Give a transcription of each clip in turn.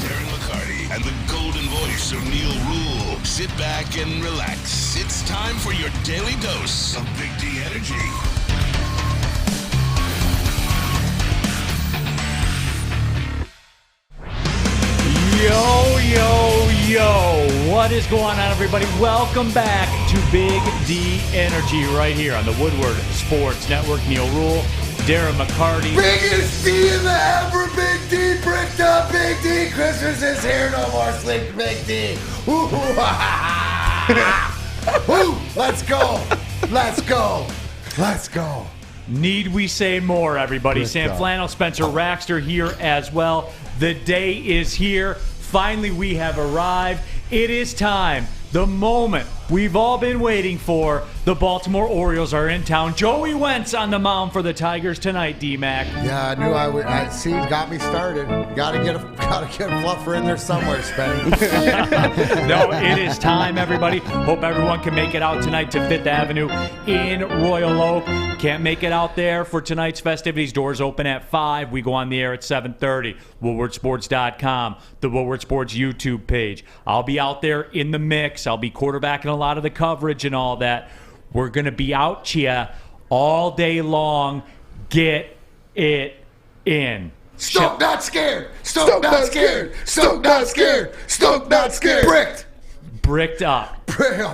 Darren McCarty and the golden voice of Neal Ruhl. Sit back and relax. It's time for your daily dose of Big D energy. Yo, yo, yo. What is going on, everybody? Welcome back to Big D Energy right here on the Woodward Sports Network. Neal Ruhl, Darren McCarty. Biggest D in the ever, Big D, bricked up, Big D. Christmas is here, no more sleep, Big D. Ooh, Ooh, let's go. Let's go. Let's go. Need we say more, everybody? Sam Flannel, Spencer Raxter here as well. The day is here. Finally, we have arrived. It is time. The moment we've all been waiting for. The Baltimore Orioles are in town. Joey Wentz on the mound for the Tigers tonight, D-Mac. Yeah, I knew I would. See, got me started. Got to get a fluffer in there somewhere, Spenny. No, it is time, everybody. Hope everyone can make it out tonight to Fifth Avenue in Royal Oak. Can't make it out there for tonight's festivities. Doors open at 5. We go on the air at 7:30. WoodwardSports.com, the Woodward Sports YouTube page. I'll be out there in the mix. I'll be quarterbacking a lot of the coverage and all that. We're going to be out here all day long. Get it in. Stoke not scared. Stoke not scared. Stoke not scared. Stoke not scared. Bricked. Bricked up.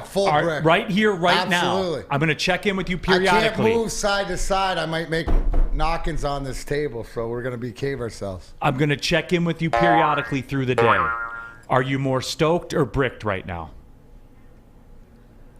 Full brick. Right here, right Absolutely. now. I'm going to check in with you periodically. I can't move side to side. I might make knock-ins on this table, so we're going to behave ourselves. I'm going to check in with you periodically through the day. Are you more stoked or bricked right now?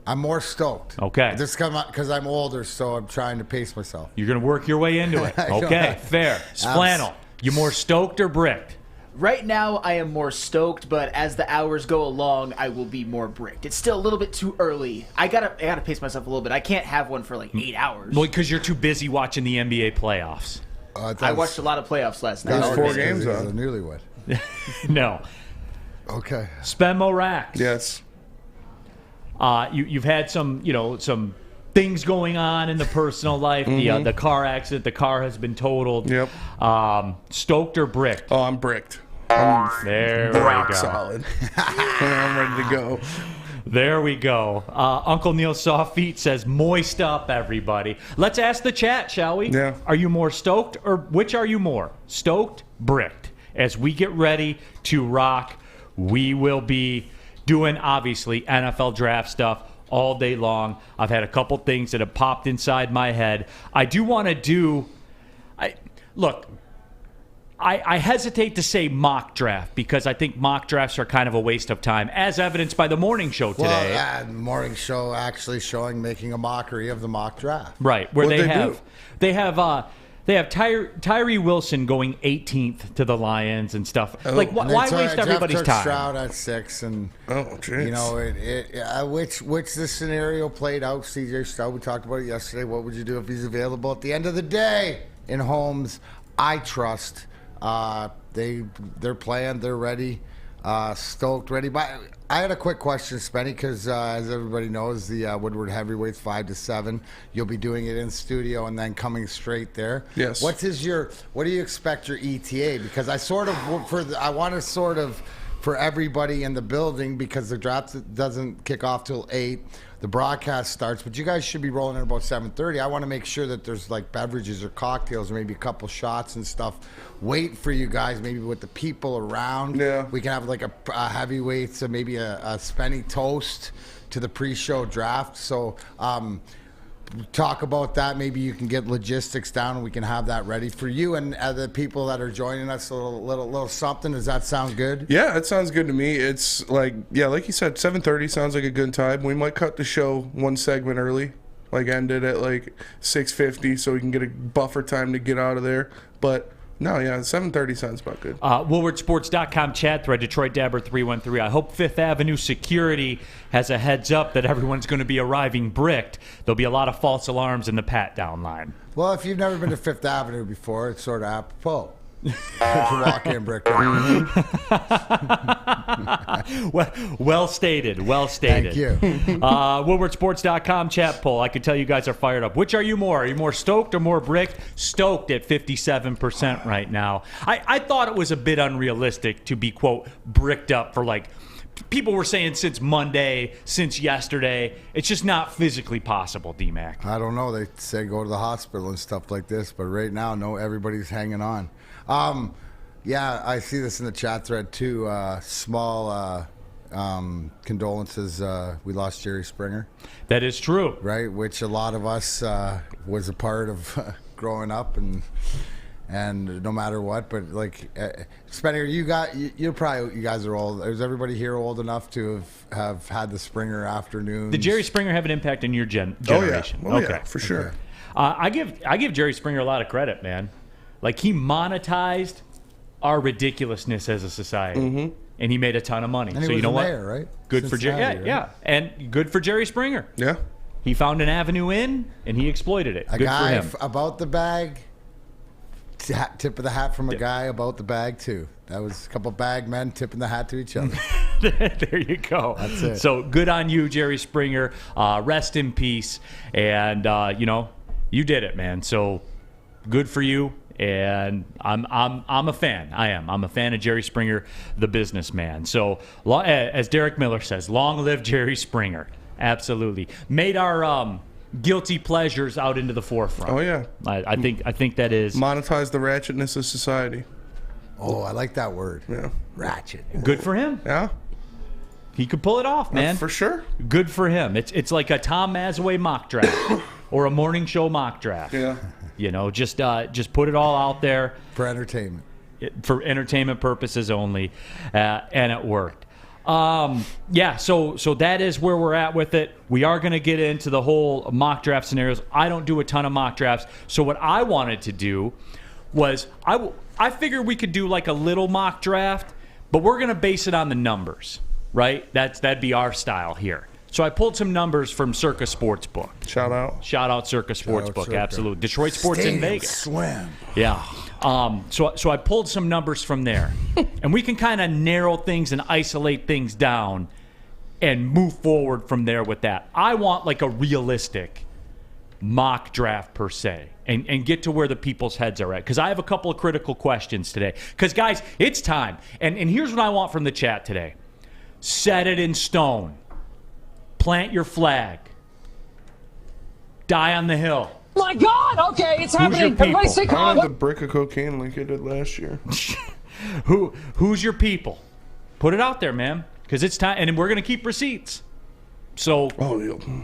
I'm more stoked. Okay. Just because I'm older, so I'm trying to pace myself. You're going to work your way into it. Okay, fair. Flannel, you more stoked or bricked? Right now, I am more stoked, but as the hours go along, I will be more bricked. It's still a little bit too early. I gotta pace myself a little bit. I can't have one for like 8 hours. Well, because you're too busy watching the NBA playoffs. I watched a lot of playoffs last night. There's 4 games He's on. a newlywed. No. Okay. Spenmo Rax. Yes. You've had some things going on in the personal life. The car accident. The car has been totaled. Yep. Stoked or bricked? Oh, I'm bricked. There we Rock go. solid. I'm ready to go. There we go. Uncle Neil Soft Feet says, moist up, everybody. Let's ask the chat, shall we? Yeah. Are you more stoked, or which are you more? Stoked, bricked? As we get ready to rock, we will be doing, obviously, NFL draft stuff all day long. I've had a couple things that have popped inside my head. I do want to do... I hesitate to say mock draft because I think mock drafts are kind of a waste of time, as evidenced by the morning show today. Well, the morning show actually making a mockery of the mock draft. Right, where What'd they have Tyree Wilson going 18th to the Lions and stuff. Like, why waste everybody's time? Stroud at 6, and which this scenario played out. CJ Stroud, we talked about it yesterday. What would you do if he's available at the end of the day in Holmes? I trust. They're playing. They're ready. Stoked, ready. But I had a quick question, Spenny, because as everybody knows, the Woodward Heavyweights 5 to 7. You'll be doing it in studio and then coming straight there. Yes. What do you expect your ETA? Because I want to sort of for everybody in the building, because the draft doesn't kick off till 8. The broadcast starts, but you guys should be rolling at about 7:30. I want to make sure that there's like beverages or cocktails, or maybe a couple shots and stuff. Wait for you guys, maybe with the people around. Yeah. We can have like a heavyweight, so maybe a Spenny toast to the pre-show draft. So talk about that. Maybe you can get logistics down and we can have that ready for you and the people that are joining us. A little something. Does that sound good? Yeah, it sounds good to me. It's like you said, 7:30 sounds like a good time. We might cut the show one segment early, like end it at like 6:50, so we can get a buffer time to get out of there. But no, 7:30 sounds about good. WoodwardSports.com chat thread, Detroit Dabber 313. I hope Fifth Avenue security has a heads up that everyone's going to be arriving bricked. There'll be a lot of false alarms in the pat-down line. Well, if you've never been to Fifth Avenue before, it's sort of apropos. To walk in brick. Well stated. Well stated. Thank you. WoodwardSports.com chat poll. I can tell you guys are fired up. Which are you more? Are you more stoked or more bricked? Stoked at 57% right now. I thought it was a bit unrealistic to be, quote, bricked up for like, people were saying since Monday, since yesterday. It's just not physically possible, D-Mac. I don't know. They say go to the hospital and stuff like this, but right now, no, everybody's hanging on. Yeah, I see this in the chat thread too. Small condolences. We lost Jerry Springer. That is true. Right, which a lot of us was a part of growing up, and no matter what. But like, Spencer, you guys are old. Is everybody here old enough to have had the Springer afternoons? Did Jerry Springer have an impact in your generation? Oh yeah, for sure. Okay. I give Jerry Springer a lot of credit, man. Like, he monetized our ridiculousness as a society, and he made a ton of money. And so he was you know what? mayor, right? Good for Jerry. Cincinnati, Yeah, right? yeah, and good for Jerry Springer. Yeah. He found an avenue in, and he exploited it. A Good guy for him. about the bag. Tip of the hat from a guy about the bag too. That was a couple bag men tipping the hat to each other. There you go. That's it. So good on you, Jerry Springer. Rest in peace. And you did it, man. So good for you. And I'm a fan. I'm a fan of Jerry Springer, the businessman. So as Derek Miller says, long live Jerry Springer. Absolutely. Made our guilty pleasures out into the forefront. Oh yeah. I think that is Monetize the ratchetness of society. Oh, I like that word. Yeah. Ratchet. good for him. Yeah. He could pull it off, man. For sure. Good for him. It's like a Tom Mazaway mock draft or a morning show mock draft. Yeah. Just put it all out there For entertainment. for entertainment purposes only, and it worked. So that is where we're at with it. We are going to get into the whole mock draft scenarios. I don't do a ton of mock drafts, so what I wanted to do was I figured we could do like a little mock draft, but we're going to base it on the numbers, right? That'd be our style here. So I pulled some numbers from Circa Sportsbook. Shout out. Shout out Circa Sportsbook, Circa. absolutely. Detroit Sports in Vegas. Swim. Yeah. So I pulled some numbers from there, and we can kind of narrow things and isolate things down and move forward from there with that. I want like a realistic mock draft per se and get to where the people's heads are at, because I have a couple of critical questions today. Because, guys, it's time. And here's what I want from the chat today. Set it in stone. Plant your flag. Die on the hill. My God! Okay, it's happening. people? Everybody stay I calm. had the brick of cocaine like I did last year. Who's your people? Put it out there, man, because it's time, and we're gonna keep receipts. So Oh, yeah.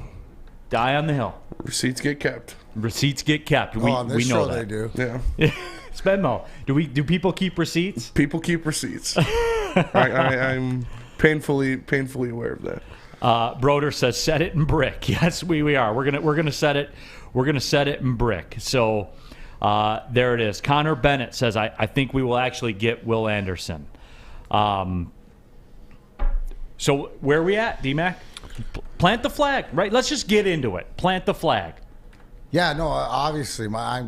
die on the hill. Receipts get kept. Receipts get kept. We on this we know show that. they do. Yeah. Spenmo, do people keep receipts? People keep receipts. I'm painfully aware of that. Broder says set it in brick. Yes, we are. We're gonna set it. We're gonna set it in brick. So there it is. Connor Bennett says I think we will actually get Will Anderson. So where are we at, D-Mac? Plant the flag, right? Let's just get into it. Plant the flag. Yeah, no, obviously, I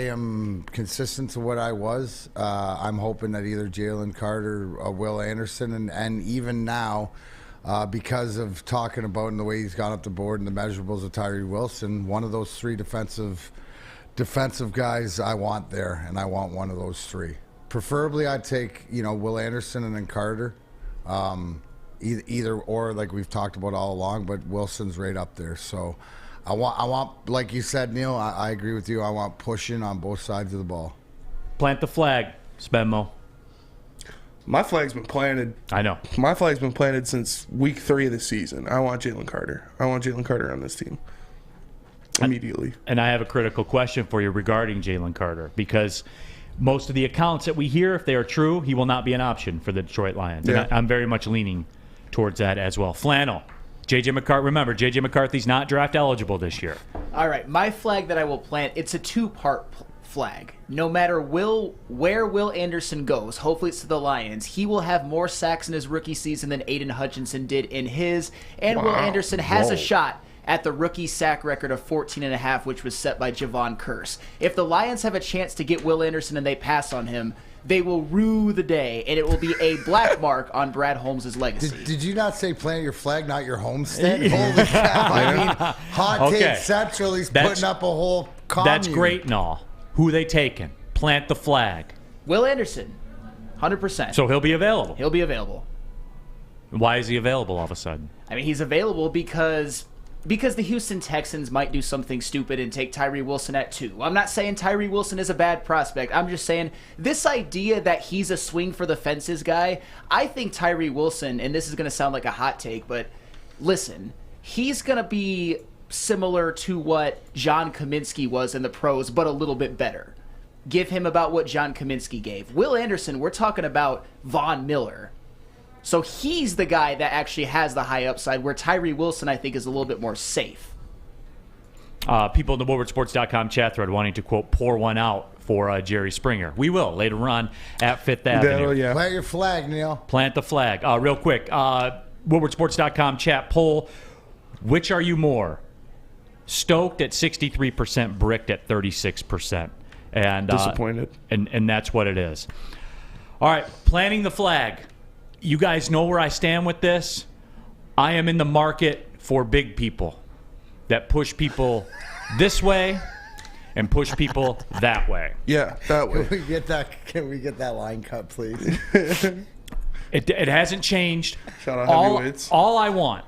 am consistent to what I was. I'm hoping that either Jalen Carter or Will Anderson, and even now, because of talking about and the way he's gone up the board and the measurables of Tyree Wilson, one of those three defensive guys I want there, and I want one of those three. Preferably, I'd take Will Anderson and then Carter, either or, like we've talked about all along. But Wilson's right up there, so. I want, like you said, Neal, I agree with you. I want pushing on both sides of the ball. Plant the flag, Spenmo. My flag's been planted. I know. My flag's been planted since week 3 of the season. I want Jalen Carter. I want Jalen Carter on this team immediately. And I have a critical question for you regarding Jalen Carter, because most of the accounts that we hear, if they are true, he will not be an option for the Detroit Lions. Yeah. And I'm very much leaning towards that as well. Flannel. J.J. McCarthy. Remember, J.J. McCarthy's not draft eligible this year. All right, my flag that I will plant, it's a two-part flag. No matter where Will Anderson goes, hopefully it's to the Lions, he will have more sacks in his rookie season than Aiden Hutchinson did in his. And Will Anderson has a shot at the rookie sack record of 14.5, which was set by Javon Curse. If the Lions have a chance to get Will Anderson and they pass on him, they will rue the day, and it will be a black mark on Brad Holmes' legacy. Did you not say plant your flag, not your homestead? Holy cow. I mean, Hot Take Central, he's putting up a whole commune. That's great and all. Who they taking? Plant the flag. Will Anderson, 100%. So he'll be available. He'll be available. Why is he available all of a sudden? I mean, he's available because the Houston Texans might do something stupid and take Tyree Wilson at 2. I'm not saying Tyree Wilson is a bad prospect. I'm just saying this idea that he's a swing for the fences guy, I think Tyree Wilson, and this is going to sound like a hot take, but listen, he's going to be similar to what John Kaminsky was in the pros, but a little bit better. Give him about what John Kaminsky gave. Will Anderson, we're talking about Von Miller. So he's the guy that actually has the high upside, where Tyree Wilson, I think, is a little bit more safe. People in the WoodwardSports.com chat thread wanting to, quote, pour one out for Jerry Springer. We will later on at 5th Avenue. Yeah. Plant your flag, Neal. Plant the flag. Real quick, WoodwardSports.com chat poll. Which are you more? Stoked at 63%, bricked at 36%. And Disappointed. And that's what it is. All right, planting the flag. You guys know where I stand with this. I am in the market for big people that push people this way and push people that way. Yeah, that way. Can we get that line cut, please? It hasn't changed. Shout out heavyweights. All I want,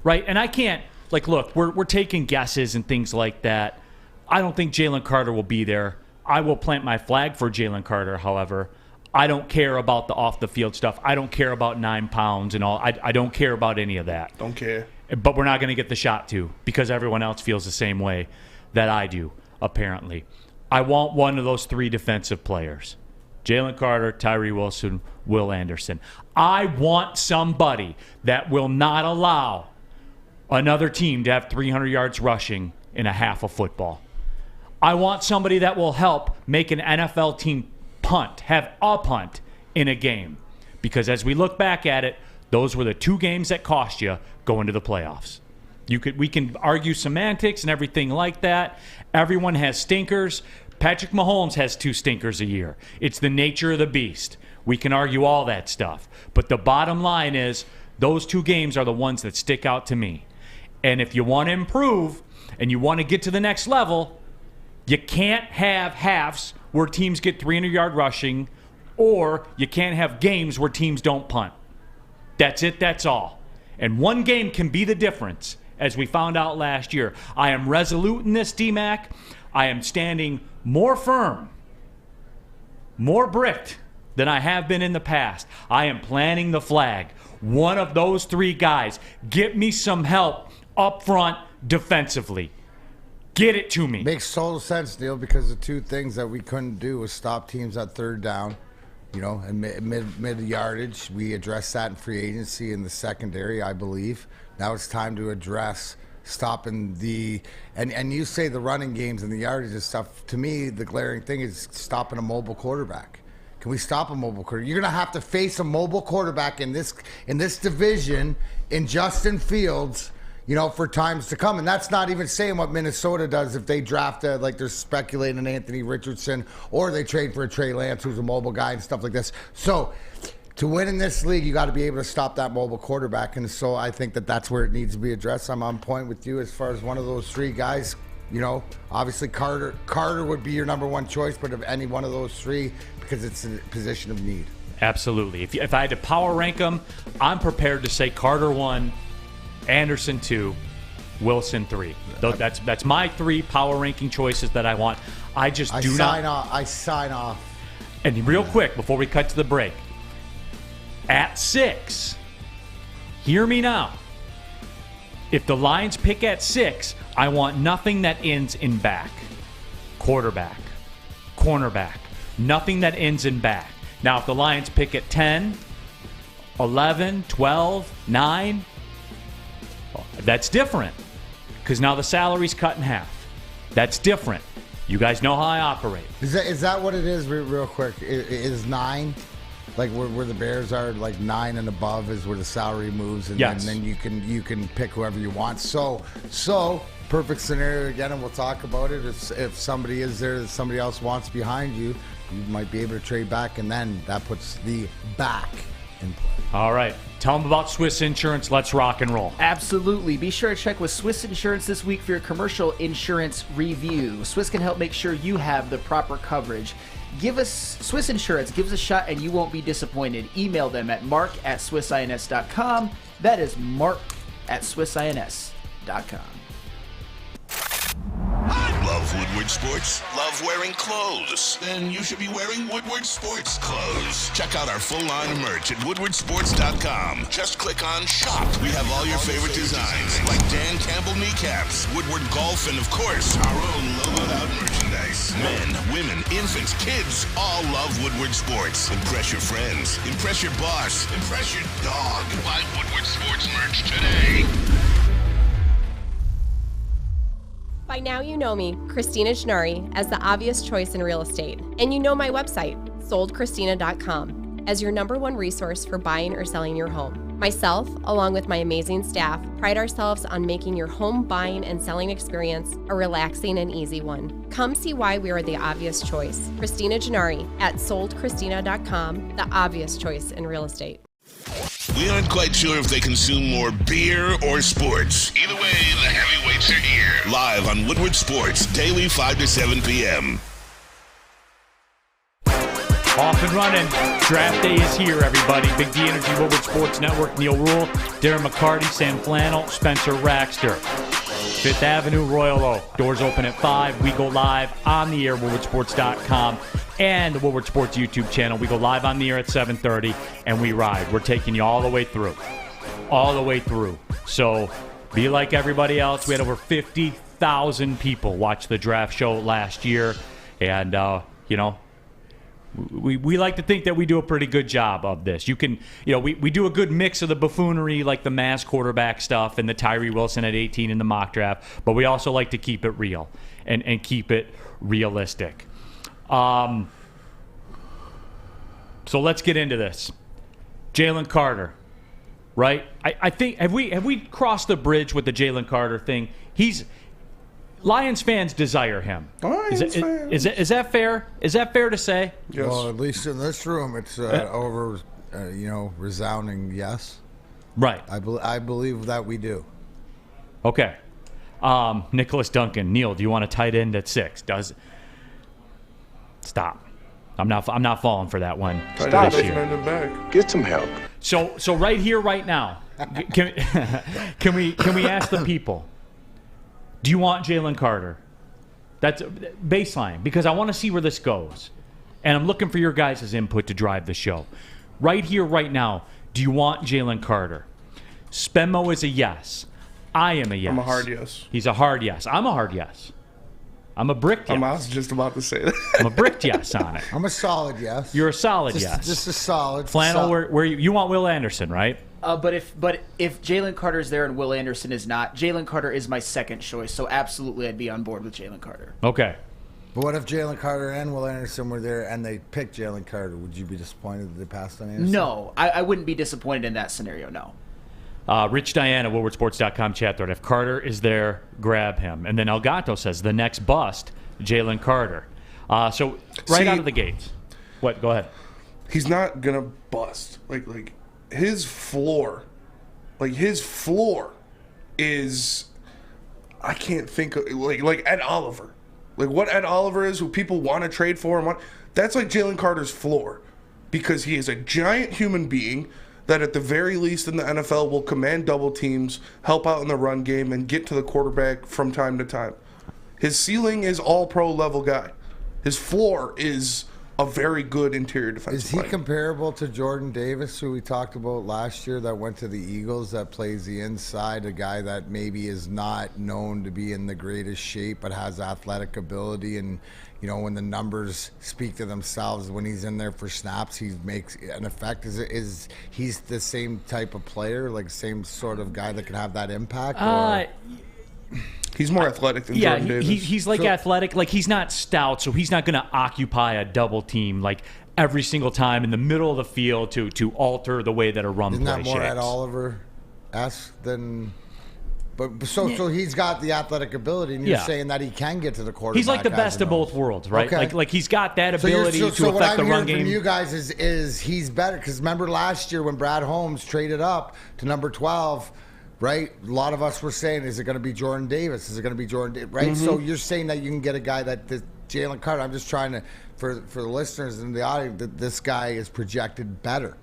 right? And I can't, like, look, we're taking guesses and things like that. I don't think Jalen Carter will be there. I will plant my flag for Jalen Carter, however. I don't care about the off-the-field stuff. I don't care about 9 pounds and all. I don't care about any of that. Don't care. But we're not going to get the shot to because everyone else feels the same way that I do, apparently. I want one of those 3 defensive players. Jalen Carter, Tyree Wilson, Will Anderson. I want somebody that will not allow another team to have 300 yards rushing in a half of football. I want somebody that will help make an NFL team have a punt in a game. Because as we look back at it, those were the 2 games that cost you going to the playoffs. We can argue semantics and everything like that. Everyone has stinkers. Patrick Mahomes has 2 stinkers a year. It's the nature of the beast. We can argue all that stuff. But the bottom line is those 2 games are the ones that stick out to me. And if you want to improve and you want to get to the next level, you can't have halves where teams get 300-yard rushing, or you can't have games where teams don't punt. That's it. That's all. And one game can be the difference, as we found out last year. I am resolute in this, D-Mac. I am standing more firm, more bricked than I have been in the past. I am planting the flag. One of those 3 guys. Get me some help up front defensively. Get it to me. Makes total sense, Neal, because the 2 things that we couldn't do was stop teams at 3rd down, and mid yardage. We addressed that in free agency in the secondary, I believe. Now it's time to address stopping and you say the running games and the yardage and stuff. To me, the glaring thing is stopping a mobile quarterback. Can we stop a mobile quarterback? You're going to have to face a mobile quarterback in this division in Justin Fields, for times to come. And that's not even saying what Minnesota does if they draft like they're speculating Anthony Richardson, or they trade for a Trey Lance who's a mobile guy and stuff like this. So to win in this league, you got to be able to stop that mobile quarterback. And so I think that's where it needs to be addressed. I'm on point with you as far as one of those 3 guys. Obviously Carter would be your number 1 choice, but of any one of those 3, because it's a position of need. Absolutely. If I had to power rank them, I'm prepared to say Carter 1, Anderson 2, Wilson 3. That's my 3 power ranking choices that I want. I sign off. And real quick, before we cut to the break, at 6, hear me now. If the Lions pick at 6, I want nothing that ends in back. Quarterback, cornerback, nothing that ends in back. Now, if the Lions pick at 10, 11, 12, 9, that's different, because now the salary's cut in half. That's different. You guys know how I operate. Is that what it is, real quick? Is 9, like where the Bears are, like 9 and above is where the salary moves, and yes. then you can pick whoever you want. So perfect scenario again, and we'll talk about it. If somebody is there that somebody else wants behind you, you might be able to trade back, and then that puts the back in play. All right. Tell them about Swiss Insurance. Let's rock and roll. Absolutely. Be sure to check with Swiss Insurance this week for your commercial insurance review. Swiss can help make sure you have the proper coverage. Give us Swiss Insurance. Give us a shot and you won't be disappointed. Email them at mark@swissins.com. That is mark@swissins.com. Love Woodward Sports? Love wearing clothes? Then you should be wearing Woodward Sports clothes. Check out our full line of merch at woodwardsports.com. Just click on Shop. We have all your favorite designs, like Dan Campbell kneecaps, Woodward Golf, and of course, our own logoed out merchandise. Men, women, infants, kids all love Woodward Sports. Impress your friends. Impress your boss. Impress your dog. Buy Woodward Sports merch today. By now you know me, Christina Gennari, as the obvious choice in real estate. And you know my website, soldchristina.com, as your #1 resource for buying or selling your home. Myself, along with my amazing staff, pride ourselves on making your home buying and selling experience a relaxing and easy one. Come see why we are the obvious choice. Christina Gennari at soldchristina.com, the obvious choice in real estate. We aren't quite sure if they consume more beer or sports. Either way, the heavyweights are here. Live on Woodward Sports, daily 5 to 7 p.m. Off and running. Draft day is here, everybody. Big D Energy, Woodward Sports Network, Neal Ruhl, Darren McCarty, Sam Flannel, Spencer Raxter. 5th Avenue, Royal Oak. Doors open at 5. We go live on the air, woodwardsports.com, and the Woodward Sports YouTube channel. We go live on the air at 7:30, and we ride. We're taking you all the way through. All the way through. So be like everybody else. We had over 50,000 people watch the draft show last year, and, we like to think that we do a pretty good job of this. You can, we do a good mix of the buffoonery, like the mass quarterback stuff and the Tyree Wilson at 18 in the mock draft, but we also like to keep it real and keep it realistic. So let's get into this. Jalen Carter, right? I think have we crossed the bridge with the Jalen Carter thing? Lions fans desire him. Lions fans. Is that fair? Is that fair to say? Yes. Well, at least in this room, it's resounding yes. Right. I believe that we do. Okay. Nicholas Duncan, Neal, do you want a tight end at 6? Stop. I'm not falling for that one. Stop this it. year. Get some help. So right here, right now, can we ask the people? Do you want Jalen Carter? That's baseline, because I want to see where this goes. And I'm looking for your guys' input to drive the show. Right here, right now, do you want Jalen Carter? Spenmo is a yes. I am a yes. I'm a hard yes. He's a hard yes. I'm a hard yes. I'm a bricked yes. I was just about to say that. I'm a bricked yes on it. I'm a solid yes. You're a solid yes. Just a solid. Flannel, where you want Will Anderson, right? But if Jalen Carter's there and Will Anderson is not, Jalen Carter is my second choice. So absolutely, I'd be on board with Jalen Carter. Okay. But what if Jalen Carter and Will Anderson were there and they picked Jalen Carter? Would you be disappointed that they passed on Anderson? No, I wouldn't be disappointed in that scenario. No. Rich Diana, WoodwardSports.com chat thread. If Carter is there, grab him. And then Elgato says the next bust, Jalen Carter. So right out of the gates. What? Go ahead. He's not gonna bust. Like his floor is, I can't think of like Ed Oliver. Like what Ed Oliver is, who people want to trade for, and that's like Jalen Carter's floor, because he is a giant human being that at the very least in the NFL will command double teams, help out in the run game, and get to the quarterback from time to time. His ceiling is all pro level guy. His floor is a very good interior defensive Is he player. comparable to Jordan Davis, who we talked about last year, that went to the Eagles, that plays the inside, a guy that maybe is not known to be in the greatest shape but has athletic ability, and when the numbers speak to themselves, when he's in there for snaps, he makes an effect? Is he's the same type of player, like same sort of guy that can have that impact? He's more athletic than Jordan Davis. He's like athletic. Like he's not stout, so he's not going to occupy a double team like every single time in the middle of the field to alter the way that a run Isn't play that more shapes. Ed Oliver-esque than? But so he's got the athletic ability, and you're saying that he can get to the quarterback. He's like the best of both worlds, right? Okay. Like he's got that ability to affect the run game. So what I'm hearing from you guys is he's better, because remember last year when Brad Holmes traded up to number 12, right? A lot of us were saying, is it going to be Jordan Davis? Is it going to be Jordan Davis? Right? So you're saying that you can get a guy that Jalen Carter. I'm just trying to, for the listeners and the audience, that this guy is projected better.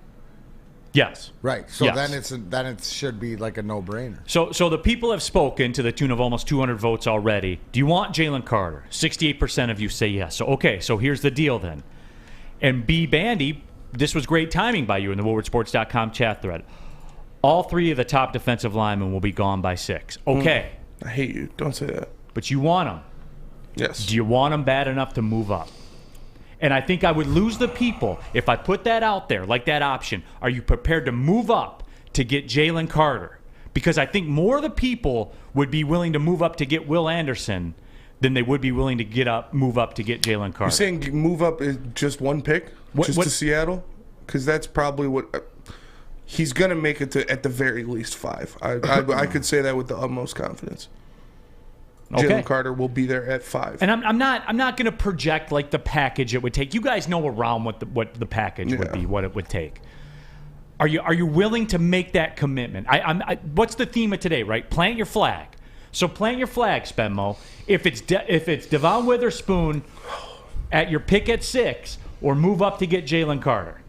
Yes. Right. So yes. then it should be like a no-brainer. So the people have spoken to the tune of almost 200 votes already. Do you want Jalen Carter? 68% of you say yes. So so here's the deal then. And B. Bandy, this was great timing by you in the WoodwardSports.com chat thread. All 3 of the top defensive linemen will be gone by 6. Okay. I hate you. Don't say that. But you want them. Yes. Do you want them bad enough to move up? And I think I would lose the people if I put that out there, like that option. Are you prepared to move up to get Jalen Carter? Because I think more of the people would be willing to move up to get Will Anderson than they would be willing to move up to get Jalen Carter. You're saying move up is just one pick? To Seattle? Because that's probably what... he's going to make it to, at the very least, 5. I could say that with the utmost confidence. Okay. Jalen Carter will be there at 5. And I'm not going to project like the package it would take. You guys know around what the package would be, what it would take. Are you willing to make that commitment? What's the theme of today, right? Plant your flag. So plant your flag, Spenmo. If it's Devon Witherspoon at your pick at 6, or move up to get Jalen Carter.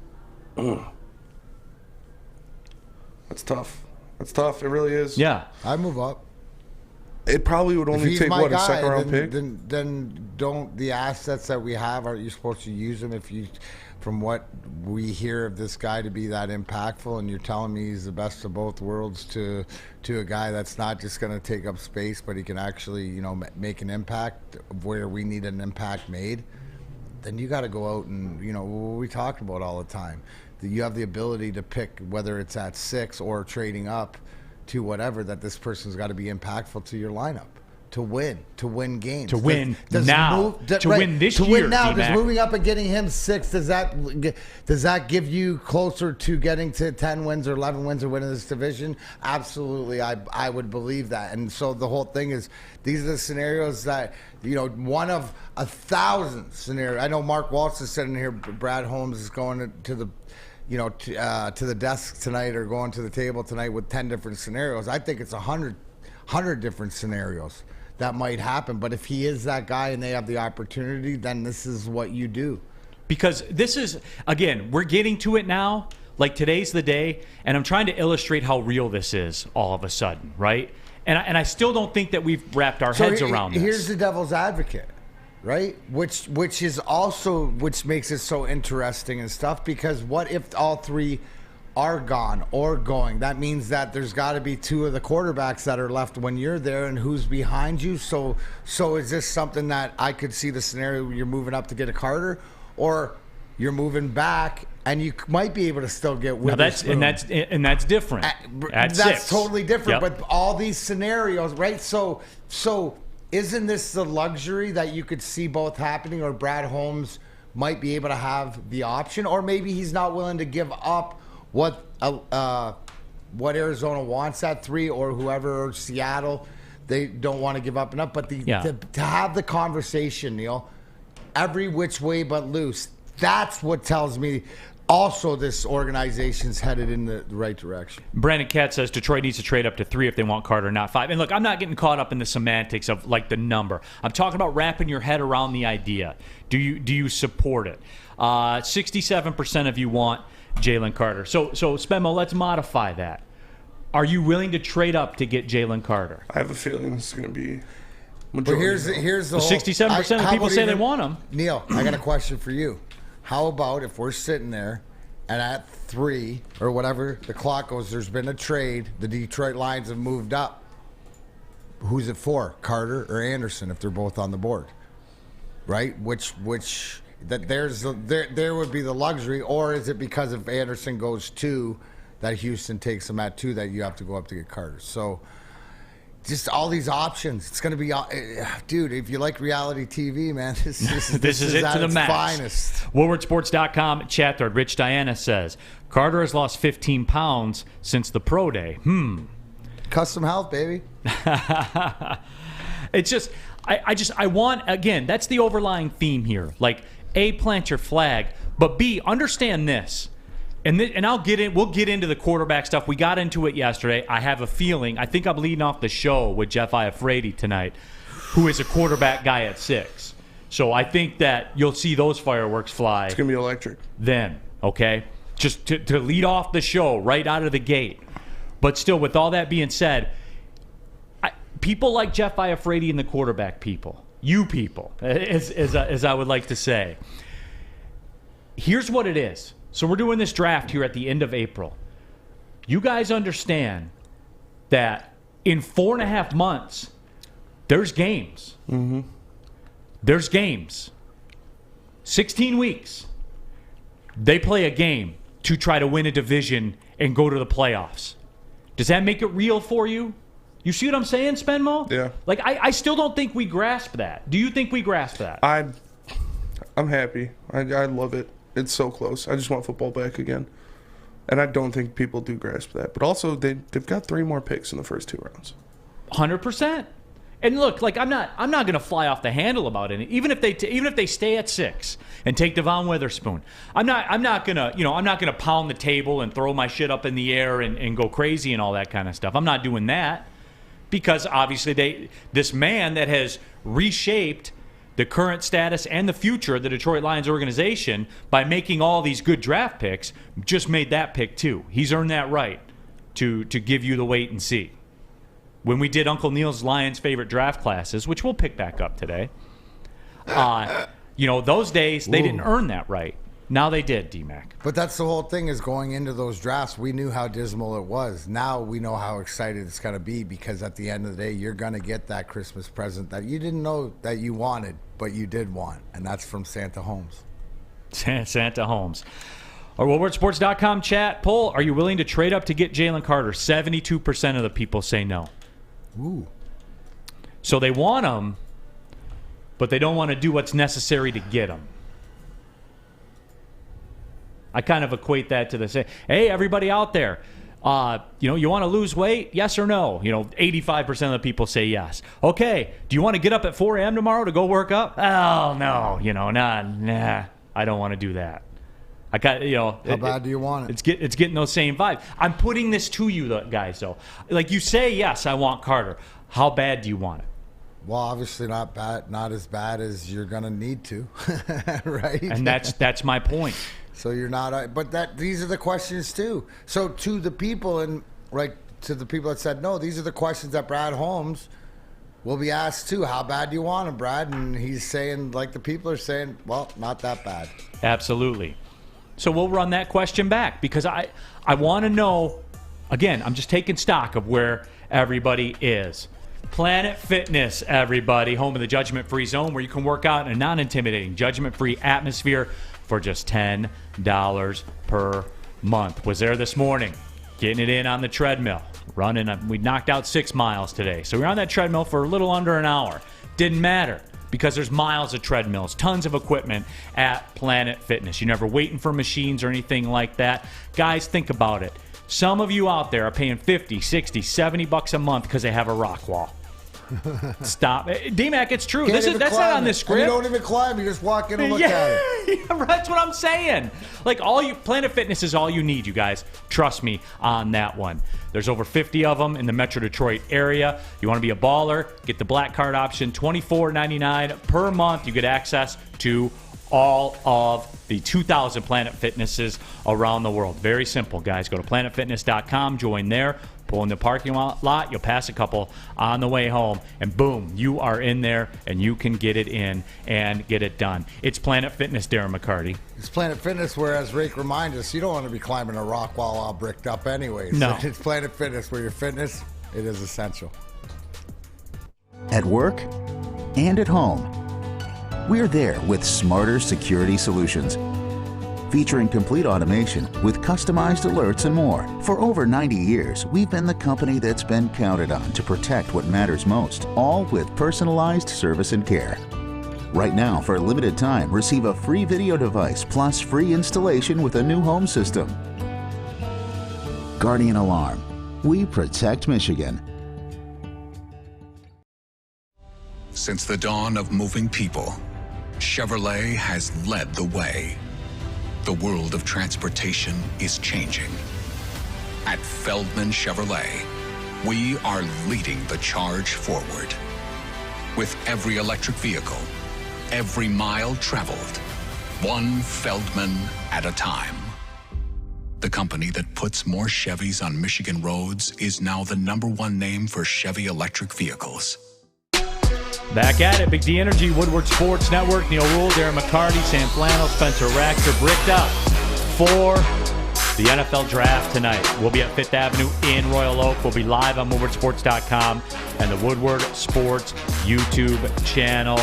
That's tough. That's tough. It really is. Yeah. I move up. It probably would only take, a second-round pick? Then don't the assets that we have, aren't you supposed to use them from what we hear of this guy, to be that impactful, and you're telling me he's the best of both worlds to a guy that's not just going to take up space, but he can actually, make an impact where we need an impact made, then you got to go out and, what we talk about all the time. You have the ability to pick, whether it's at 6 or trading up to whatever, that this person's got to be impactful to your lineup to win games, to win this year. Win now, D-Mac. does moving up and getting him 6, does that give you closer to getting to 10 wins or 11 wins or winning this division? Absolutely, I would believe that. And so the whole thing is, these are the scenarios that, one of 1,000 scenarios. I know Mark Walsh is sitting here. Brad Holmes is going to the to the desk tonight, or going to the table tonight with 10 different scenarios. I think it's 100 different scenarios that might happen. But if he is that guy and they have the opportunity, then this is what you do. Because this is, again, we're getting to it now. Like, today's the day, and I'm trying to illustrate how real this is all of a sudden, right? And I still don't think that we've wrapped our heads around this. Here's the devil's advocate, right? Which makes it so interesting and stuff, because what if all 3 are gone or going? That means that there's got to be 2 of the quarterbacks that are left when you're there, and who's behind you. So is this something that I could see the scenario where you're moving up to get a Carter, or you're moving back and you might be able to still get Witherspoon? That's different. That's 6. totally different. Yep. But all these scenarios, right? So isn't this the luxury that you could see both happening, or Brad Holmes might be able to have the option, or maybe he's not willing to give up what Arizona wants at 3, or whoever, or Seattle, they don't want to give up enough. But to have the conversation, Neal, every which way but loose, that's what tells me also this organization's headed in the right direction. Brandon Katz says Detroit needs to trade up to 3 if they want Carter, not 5. And look, I'm not getting caught up in the semantics of like the number. I'm talking about wrapping your head around the idea. Do you support it? 67% of you want Jalen Carter. So Spenmo, let's modify that. Are you willing to trade up to get Jalen Carter? I have a feeling this is going to be majority. But here's the whole, 67% of people say they want him. Neal, I got a question for you. How about if we're sitting there and at 3 or whatever the clock goes, there's been a trade, the Detroit Lions have moved up. Who's it for? Carter or Anderson, if they're both on the board, right? There would be the luxury, or is it because if Anderson goes 2, that Houston takes him at 2, that you have to go up to get Carter? So just all these options. It's going to be, dude, if you like reality TV, man, this is it to the max. Finest. WoodwardSports.com chat thread. Rich Diana says, Carter has lost 15 pounds since the pro day. Custom health, baby. It's just, I want, again, that's the overlying theme here. Like, A, plant your flag, but B, understand this. And we'll get into the quarterback stuff. We got into it yesterday. I have a feeling, I think I'm leading off the show with Jeff Iafrate tonight, who is a quarterback guy at 6. So I think that you'll see those fireworks fly. It's going to be electric. Then, okay? Just to lead off the show right out of the gate. But still, with all that being said, people like Jeff Iafrate and the quarterback people, you people, as I would like to say, here's what it is. So we're doing this draft here at the end of April. You guys understand that in 4.5 months, there's games. Mm-hmm. There's games. 16 weeks. They play a game to try to win a division and go to the playoffs. Does that make it real for you? You see what I'm saying, Spenmo? Yeah. Like, I still don't think we grasp that. Do you think we grasp that? I'm happy. I love it. It's so close. I just want football back again. And I don't think people do grasp that. But also, they've got 3 more picks in the first 2 rounds. 100%. And look, like I'm not going to fly off the handle about it. Even if they stay at 6 and take Devon Witherspoon, I'm not gonna pound the table and throw my shit up in the air and go crazy and all that kind of stuff. I'm not doing that because obviously this man that has reshaped the current status and the future of the Detroit Lions organization by making all these good draft picks just made that pick too. He's earned that right to give you the wait and see. When we did Uncle Neal's Lions' favorite draft classes, which we'll pick back up today, those days, they didn't earn that right. Now they did, D-Mac. But that's the whole thing is going into those drafts, we knew how dismal it was. Now we know how excited it's going to be because at the end of the day, you're going to get that Christmas present that you didn't know that you wanted, but you did want, and that's from Santa Holmes. Santa Holmes. Our WoodwardSports.com chat poll, are you willing to trade up to get Jalen Carter? 72% of the people say no. Ooh. So they want him, but they don't want to do what's necessary to get him. I kind of equate that to the same. Hey, everybody out there, you want to lose weight? Yes or no? 85% of the people say yes. Okay, do you want to get up at 4 a.m. tomorrow to go work up? Oh, no, nah, I don't want to do that. I got, How bad do you want it? It's getting those same vibes. I'm putting this to you guys, though. Like you say, yes, I want Carter. How bad do you want it? Well, obviously not bad, not as bad as you're gonna need to, right? And that's my point. So you're not, but these are the questions too. So to the people to the people that said no, these are the questions that Brad Holmes will be asked too. How bad do you want him, Brad? And he's saying, like the people are saying, well, not that bad. Absolutely. So we'll run that question back because I want to know, again, I'm just taking stock of where everybody is. Planet Fitness, everybody, home of the judgment-free zone where you can work out in a non-intimidating, judgment-free atmosphere for just $10 per month. Was there this morning, getting it in on the treadmill, running. We knocked out 6 miles today. So we were on that treadmill for a little under an hour. Didn't matter. Because there's miles of treadmills, tons of equipment at Planet Fitness. You're never waiting for machines or anything like that. Guys, think about it. Some of you out there are paying $50, $60, $70 a month because they have a rock wall. Stop. D-Mac, it's true. That's not on this script. And you don't even climb. You just walk in and look at it. Yeah, that's what I'm saying. Like Planet Fitness is all you need, you guys. Trust me on that one. There's over 50 of them in the Metro Detroit area. You want to be a baller? Get the black card option, $24.99 per month. You get access to all of the 2,000 Planet Fitnesses around the world. Very simple, guys. Go to planetfitness.com, join there. Pull in the parking lot, you'll pass a couple on the way home, and boom, you are in there, and you can get it in and get it done. It's Planet Fitness, Darren McCarty. It's Planet Fitness, where, as Rake reminds us, you don't want to be climbing a rock wall all bricked up anyways. No. So it's Planet Fitness, where your fitness, it is essential. At work and at home, we're there with smarter security solutions. Featuring complete automation with customized alerts and more. For over 90 years, we've been the company that's been counted on to protect what matters most, all with personalized service and care. Right now, for a limited time, receive a free video device plus free installation with a new home system. Guardian Alarm. We protect Michigan. Since the dawn of moving people, Chevrolet has led the way. The world of transportation is changing. At Feldman Chevrolet, we are leading the charge forward. With every electric vehicle, every mile traveled, one Feldman at a time. The company that puts more Chevys on Michigan roads is now the #1 name for Chevy electric vehicles. Back at it, Big D Energy, Woodward Sports Network, Neal, Ruhl, Darren, McCarty, Sam Flannel, Spencer Raxter, bricked up for the NFL Draft tonight. We'll be at 5th Avenue in Royal Oak. We'll be live on WoodwardSports.com and the Woodward Sports YouTube channel,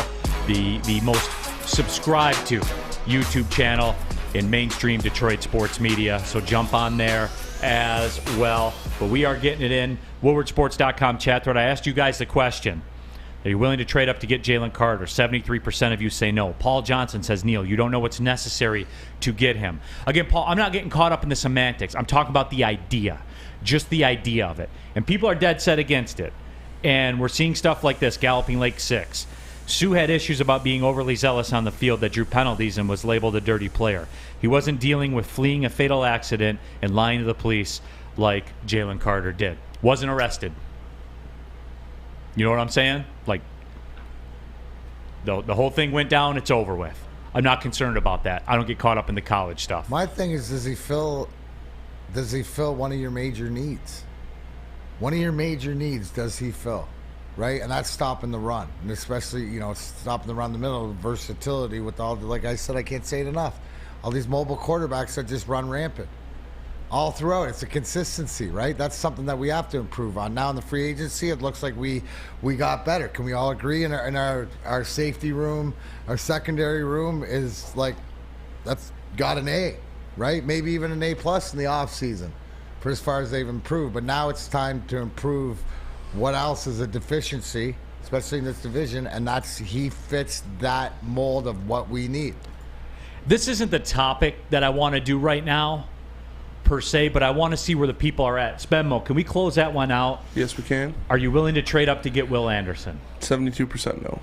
the most subscribed to YouTube channel in mainstream Detroit sports media. So jump on there as well. But we are getting it in. WoodwardSports.com chat thread. I asked you guys the question. Are you willing to trade up to get Jalen Carter? 73% of you say no. Paul Johnson says, Neal, you don't know what's necessary to get him. Again, Paul, I'm not getting caught up in the semantics. I'm talking about the idea, just the idea of it. And people are dead set against it. And we're seeing stuff like this, Galloping Lake 6. Sue had issues about being overly zealous on the field that drew penalties and was labeled a dirty player. He wasn't dealing with fleeing a fatal accident and lying to the police like Jalen Carter did. Wasn't arrested. You know what I'm saying? Like, the whole thing went down, it's over with. I'm not concerned about that. I don't get caught up in the college stuff. My thing is, does he fill one of your major needs? One of your major needs, does he fill? Right? And that's stopping the run. And especially, stopping the run in the middle, versatility with all the, like I said, I can't say it enough. All these mobile quarterbacks that just run rampant. All throughout, it's a consistency, right? That's something that we have to improve on. Now in the free agency, it looks like we got better. Can we all agree in our safety room, our secondary room is like, that's got an A, right? Maybe even an A+ in the off season for as far as they've improved. But now it's time to improve what else is a deficiency, especially in this division, and that's he fits that mold of what we need. This isn't the topic that I want to do right now, per se, but I want to see where the people are at. Spenmo, can we close that one out? Yes, we can. Are you willing to trade up to get Will Anderson? 72% no.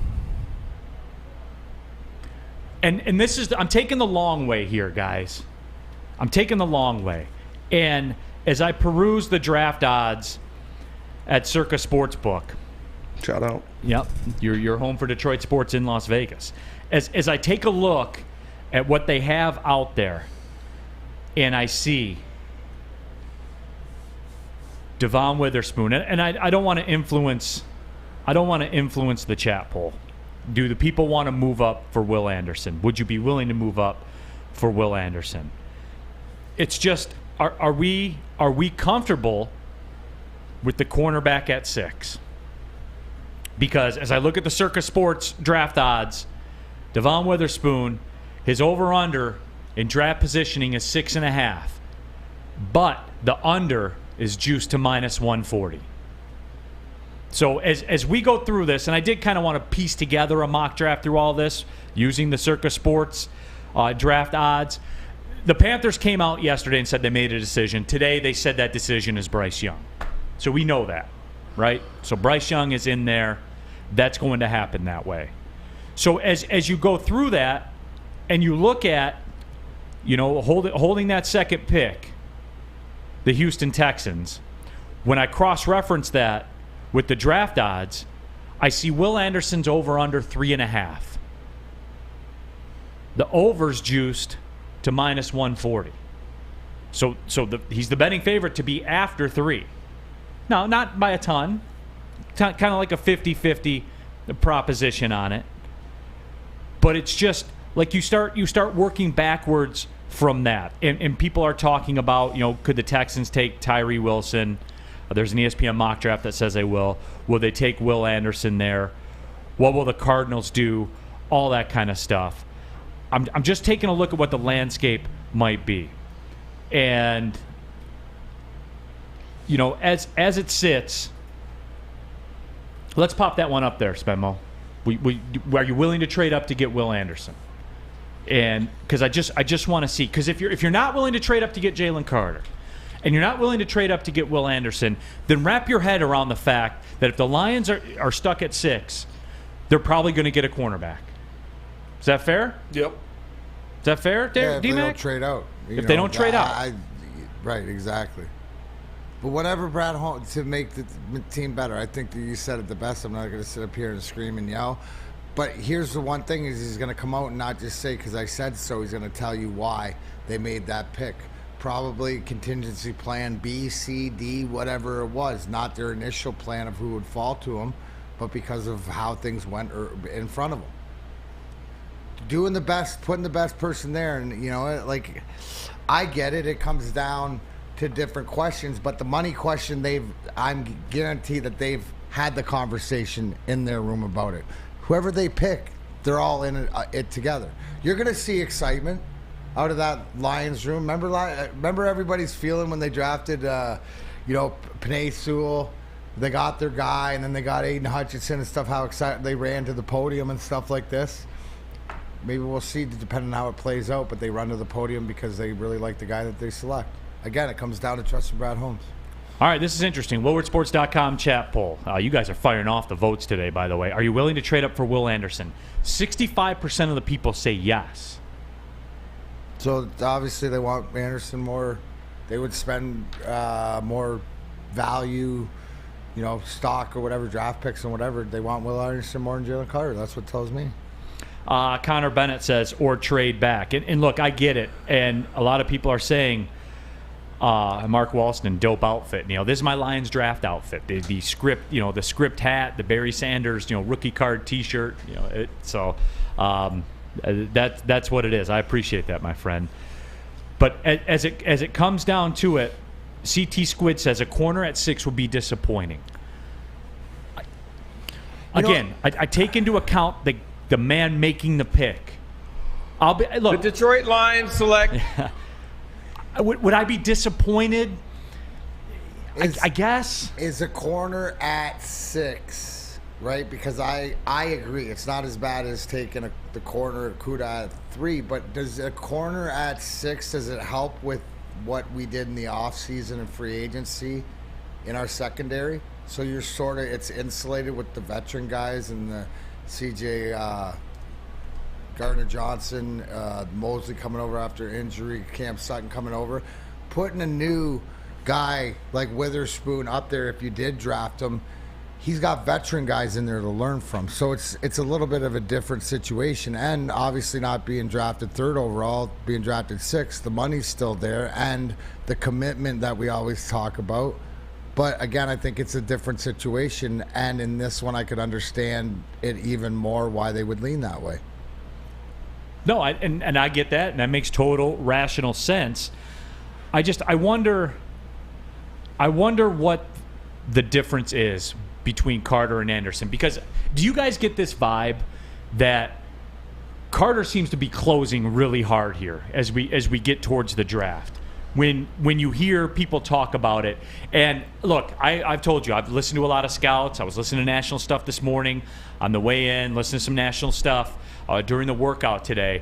And this is, I'm taking the long way here, guys. I'm taking the long way. And as I peruse the draft odds at Circa Sportsbook. Shout out. Yep. You're home for Detroit sports in Las Vegas. As I take a look at what they have out there, and I see Devon Witherspoon, and I don't want to influence the chat poll. Do the people want to move up for Will Anderson? Would you be willing to move up for Will Anderson? It's just, are we comfortable with the cornerback at 6? Because as I look at the Circa Sports draft odds, Devon Witherspoon, his over-under in draft positioning is 6.5, but the under is juiced to -140. So as we go through this, and I did kind of want to piece together a mock draft through all this using the Circa Sports draft odds. The Panthers came out yesterday and said they made a decision. Today they said that decision is Bryce Young. So we know that, right? So Bryce Young is in there. That's going to happen that way. So as you go through that and you look at, holding that second pick, the Houston Texans, when I cross-reference that with the draft odds, I see Will Anderson's over-under 3.5. The over's juiced to -140. So he's the betting favorite to be after 3. No, not by a ton. Kind of like a 50-50 proposition on it. But it's just like you start working backwards from that. And people are talking about, could the Texans take Tyree Wilson? There's an ESPN mock draft that says they will. Will they take Will Anderson there? What will the Cardinals do? All that kind of stuff. I'm just taking a look at what the landscape might be. And, as it sits, let's pop that one up there, Spenmo. Are you willing to trade up to get Will Anderson? And because I just want to see, because if you're not willing to trade up to get Jalen Carter, and you're not willing to trade up to get Will Anderson, then wrap your head around the fact that if the Lions are stuck at 6, they're probably going to get a cornerback. Is that fair? Yep. Is that fair, if they D-Mac? don't trade out. If they don't trade out. Right, exactly. But whatever Brad Holmes to make the team better, I think that you said it the best. I'm not going to sit up here and scream and yell. But here's the one thing is he's going to come out and not just say, because I said so, he's going to tell you why they made that pick. Probably contingency plan B, C, D, whatever it was. Not their initial plan of who would fall to them, but because of how things went in front of them. Doing the best, putting the best person there. And, you know, like, I get it. It comes down to different questions. But the money question, I'm guaranteed that they've had the conversation in their room about it. Whoever they pick, they're all in it together. You're going to see excitement out of that Lions room. Remember everybody's feeling when they drafted, Penei Sewell. They got their guy, and then they got Aiden Hutchinson and stuff, how excited they ran to the podium and stuff like this. Maybe we'll see, depending on how it plays out, but they run to the podium because they really like the guy that they select. Again, it comes down to trusting Brad Holmes. All right, this is interesting. WoodwardSports.com chat poll. You guys are firing off the votes today, by the way. Are you willing to trade up for Will Anderson? 65% of the people say yes. So obviously they want Anderson more. They would spend more value, stock or whatever, draft picks and whatever. They want Will Anderson more than Jalen Carter. That's what tells me. Connor Bennett says, or trade back. And look, I get it. And a lot of people are saying, Mark Walston, dope outfit. This is my Lions draft outfit. The script, the script hat, the Barry Sanders, rookie card T-shirt. That's what it is. I appreciate that, my friend. But as it comes down to it, CT Squid says a corner at 6 would be disappointing. I take into account the man making the pick. The Detroit Lions select. Would I be disappointed? I guess. Is a corner at 6, right? Because I agree. It's not as bad as taking the corner at Kuda at 3, but does a corner at 6, does it help with what we did in the offseason and free agency in our secondary? So you're it's insulated with the veteran guys and the CJ Gardner-Johnson, Mosley coming over after injury, Cam Sutton coming over. Putting a new guy like Witherspoon up there, if you did draft him, he's got veteran guys in there to learn from. So it's a little bit of a different situation. And obviously not being drafted 3rd overall, being drafted 6th, the money's still there and the commitment that we always talk about. But again, I think it's a different situation. And in this one, I could understand it even more why they would lean that way. No, and I get that, and that makes total rational sense. I wonder what the difference is between Carter and Anderson. Because do you guys get this vibe that Carter seems to be closing really hard here as we get towards the draft? When you hear people talk about it, and look, I've told you, I've listened to a lot of scouts. I was listening to national stuff this morning on the way in, listening to some national stuff during the workout today.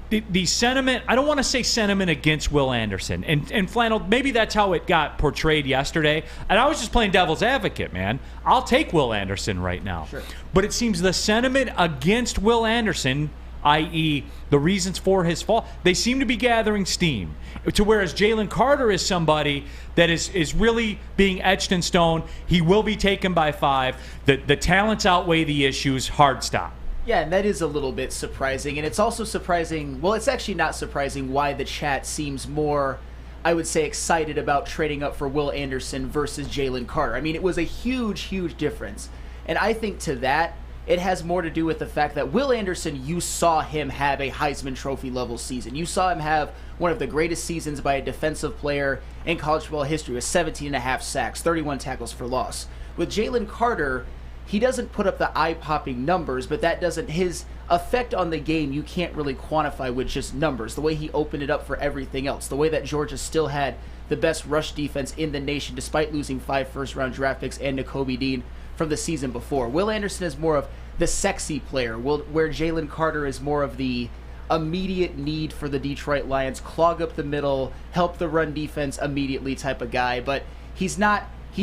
The sentiment, I don't want to say sentiment against Will Anderson. And Flannel, maybe that's how it got portrayed yesterday. And I was just playing devil's advocate, man. I'll take Will Anderson right now. Sure. But it seems the sentiment against Will Anderson, i.e. the reasons for his fall, they seem to be gathering steam. To whereas Jalen Carter is somebody that is really being etched in stone. He will be taken by 5. The talents outweigh the issues. Hard stop. Yeah, and that is a little bit surprising. And it's also surprising, well, it's actually not surprising why the chat seems more, I would say, excited about trading up for Will Anderson versus Jalen Carter. I mean, it was a huge, huge difference. And I think to that, it has more to do with the fact that Will Anderson, you saw him have a Heisman Trophy level season. You saw him have one of the greatest seasons by a defensive player in college football history with 17.5 sacks, 31 tackles for loss. With Jalen Carter, he doesn't put up the eye-popping numbers, but that doesn't, his effect on the game you can't really quantify with just numbers. The way he opened it up for everything else, the way that Georgia still had the best rush defense in the nation despite losing 5 first-round draft picks and Nakobe Dean from the season before. Will Anderson is more of the sexy player, where Jalen Carter is more of the immediate need for the Detroit Lions, clog up the middle, help the run defense immediately type of guy. But he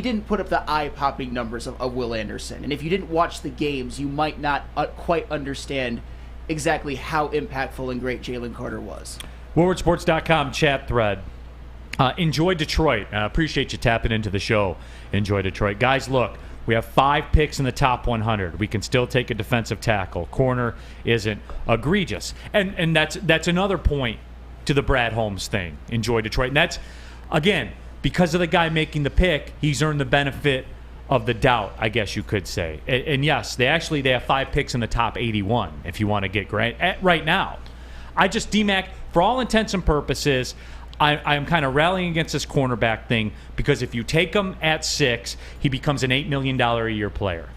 didn't put up the eye-popping numbers of Will Anderson. And if you didn't watch the games, you might not quite understand exactly how impactful and great Jalen Carter was. WoodwardSports.com chat thread. Enjoy Detroit. Appreciate you tapping into the show. Enjoy Detroit. Guys, look, we have 5 picks in the top 100. We can still take a defensive tackle. Corner isn't egregious. And that's another point to the Brad Holmes thing. Enjoy Detroit. And that's, again, because of the guy making the pick, he's earned the benefit of the doubt, I guess you could say. And yes, they have 5 picks in the top 81, if you want to get great right now. D-Mac, for all intents and purposes, I'm kind of rallying against this cornerback thing because if you take him at 6, he becomes an $8 million a year player.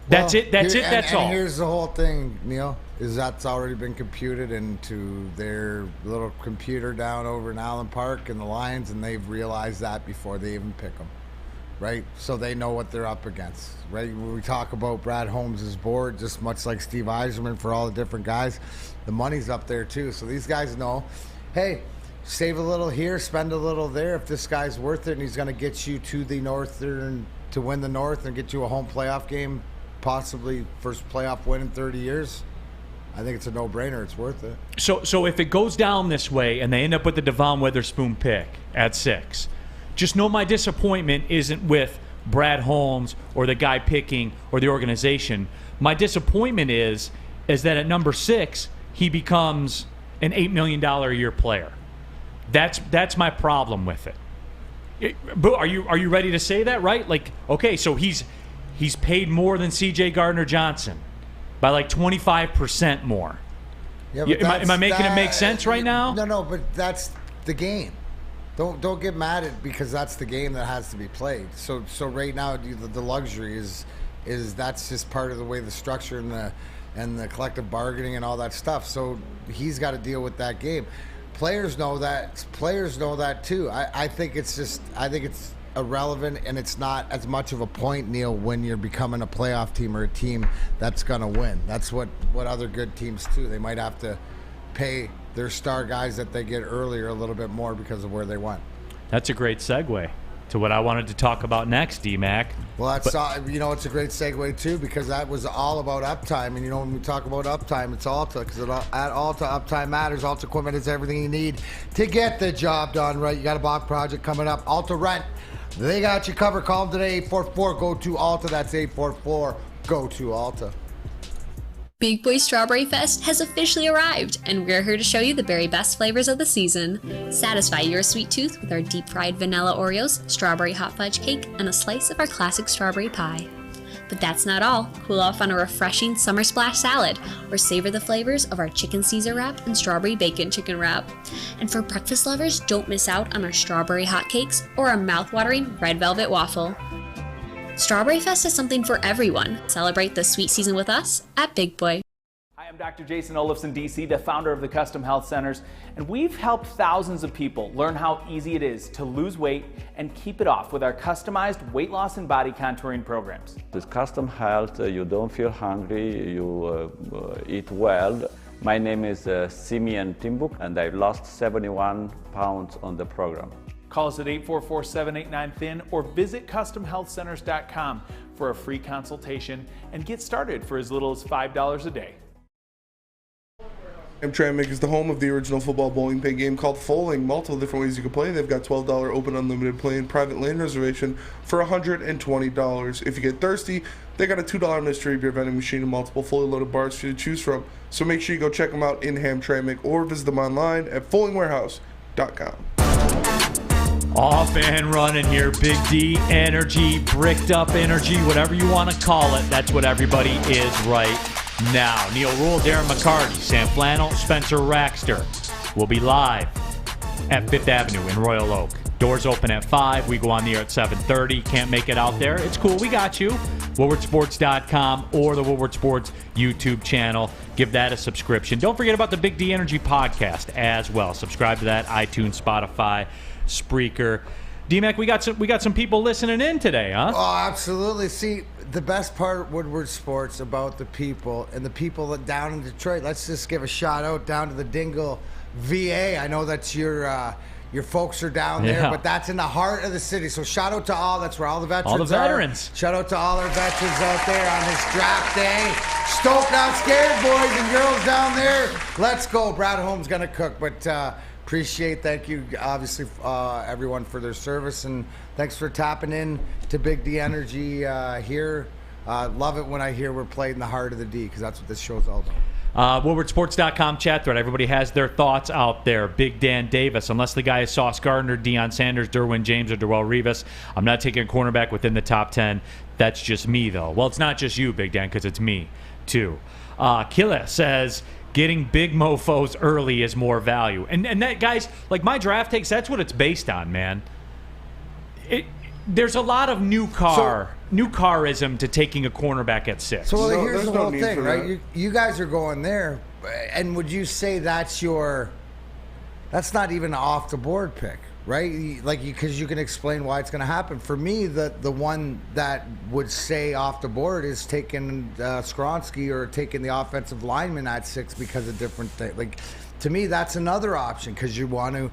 That's all. And here's the whole thing, Neal, is that's already been computed into their little computer down over in Allen Park and the Lions, and they've realized that before they even pick them, right? So they know what they're up against, right? When we talk about Brad Holmes' board, just much like Steve Eiserman for all the different guys, the money's up there too. So these guys know, hey, save a little here, spend a little there. If this guy's worth it and he's going to get you to the Northern to win the North and get you a home playoff game, possibly first playoff win in 30 years, I think it's a no-brainer. It's worth it. So if it goes down this way and they end up with the Devon Witherspoon pick at 6, just know my disappointment isn't with Brad Holmes or the guy picking or the organization. My disappointment is that at number 6, he becomes an $8 million a year player. That's my problem with it. But are you ready to say that, right? Like, okay, so he's paid more than C.J. Gardner-Johnson by like 25% more. Yeah, am I making it make sense right now? No, but that's the game. Don't get mad at because that's the game that has to be played. So right now the luxury is that's just part of the way the structure and the collective bargaining and all that stuff. So he's got to deal with that game. Players know that. Players know that too. I think it's irrelevant, and it's not as much of a point, Neal, when you're becoming a playoff team or a team that's going to win. That's what other good teams do. They might have to pay their star guys that they get earlier a little bit more because of where they went. That's a great segue to what I wanted to talk about next, D-Mac. Well, it's a great segue too, because that was all about uptime. And when we talk about uptime, it's Alta, because at Alta, uptime matters. Alta equipment is everything you need to get the job done right. You got a Bach project coming up. Alta Rent, they got you covered. Call them today, 844 go to Alta. That's 844 go to Alta. Big Boy Strawberry Fest has officially arrived, and we're here to show you the very best flavors of the season. Satisfy your sweet tooth with our deep-fried vanilla Oreos, strawberry hot fudge cake, and a slice of our classic strawberry pie. But that's not all. Cool off on a refreshing summer splash salad, or savor the flavors of our chicken Caesar wrap and strawberry bacon chicken wrap. And for breakfast lovers, don't miss out on our strawberry hotcakes or our mouth-watering red velvet waffle. Strawberry Fest is something for everyone. Celebrate the sweet season with us at Big Boy. Hi, I'm Dr. Jason Olafson, DC, the founder of the Custom Health Centers, and we've helped thousands of people learn how easy it is to lose weight and keep it off with our customized weight loss and body contouring programs. With Custom Health, you don't feel hungry, you eat well. My name is Simeon Timbuk, and I've lost 71 pounds on the program. Call us at 844-789-THIN or visit CustomHealthCenters.com for a free consultation and get started for as little as $5 a day. Hamtramck is the home of the original football bowling pin game called Foaling. Multiple different ways you can play. They've got $12 open unlimited play and private lane reservation for $120. If you get thirsty, they got a $2 mystery beer vending machine and multiple fully loaded bars for you to choose from. So make sure you go check them out in Hamtramck or visit them online at FoalingWarehouse.com. Off and running here, Big D energy, bricked up energy, whatever you want to call it. That's what everybody is right now. Neal, Ruhl, Darren, McCarty, Sam Flannel, Spencer Raxter will be live at 5th Avenue in Royal Oak. Doors open at 5. We go on the air at 7:30. Can't make it out there. It's cool. We got you. WoodwardSports.com or the Woodward Sports YouTube channel. Give that a subscription. Don't forget about the Big D Energy podcast as well. Subscribe to that, iTunes, Spotify, Spreaker. D-Mac, we got some people listening in today, huh? Oh, absolutely. See, the best part of Woodward Sports about the people and the people that down in Detroit. Let's just give a shout out down to the Dingle VA. I know that's your folks are down there, but that's in the heart of the city. So shout out to all. That's where all the veterans are. All the veterans. Shout out to all our veterans out there on this draft day. Stoked, not scared, boys and girls down there. Let's go. Brad Holmes going to cook, but thank you, obviously, everyone for their service, and thanks for tapping in to Big D Energy here. Love it when I hear we're played in the heart of the D, because that's what this show's all about. WoodwardSports.com chat thread. Everybody has their thoughts out there. Big Dan Davis. Unless the guy is Sauce Gardner, Deion Sanders, Derwin James, or Darrelle Revis, I'm not taking a cornerback within the top 10. That's just me, though. Well, it's not just you, Big Dan, because it's me, too. Killa says, getting big mofos early is more value. And that, guys, like my draft takes, that's what it's based on, man. There's a lot of new carism to taking a cornerback at 6. So here's the whole thing, right? You guys are going there, and would you say that's not even an off the board pick, right? Because you can explain why it's going to happen. For me, the one that would say off the board is taking Skronsky or taking the offensive lineman at 6 because of different things. Like, to me, that's another option because you want to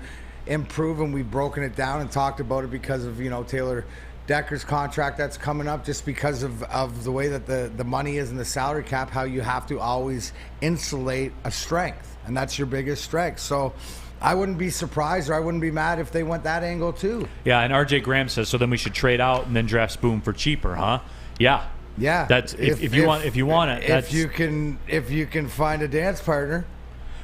improve, and we've broken it down and talked about it because of Taylor Decker's contract that's coming up, just because of the way that the money is in the salary cap, how you have to always insulate a strength, and that's your biggest strength. So I wouldn't be surprised or I wouldn't be mad if they went that angle too. Yeah, and RJ Graham says, so then we should trade out and then draft Spoon for cheaper, huh? Yeah. That's if you want it. If you can find a dance partner.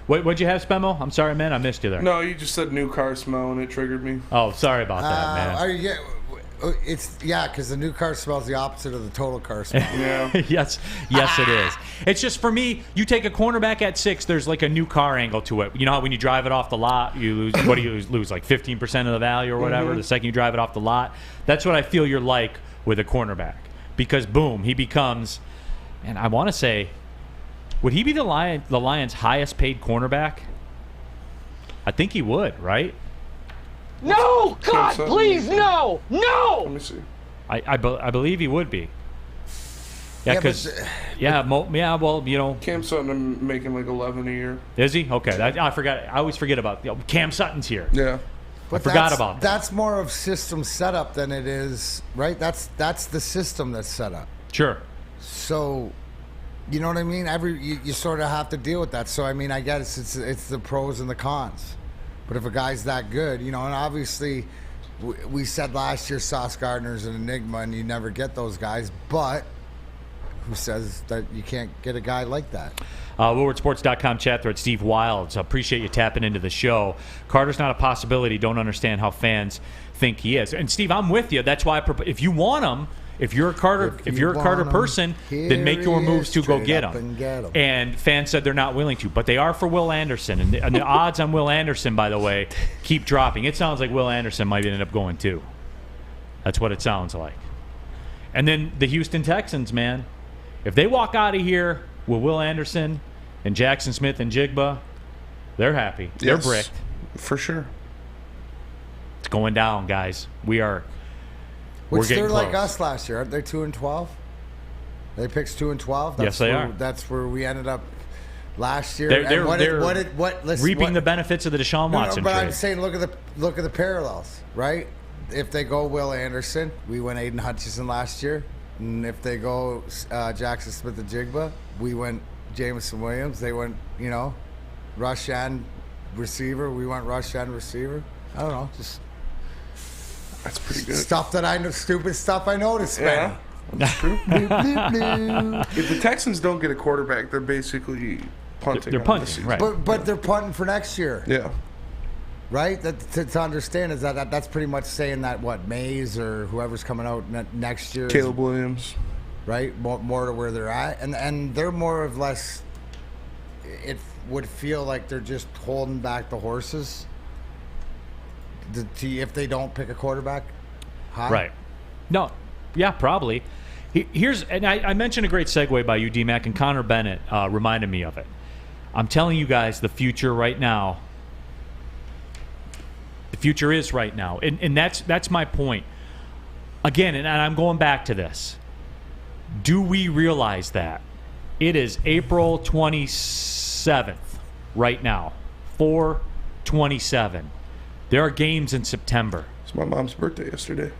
What'd you have, Spemo? I'm sorry, man. I missed you there. No, you just said new car smell, and it triggered me. Oh, sorry about that, man. Because the new car smell is the opposite of the total car smell. Yeah. yes, it is. It's just, for me, you take a cornerback at 6, there's like a new car angle to it. You know how when you drive it off the lot, you lose, what do you lose, like 15% of the value or whatever, the second you drive it off the lot? That's what I feel you're like with a cornerback. Because, boom, he becomes, and I want to say, would he be the Lions' highest paid cornerback? I think he would, right? No! God, please, no! No! Let me see. I believe he would be. Yeah, because Cam Sutton making like 11 a year. Is he? Okay, I forgot. I always forget about Cam Sutton's here. Yeah. But I forgot about that. That's more of system setup than it is, right? That's the system that's set up. Sure. So, you know what I mean? You sort of have to deal with that. So, I mean, I guess it's the pros and the cons. But if a guy's that good, and obviously we said last year Sauce Gardner's an enigma and you never get those guys, but who says that you can't get a guy like that? WoodwardSports.com chat thread, Steve Wilds. Appreciate you tapping into the show. Carter's not a possibility. Don't understand how fans think he is. And Steve, I'm with you. That's why if you want him, if you're a Carter person, then make your moves to go get him. And fans said they're not willing to, but they are for Will Anderson. And the odds on Will Anderson, by the way, keep dropping. It sounds like Will Anderson might end up going too. That's what it sounds like. And then the Houston Texans, man, if they walk out of here with Will Anderson and Jackson Smith and Jigba, they're happy. They're bricked. For sure. It's going down, guys. We're they're like us last year, aren't they? 2-12. They picked 2-12. Yes, they are. That's where we ended up last year. They're reaping the benefits of the Deshaun Watson trade. I'm saying, look at the parallels, right? If they go Will Anderson, we went Aiden Hutchinson last year, and if they go Jackson Smith and Jigba, we went Jameson Williams. They went, rush and receiver. We went rush and receiver. I don't know, just. That's pretty good. Stupid stuff I noticed, man. Yeah, that's true. If the Texans don't get a quarterback, they're basically punting. They're punting, right? But they're punting for next year. Yeah. Right? To understand is that's pretty much saying that Mays or whoever's coming out next year. Caleb Williams. Right? More to where they're at. And they're more or less, it would feel like they're just holding back the horses. If they don't pick a quarterback high? Right. No. Yeah, probably. And I mentioned a great segue by you, D-Mac, and Connor Bennett reminded me of it. I'm telling you guys, the future right now, future is right now. And that's my point. Again, and I'm going back to this. Do we realize that? It is April 27th right now. 4/27. There are games in September. It's my mom's birthday yesterday.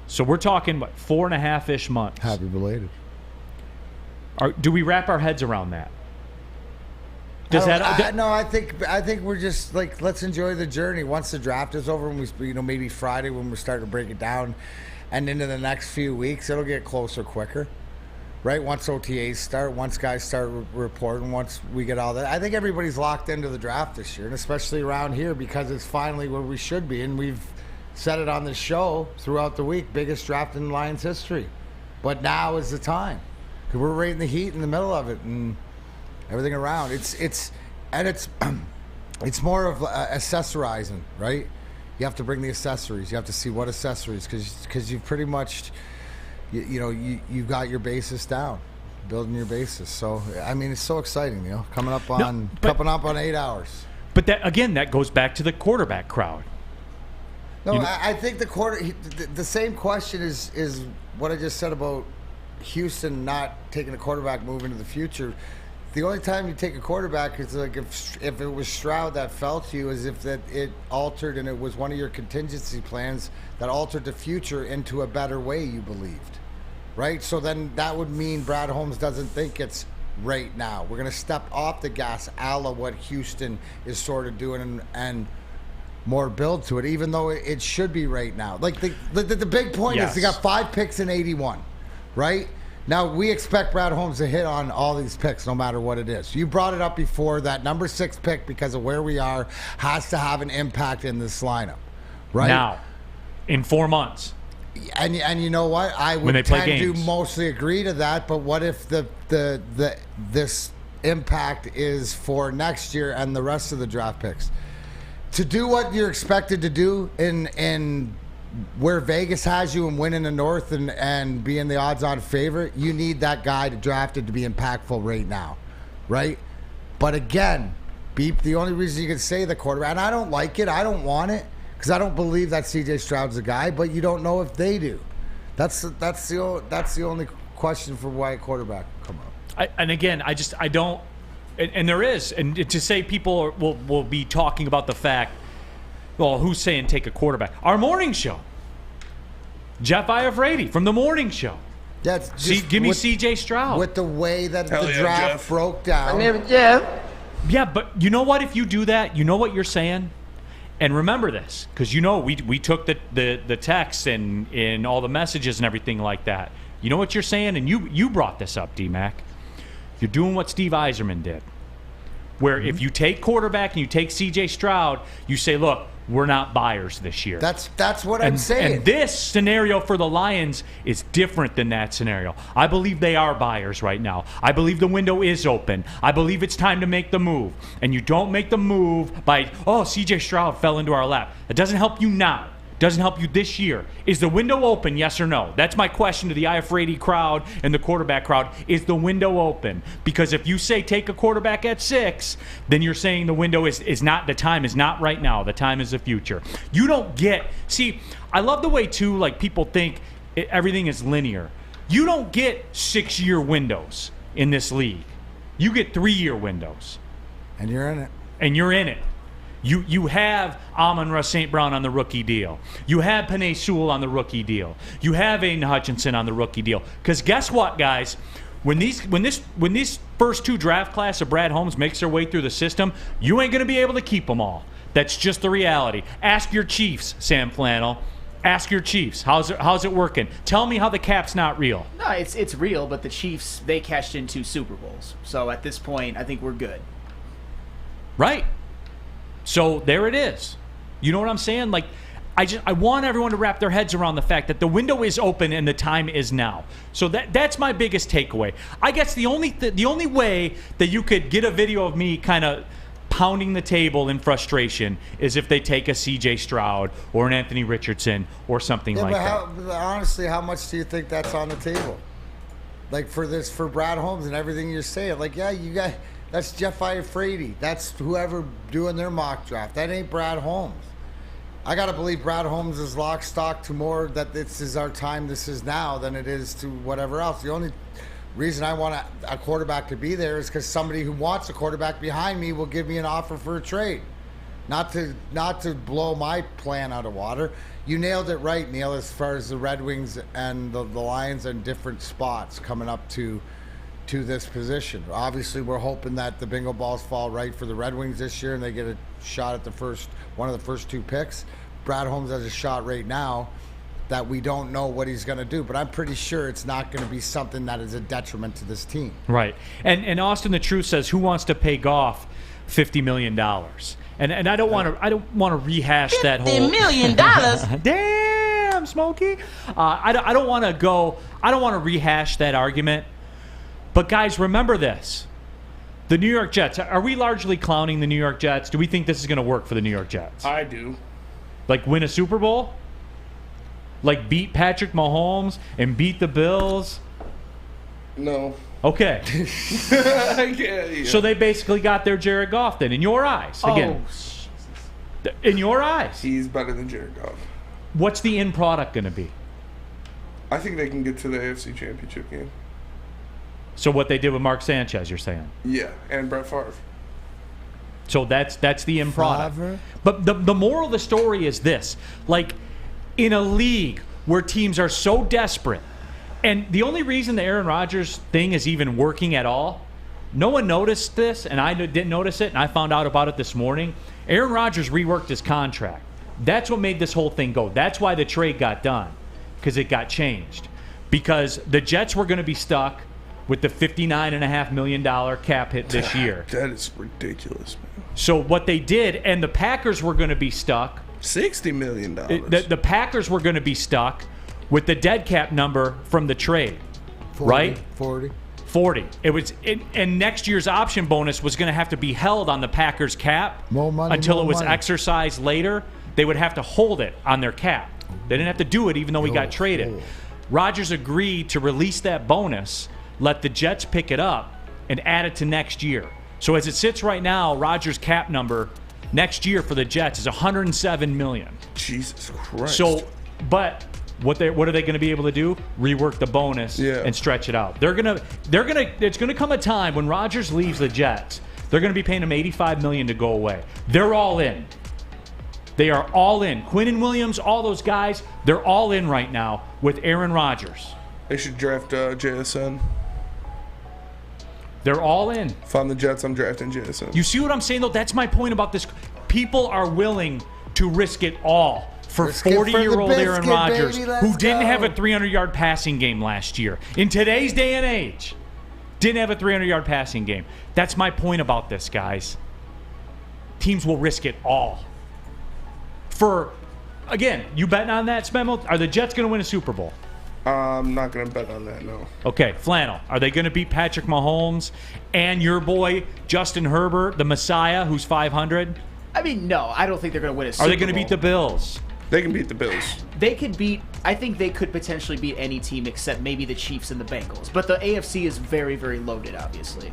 So we're talking, what, 4.5-ish months. Happy belated. Do we wrap our heads around that? I think we're just like, let's enjoy the journey. Once the draft is over, and we, maybe Friday when we're starting to break it down, and into the next few weeks, it'll get closer quicker, right? Once OTAs start, once guys start reporting, once we get all that, I think everybody's locked into the draft this year, and especially around here because it's finally where we should be, and we've said it on the show throughout the week, biggest draft in Lions history. But now is the time, because we're right in the heat, in the middle of it, and everything around. It's more of accessorizing, right? You have to bring the accessories. You have to see what accessories, because you've pretty much, you've got your basis down, building your basis. So I mean, it's so exciting, coming up on 8 hours. But that goes back to the quarterback crowd. No, I think the same question is what I just said about Houston not taking a quarterback move into the future. The only time you take a quarterback is like if it was Stroud that fell to you, is if that it altered and it was one of your contingency plans that altered the future into a better way you believed, right? So then that would mean Brad Holmes doesn't think it's right now. We're going to step off the gas, a la what Houston is sort of doing, and more build to it, even though it should be right now. Like the big point is they got 5 picks in 81, right? Now, we expect Brad Holmes to hit on all these picks no matter what it is. You brought it up before, that number 6 pick, because of where we are, has to have an impact in this lineup, right? Now, in 4 months. And you know what? I would tend to mostly agree to that, but what if this impact is for next year and the rest of the draft picks? To do what you're expected to do in where Vegas has you and winning the North and being the odds-on favorite, you need that guy drafted to be impactful right now, right? But again, the only reason you can say the quarterback, and I don't like it, I don't want it, because I don't believe that C.J. Stroud's the guy, but you don't know if they do. That's the only question for why a quarterback come up. I don't. And there is, and to say people will be talking about the fact, well, who's saying take a quarterback? Our morning show. Jeff Iafrate from the morning show. That's give me C.J. Stroud. With the way that the draft broke down. Yeah, but you know what? If you do that, you know what you're saying? And remember this, because we took the texts and all the messages and everything like that. You know what you're saying? And you brought this up, D-Mac. You're doing what Steve Yzerman did, where if you take quarterback and you take C.J. Stroud, you say, look, we're not buyers this year. That's what I'm saying. And this scenario for the Lions is different than that scenario. I believe they are buyers right now. I believe the window is open. I believe it's time to make the move. And you don't make the move by, C.J. Stroud fell into our lap. It doesn't help you now. Doesn't help you this year. Is the window open, yes or no? That's my question to the Iafrate crowd and the quarterback crowd. Is the window open? Because if you say take a quarterback at 6, then you're saying the window is not, the time is not right now. The time is the future. You don't get, see, I love the way too, like people think everything is linear. You don't get 6-year windows in this league. You get 3-year windows. And you're in it. And you're in it. You have Amon-Ra St. Brown on the rookie deal. You have Penei Sewell on the rookie deal. You have Aiden Hutchinson on the rookie deal. Because guess what, guys? When these first 2 draft class of Brad Holmes makes their way through the system, you ain't going to be able to keep them all. That's just the reality. Ask your Chiefs, Sam Flannel. Ask your Chiefs. How's it working? Tell me how the cap's not real. No, it's real, but the Chiefs, they cashed in 2 Super Bowls. So at this point, I think we're good. Right. So there it is. You know what I'm saying? Like, I want everyone to wrap their heads around the fact that the window is open and the time is now. So that's my biggest takeaway. I guess the only way that you could get a video of me kind of pounding the table in frustration is if they take a C.J. Stroud or an Anthony Richardson or something like that. Honestly, how much do you think that's on the table? Like for Brad Holmes and everything you're saying. Like, yeah, you got. That's Jeff Iafrate. That's whoever doing their mock draft. That ain't Brad Holmes. I got to believe Brad Holmes is lock, stock to more that this is our time, this is now, than it is to whatever else. The only reason I want a quarterback to be there is because somebody who wants a quarterback behind me will give me an offer for a trade. Not to blow my plan out of water. You nailed it right, Neal, as far as the Red Wings and the Lions are in different spots coming up to this position. Obviously, we're hoping that the bingo balls fall right for the Red Wings this year and they get a shot at one of the first 2 picks. Brad Holmes has a shot right now that we don't know what he's going to do, but I'm pretty sure it's not going to be something that is a detriment to this team. Right. And Austin the Truth says, who wants to pay Goff $50 million? And I don't want to rehash that whole $50 million. Damn, Smokey. I don't want to rehash that argument. But guys, remember this: the New York Jets. Are we largely clowning the New York Jets? Do we think this is going to work for the New York Jets? I do. Like win a Super Bowl? Like beat Patrick Mahomes and beat the Bills? No. Okay. Yeah. So they basically got their Jared Goff then, in your eyes. Again. Oh, in your eyes. He's better than Jared Goff. What's the end product going to be? I think they can get to the AFC Championship game. So what they did with Mark Sanchez, you're saying? Yeah, and Brett Favre. So that's the end product. But the moral of the story is this. Like, in a league where teams are so desperate, and the only reason the Aaron Rodgers thing is even working at all, no one noticed this, and I didn't notice it, and I found out about it this morning. Aaron Rodgers reworked his contract. That's what made this whole thing go. That's why the trade got done, because it got changed. Because the Jets were going to be stuck with the $59.5 million cap hit this year. That is ridiculous, man. So what they did, and the Packers were going to be stuck. $60 million. The Packers were going to be stuck with the dead cap number from the trade, 40, right? 40. It was, and next year's option bonus was going to have to be held on the Packers cap until it was exercised later. They would have to hold it on their cap. They didn't have to do it even though we got traded. Rodgers agreed to release that bonus, let the Jets pick it up, and add it to next year. So as it sits right now, Rodgers' cap number next year for the Jets is $107 million. Jesus Christ. So, but what are they going to be able to do? Rework the bonus and stretch it out. It's gonna come a time when Rodgers leaves the Jets. They're going to be paying him $85 million to go away. They're all in. They are all in. Quinnen Williams, all those guys, they're all in right now with Aaron Rodgers. They should draft JSN. They're all in. If I'm the Jets, I'm drafting JSN. You see what I'm saying, though? That's my point about this. People are willing to risk it all for 40-year-old Aaron Rodgers, who didn't have a 300-yard passing game last year. In today's day and age, didn't have a 300-yard passing game. That's my point about this, guys. Teams will risk it all. Again, you betting on that, Spemo? Are the Jets going to win a Super Bowl? I'm not going to bet on that, no. Okay, Flannel. Are they going to beat Patrick Mahomes and your boy Justin Herbert, the Messiah, who's 500? I mean, no, I don't think they're going to win a Super Bowl. Are they going to beat the Bills? They can beat the Bills. I think they could potentially beat any team except maybe the Chiefs and the Bengals. But the AFC is very, very loaded, obviously.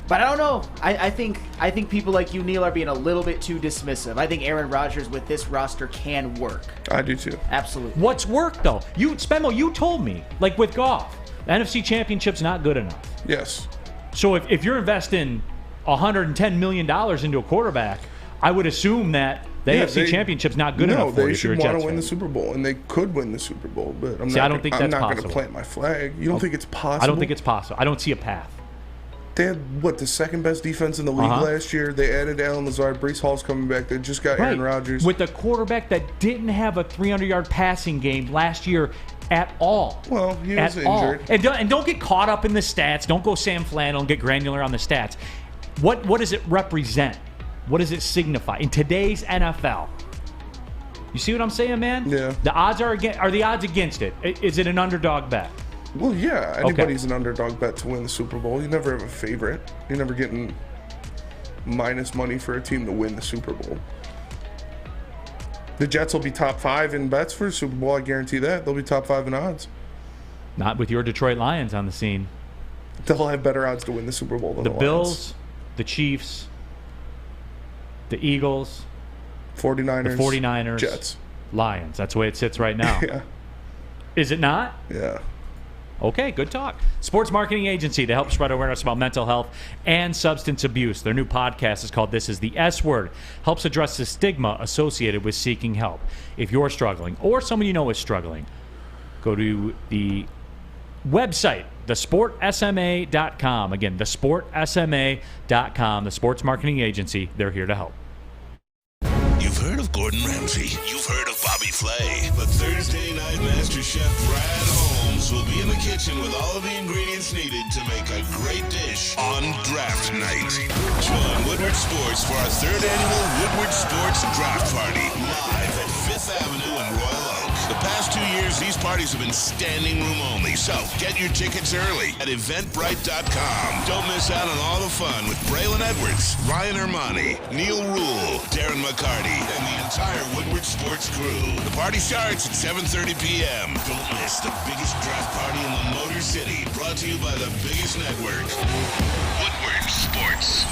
But I don't know. I think people like you, Neal, are being a little bit too dismissive. I think Aaron Rodgers with this roster can work. I do too. Absolutely. What's work, though? Spemo, you told me, like with Goff, the NFC Championship's not good enough. Yes. So if you're investing $110 million into a quarterback, I would assume that the AFC Championship's not good enough for you. No, they should want to win the Super Bowl, and they could win the Super Bowl. But I'm not going to plant my flag. You don't think it's possible? I don't think it's possible. I don't see a path. They had, the second best defense in the league last year. They added Allen Lazard. Breece Hall's coming back. They just got Aaron Rodgers. With a quarterback that didn't have a 300-yard passing game last year at all. Well, he was injured. And don't get caught up in the stats. Don't go Sam Flannel and get granular on the stats. What does it represent? What does it signify in today's NFL? You see what I'm saying, man? Yeah. The odds are the odds against it? Is it an underdog bet? Well, yeah. Anybody's an underdog bet to win the Super Bowl. You never have a favorite. You're never getting minus money for a team to win the Super Bowl. The Jets will be top 5 in bets for the Super Bowl. I guarantee that. They'll be top 5 in odds. Not with your Detroit Lions on the scene. They'll have better odds to win the Super Bowl than the Bills, Lions. the Chiefs, the Eagles, 49ers. The 49ers. Jets. Lions. That's the way it sits right now. Yeah. Is it not? Yeah. Okay, good talk. Sports marketing agency to help spread awareness about mental health and substance abuse. Their new podcast is called This is the S Word. Helps address the stigma associated with seeking help. If you're struggling or someone you know is struggling, go to the website, thesportsma.com. Again, thesportsma.com, the sports marketing agency. They're here to help. You've heard of Gordon Ramsay. You've heard of Bobby Flay. But Thursday night Master Chef Brad Holmes will be in the kitchen with all of the ingredients needed to make a great dish on draft night. Join Woodward Sports for our 3rd annual Woodward Sports Draft Party, live at 5th Avenue in Royal Oak. The past 2 years, these parties have been standing room only, so get your tickets early at eventbrite.com. Don't miss out on all the fun with Braylon Edwards, Ryan Ermanni, Neal Ruhl, Darren McCarty, and the entire Woodward Sports crew. The party starts at 7:30 p.m. Don't miss the biggest draft party in the Motor City, brought to you by the biggest network, Woodward Sports.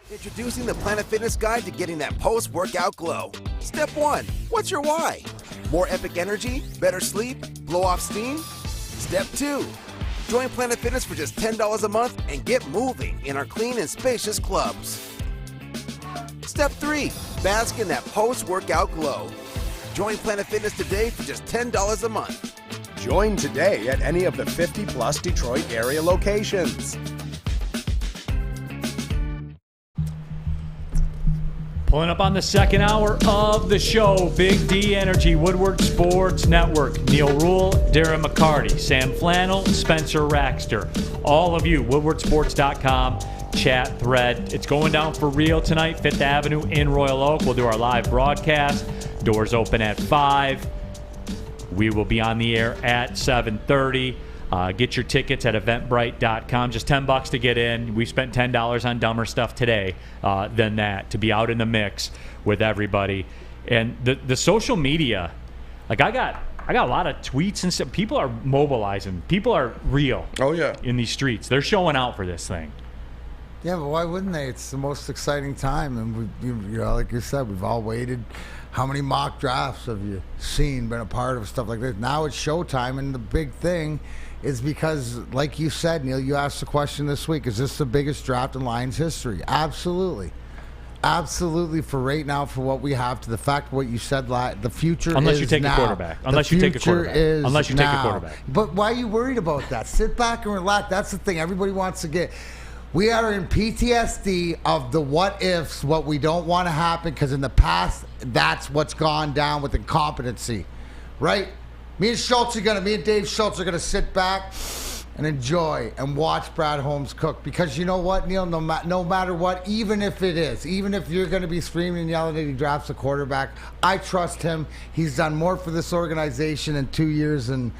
Introducing the Planet Fitness Guide to getting that post-workout glow. Step 1. What's your why? More epic energy? Better sleep? Blow off steam? Step 2. Join Planet Fitness for just $10 a month and get moving in our clean and spacious clubs. Step 3. Bask in that post-workout glow. Join Planet Fitness today for just $10 a month. Join today at any of the 50-plus Detroit area locations. Pulling up on the second hour of the show, Big D Energy, Woodward Sports Network, Neal Ruhl, Darren McCarty, Sam Flannel, Spencer Raxter. All of you, woodwardsports.com, chat thread. It's going down for real tonight, 5th Avenue in Royal Oak. We'll do our live broadcast. Doors open at 5. We will be on the air at 7:30. Get your tickets at eventbrite.com. Just $10 to get in. We spent $10 on dumber stuff today than that to be out in the mix with everybody. And the social media, like I got a lot of tweets and stuff. People are mobilizing. People are real. Oh yeah. In these streets, they're showing out for this thing. Yeah, but why wouldn't they? It's the most exciting time, and you know, like you said, we've all waited. How many mock drafts have you seen, been a part of, stuff like this? Now it's showtime, and the big thing is because, like you said, Neal, you asked the question this week, is this the biggest draft in Lions history? Absolutely. Absolutely, for right now, for what we have, to the fact what you said, the future Unless is you take now. a quarterback. Unless you take a quarterback. Unless you take a quarterback. But why are you worried about that? Sit back and relax. That's the thing. Everybody wants to get... We are in PTSD of the what ifs, what we don't want to happen, because in the past, that's what's gone down with incompetency, right? Me and Dave Schultz are gonna sit back and enjoy and watch Brad Holmes cook, because you know what, Neal, no matter what, even if you're gonna be screaming and yelling that he drafts a quarterback, I trust him. He's done more for this organization in 2 years than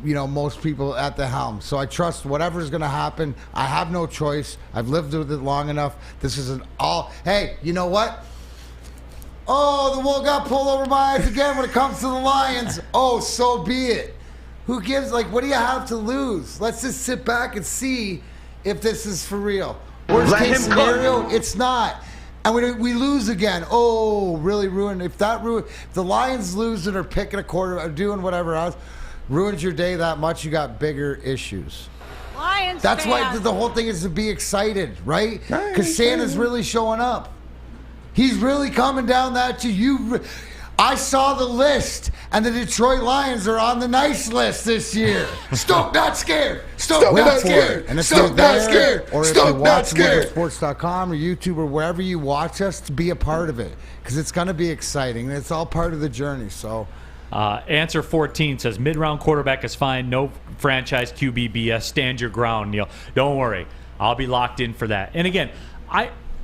you know, most people at the helm. So I trust whatever's going to happen. I have no choice. I've lived with it long enough. This is hey, you know what? Oh, the wool got pulled over my eyes again when it comes to the Lions. Oh, so be it. Who gives, what do you have to lose? Let's just sit back and see if this is for real. Worst case scenario, it's not. And we lose again. Oh, really ruined. If the Lions losing or picking a quarter or doing whatever else, ruins your day that much, you got bigger issues. Lions That's fan. why the whole thing is to be excited, right? Because Santa's really showing up. He's really coming down that to you. I saw the list, and the Detroit Lions are on the nice list this year. Stoke not scared. Stoke not scared. And if Stoke not scared. Or if you watch Sports.com or YouTube or wherever you watch us, to be a part of it, because it's going to be exciting. It's all part of the journey. So. Answer 14 says mid-round quarterback is fine. No franchise QB BS. Stand your ground, Neal. Don't worry, I'll be locked in for that. And again,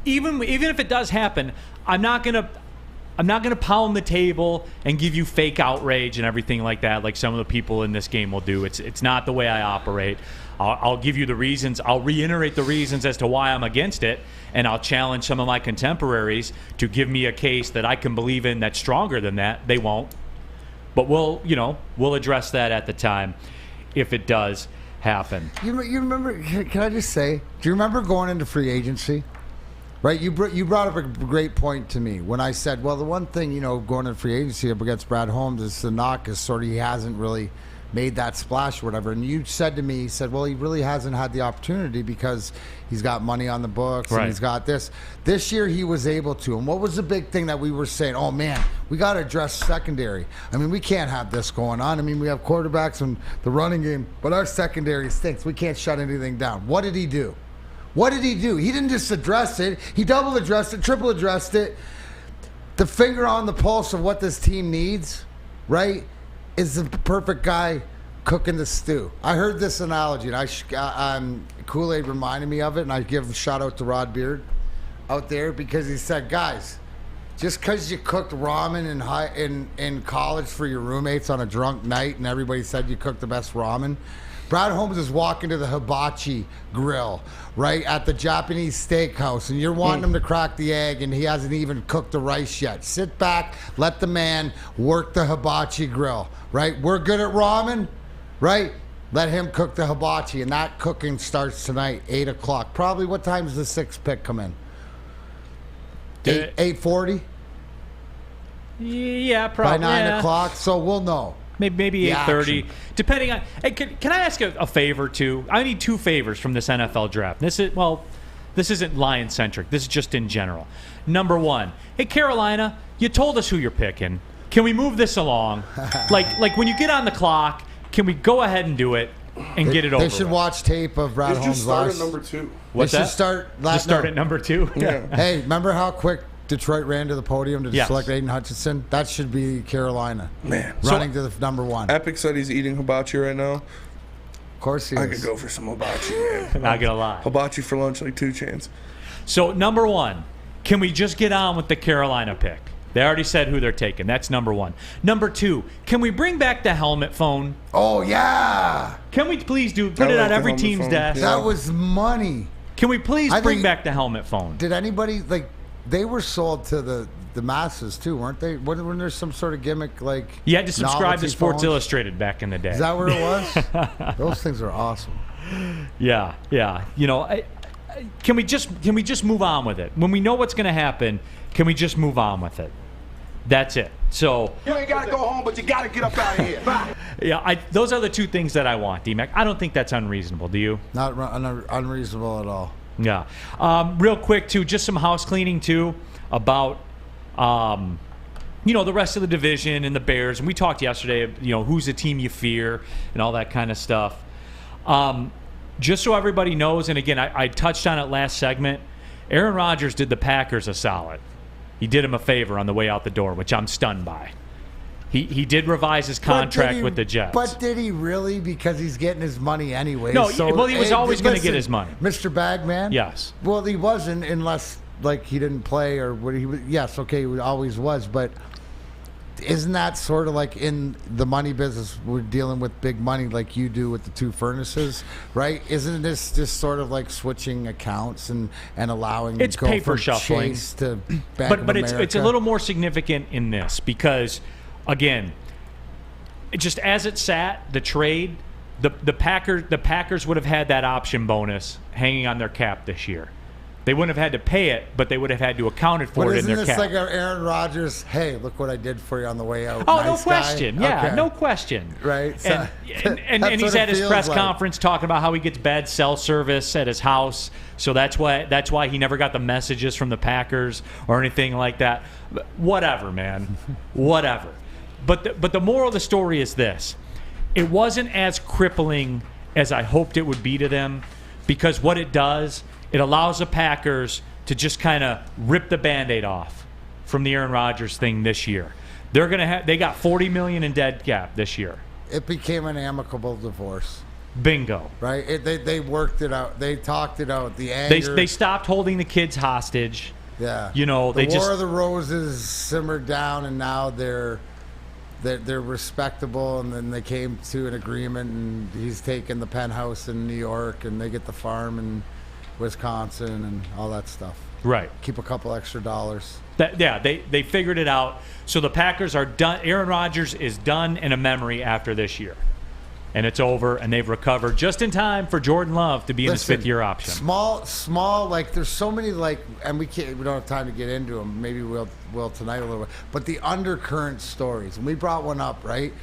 even if it does happen, I'm not gonna pound the table and give you fake outrage and everything like that, like some of the people in this game will do. It's not the way I operate. I'll give you the reasons. I'll reiterate the reasons as to why I'm against it, and I'll challenge some of my contemporaries to give me a case that I can believe in that's stronger than that. They won't. But we'll address that at the time if it does happen. You remember, can I just say, do you remember going into free agency Right, you brought up a great point to me when I said, well, the one thing, going in free agency up against Brad Holmes is the knock is sort of he hasn't really made that splash or whatever. And you said to me, well, he really hasn't had the opportunity because he's got money on the books and he's got this. This year he was able to. And what was the big thing that we were saying? Oh, man, we got to address secondary. I mean, we can't have this going on. I mean, we have quarterbacks and the running game, but our secondary stinks. We can't shut anything down. What did he do? What did he do? He didn't just address it. He double addressed it, triple addressed it. The finger on the pulse of what this team needs, right, is the perfect guy cooking the stew. I heard this analogy, and Kool-Aid reminded me of it, and I give a shout-out to Rod Beard out there because he said, guys, just because you cooked ramen in college for your roommates on a drunk night and everybody said you cooked the best ramen, Brad Holmes is walking to the hibachi grill, right, at the Japanese steakhouse, and you're wanting him to crack the egg, and he hasn't even cooked the rice yet. Sit back, let the man work the hibachi grill, right? We're good at ramen, right? Let him cook the hibachi, and that cooking starts tonight, 8 o'clock. Probably, what time does the 6th pick come in? 8:40? Yeah, probably. By 9 o'clock, so we'll know. Maybe 8:30, depending on. Hey, can I ask a favor too? I need 2 favors from this NFL draft. This isn't Lion centric. This is just in general. Number 1, hey Carolina, you told us who you're picking. Can we move this along? like when you get on the clock, can we go ahead and do it and get it over? They should watch tape of Brad Holmes. Just start at number 2. What's they that? Should start. Just start at number 2. Yeah. Hey, remember how quick Detroit ran to the podium to select Aiden Hutchinson? That should be Carolina. Man. Running to the number 1. Epic said he's eating hibachi right now. Of course he is. I could go for some hibachi, man. Not gonna lie. Hibachi for lunch like 2 Chainz. So, number 1, can we just get on with the Carolina pick? They already said who they're taking. That's number 1. Number 2, can we bring back the helmet phone? Oh, yeah. Can we please put it on every team's desk? That was money. Can we please bring back the helmet phone? Did anybody, they were sold to the masses too, weren't they? Wasn't there some sort of gimmick like you had to subscribe to Sports phones? Illustrated back in the day. Is that what it was? Those things are awesome. Yeah. Can we just move on with it? When we know what's going to happen, can we just move on with it? That's it. So you ain't got to go home, but you got to get up out of here. Bye. Yeah, those are the 2 things that I want, D-Mac. I don't think that's unreasonable. Do you? Not unreasonable at all. Yeah. Real quick, too, just some house cleaning, too, about, the rest of the division and the Bears. And we talked yesterday, who's the team you fear and all that kind of stuff. Just so everybody knows, and again, I touched on it last segment, Aaron Rodgers did the Packers a solid. He did him a favor on the way out the door, which I'm stunned by. He did revise his contract with the Jets. But did he really? Because he's getting his money anyway. No, well, he was always going to get his money. Mr. Bagman? Yes. Well, he wasn't unless, he didn't play or what he was. Yes, okay, he always was. But isn't that sort of like in the money business, we're dealing with big money like you do with the 2 furnaces, right? Isn't this just sort of like switching accounts and allowing it's go paper from shuffling Chase to Bank of but America? it's a little more significant in this because, again, just as it sat, the trade, the Packers would have had that option bonus hanging on their cap this year. They wouldn't have had to pay it, but they would have had to account for it in their cap. Isn't this like Aaron Rodgers, hey, look what I did for you on the way out? Oh, nice no question. Guy. Yeah, okay. no question. Right. So, and he's at his press conference talking about how he gets bad cell service at his house. So that's why he never got the messages from the Packers or anything like that. Whatever, man. Whatever. But the moral of the story is this. It wasn't as crippling as I hoped it would be to them because what it does, it allows the Packers to just kind of rip the Band-Aid off from the Aaron Rodgers thing this year. They got $40 million in dead cap this year. It became an amicable divorce. Bingo. Right? They worked it out. They talked it out. The anger. They stopped holding the kids hostage. Yeah. The War of the Roses simmered down, and now they're respectable, and then they came to an agreement, and he's taking the penthouse in New York, and they get the farm in Wisconsin and all that stuff. Right. Keep a couple extra dollars. They figured it out. So the Packers are done. Aaron Rodgers is done in a memory after this year. and it's over, and they've recovered just in time for Jordan Love to be in his fifth-year option. Small, like there's so many, like, and we don't have time to get into them. Maybe we'll tonight a little bit. But the undercurrent stories, and we brought one up, right?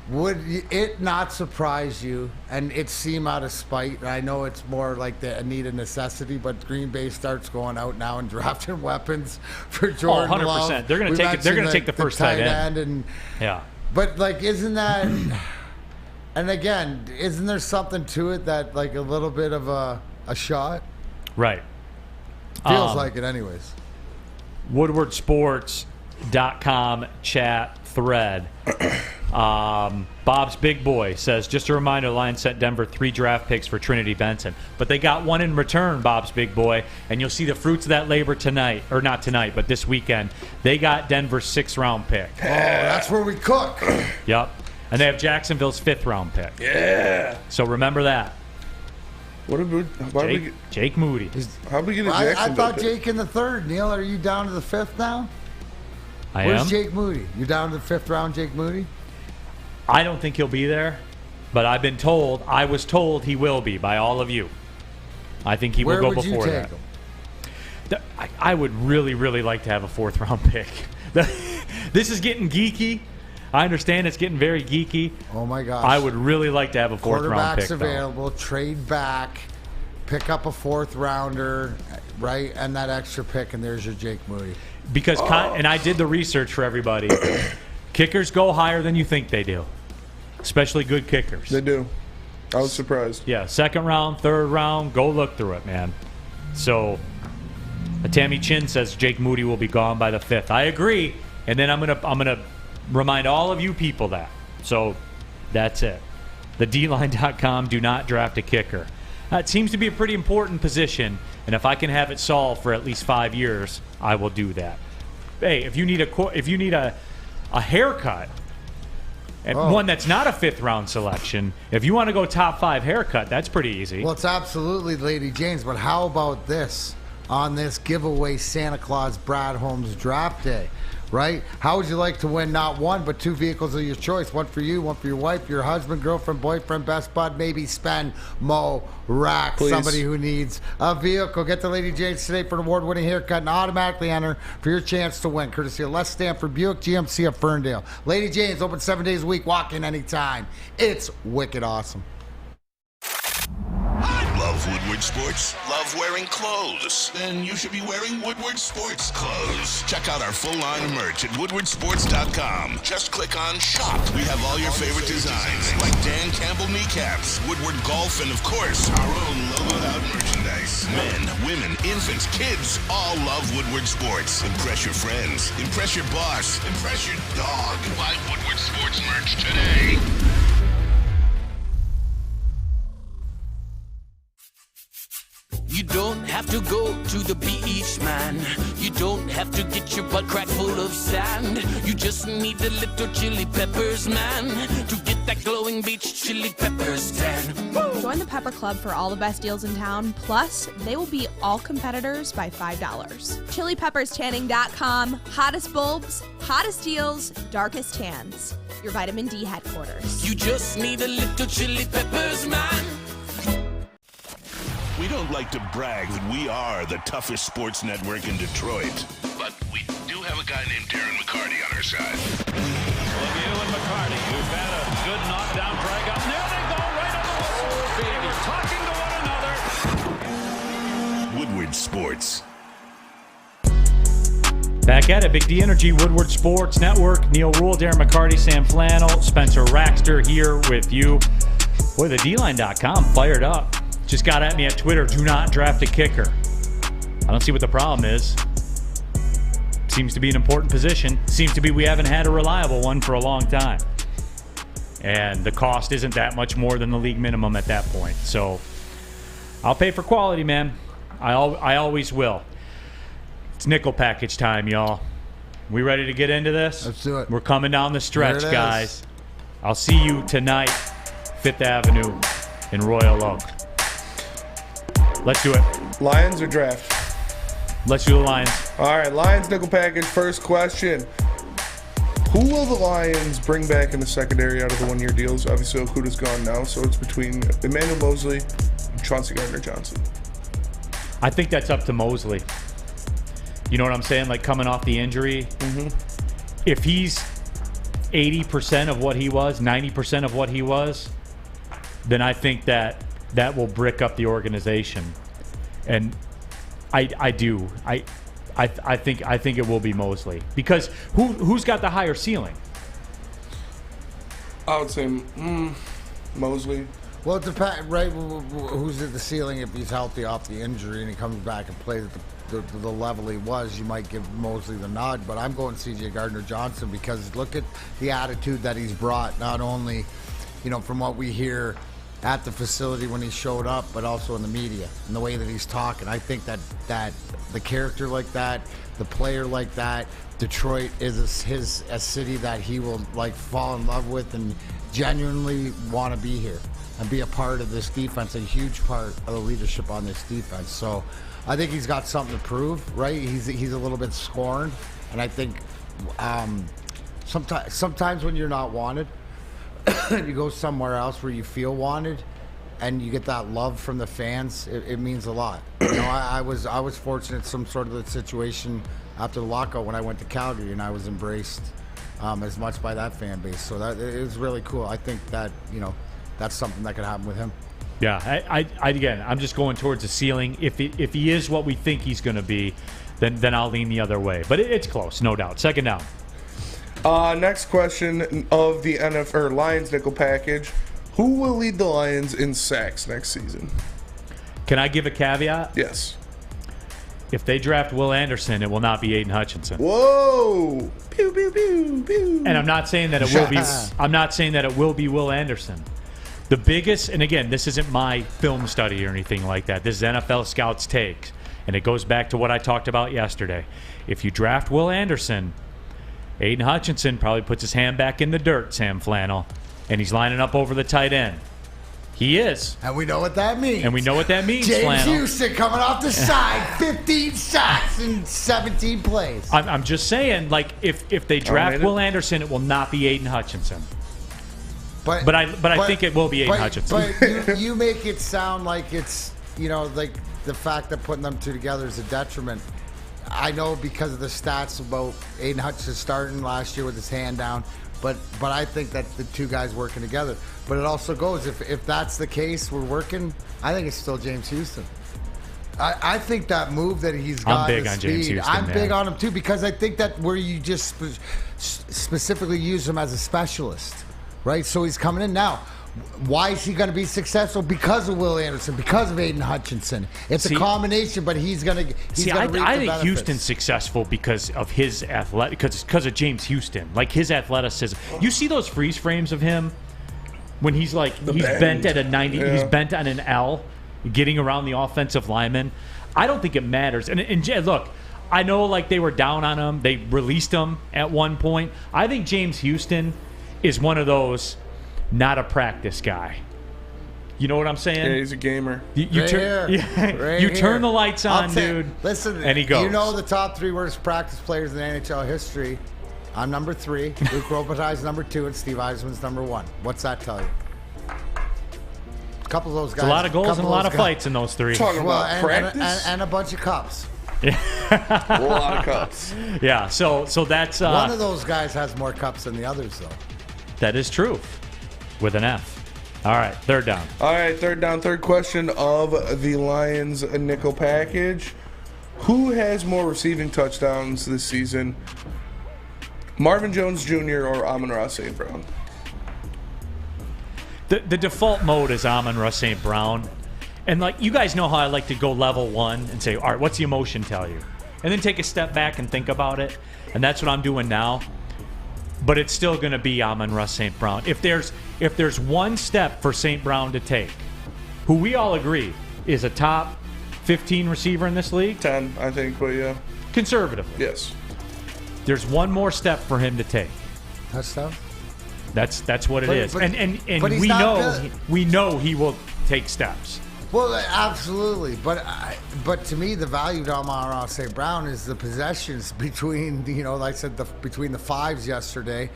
Would it not surprise you, and it seem out of spite, and I know it's more like the need of necessity, but Green Bay starts going out now and drafting weapons for Jordan 100%. Love. They're going to take the first tight end. And, yeah. But, like, isn't that... And, again, isn't there something to it that, like, a little bit of a shot? Right. Feels like it anyways. WoodwardSports.com chat thread. Bob's Big Boy says, just a reminder, the Lions sent Denver 3 draft picks for Trinity Benson. But they got one in return, Bob's Big Boy, and you'll see the fruits of that labor tonight. Or not tonight, but this weekend. They got Denver's 6th-round pick. Oh, that's where we cook. Yep. And they have Jacksonville's 5th-round pick. Yeah. So remember that. Jake Moody. How did we get a I Jacksonville thought pick? Jake in the 3rd. Neal, are you down to the 5th now? am. Where's Jake Moody? You down to the 5th round, Jake Moody? I don't think he'll be there, but I was told he will be by all of you. I think he will go before that. I would really, really like to have a 4th-round pick. This is getting geeky. I understand it's getting very geeky. Oh, my gosh. I would really like to have a 4th-round pick. Quarterbacks available, trade back, pick up a 4th-rounder, right, and that extra pick, and there's your Jake Moody. Because, and I did the research for everybody, kickers go higher than you think they do, especially good kickers. They do. I was surprised. Yeah, 2nd round, 3rd round, go look through it, man. So, Tammy Chin says Jake Moody will be gone by the 5th. I agree, and then I'm gonna remind all of you people that. So, that's it. The DLine.com, do not draft a kicker. It seems to be a pretty important position, and if I can have it solved for at least 5 years, I will do that. Hey, if you need a haircut, and one that's not a 5th-round selection, if you want to go top 5 haircut, that's pretty easy. Well, it's absolutely Lady Jane's, but how about this on this giveaway Santa Claus Brad Holmes draft day? Right? How would you like to win not 1 but 2 vehicles of your choice? One for you, one for your wife, your husband, girlfriend, boyfriend, best bud, maybe spend Mo Rack, Please. somebody who needs a vehicle. Get to Lady Jane's today for an award-winning haircut and automatically enter for your chance to win. Courtesy of Les Stanford Buick GMC of Ferndale. Lady Jane's open 7 days a week. Walk in anytime. It's wicked awesome. Love Woodward Sports? Love wearing clothes? Then you should be wearing Woodward Sports clothes. Check out our full line of merch at woodwardsports.com. Just click on shop. We have all your favorite designs, like Dan Campbell kneecaps, Woodward golf, and of course, our own logoed out merchandise. Men, women, infants, kids, all love Woodward Sports. Impress your friends. Impress your boss. Impress your dog. Buy Woodward Sports merch today. You don't have to go to the beach, man. You don't have to get your butt crack full of sand. You just need a little chili peppers, man, to get that glowing beach chili peppers tan. Join the Pepper Club for all the best deals in town. Plus, they will beat all competitors by $5. ChiliPeppersTanning.com. Hottest bulbs, hottest deals, darkest tans. Your vitamin D headquarters. You just need a little chili peppers, man. We don't like to brag that we are the toughest sports network in Detroit, but we do have a guy named Darren McCarty on our side. Lemieux and McCarty, who've had a good knockdown drag up. There they go, right on the whistle. They were talking to one another. Woodward Sports. Back at it, Big D Energy, Woodward Sports Network. Neal, Ruhl, Darren McCarty, Sam Flannel, Spencer Raxter here with you. Boy, the DLine.com fired up. Just got at me at Twitter, do not draft a kicker. I don't see what the problem is. Seems to be an important position. Seems to be we haven't had a reliable one for a long time. And the cost isn't that much more than the league minimum at that point. So I'll pay for quality, man. I always will. It's nickel package time, y'all. We ready to get into this? Let's do it. We're coming down the stretch, guys. I'll see you tonight, 5th Avenue in Royal Oak. Let's do it. Lions or draft? Let's do the Lions. All right, Lions nickel package. First question. Who will the Lions bring back in the secondary out of the one-year deals? Obviously, Okuda's gone now, so it's between Emmanuel Mosley and Chauncey Gardner-Johnson. I think that's up to Mosley. You know what I'm saying? Like coming off the injury. If he's 80% of what he was, 90% of what he was, then I think that will brick up the organization. And I think it will be Mosley. Because who's got the higher ceiling? I would say Mosley. Well, it depends, right? Who's at the ceiling if he's healthy off the injury and he comes back and plays at the level he was? You might give Mosley the nod, but I'm going C.J. Gardner-Johnson because look at the attitude that he's brought, not only, from what we hear at the facility when he showed up, but also in the media and the way that he's talking. I think that the character like that, the player like that, Detroit is a city that he will fall in love with and genuinely want to be here and be a part of this defense, a huge part of the leadership on this defense. So I think he's got something to prove, right? He's a little bit scorned, and I think sometimes when you're not wanted, you go somewhere else where you feel wanted, and you get that love from the fans. It means a lot. I was fortunate some sort of the situation after the lockout when I went to Calgary, and I was embraced as much by that fan base. So that it was really cool. I think that that's something that could happen with him. Yeah, again, I'm just going towards the ceiling. If he is what we think he's going to be, then I'll lean the other way. But it's close, no doubt. Second down. Next question of the Lions nickel package. Who will lead the Lions in sacks next season? Can I give a caveat? Yes. If they draft Will Anderson, it will not be Aiden Hutchinson. Whoa! Pew pew pew pew. And I'm not saying that it will be. I'm not saying that it will be Will Anderson. The biggest, and again, this isn't my film study or anything like that. This is NFL scouts' takes, and it goes back to what I talked about yesterday. If you draft Will Anderson, Aiden Hutchinson probably puts his hand back in the dirt, Sam Flannel, and he's lining up over the tight end. He is. And we know what that means. James Flannel. Houston coming off the side, 15 sacks in 17 plays. I'm just saying, if they draft Will Anderson, it will not be Aiden Hutchinson. But I think it will be Aiden Hutchinson. But you make it sound like it's, like the fact that putting them two together is a detriment. I know because of the stats about Aiden Hutchinson starting last year with his hand down, but I think that the two guys working together. But it also goes, if that's the case, we're working, I think it's still James Houston. I think that move that he's got, I'm big on James Houston. I'm big on him too, because I think that where you just specifically use him as a specialist, right? So he's coming in now. Why is he going to be successful? Because of Will Anderson, because of Aiden Hutchinson. It's a combination, but he's going to. I think Houston's successful because of his athletic, because of James Houston, like his athleticism. You see those freeze frames of him when he's bent at a 90, he's bent on an L, getting around the offensive lineman. I don't think it matters. And look, I know they were down on him, they released him at one point. I think James Houston is one of those. Not a practice guy. You know what I'm saying? Yeah, he's a gamer. You turn the lights on, dude. Listen, and he goes. You know the top 3 worst practice players in NHL history. I'm number 3. Luke Robitaille's number 2, and Steve Eisman's number 1. What's that tell you? A couple of those guys. It's a lot of goals and a lot of fights in those 3. Talking about practice and a bunch of cups. A lot of cups. Yeah. So that's one of those guys has more cups than the others, though. That is true. With an F. All right, third down. All right, third down. Third question of the Lions nickel package. Who has more receiving touchdowns this season? Marvin Jones Jr. or Amon-Ra St. Brown? The default mode is Amon-Ra St. Brown. And you guys know how I like to go level 1 and say, all right, what's the emotion tell you? And then take a step back and think about it. And that's what I'm doing now. But it's still going to be Amon-Ra St. Brown. If there's one step for St. Brown to take, who we all agree is a top 15 receiver in this league? 10, I think, but yeah. Conservatively. Yes. There's one more step for him to take. Touchdown? That's what it is. And but we know he will take steps. Well, absolutely, but to me, the value of Amon-Ra St. Brown is the possessions between, like I said, between the fives yesterday.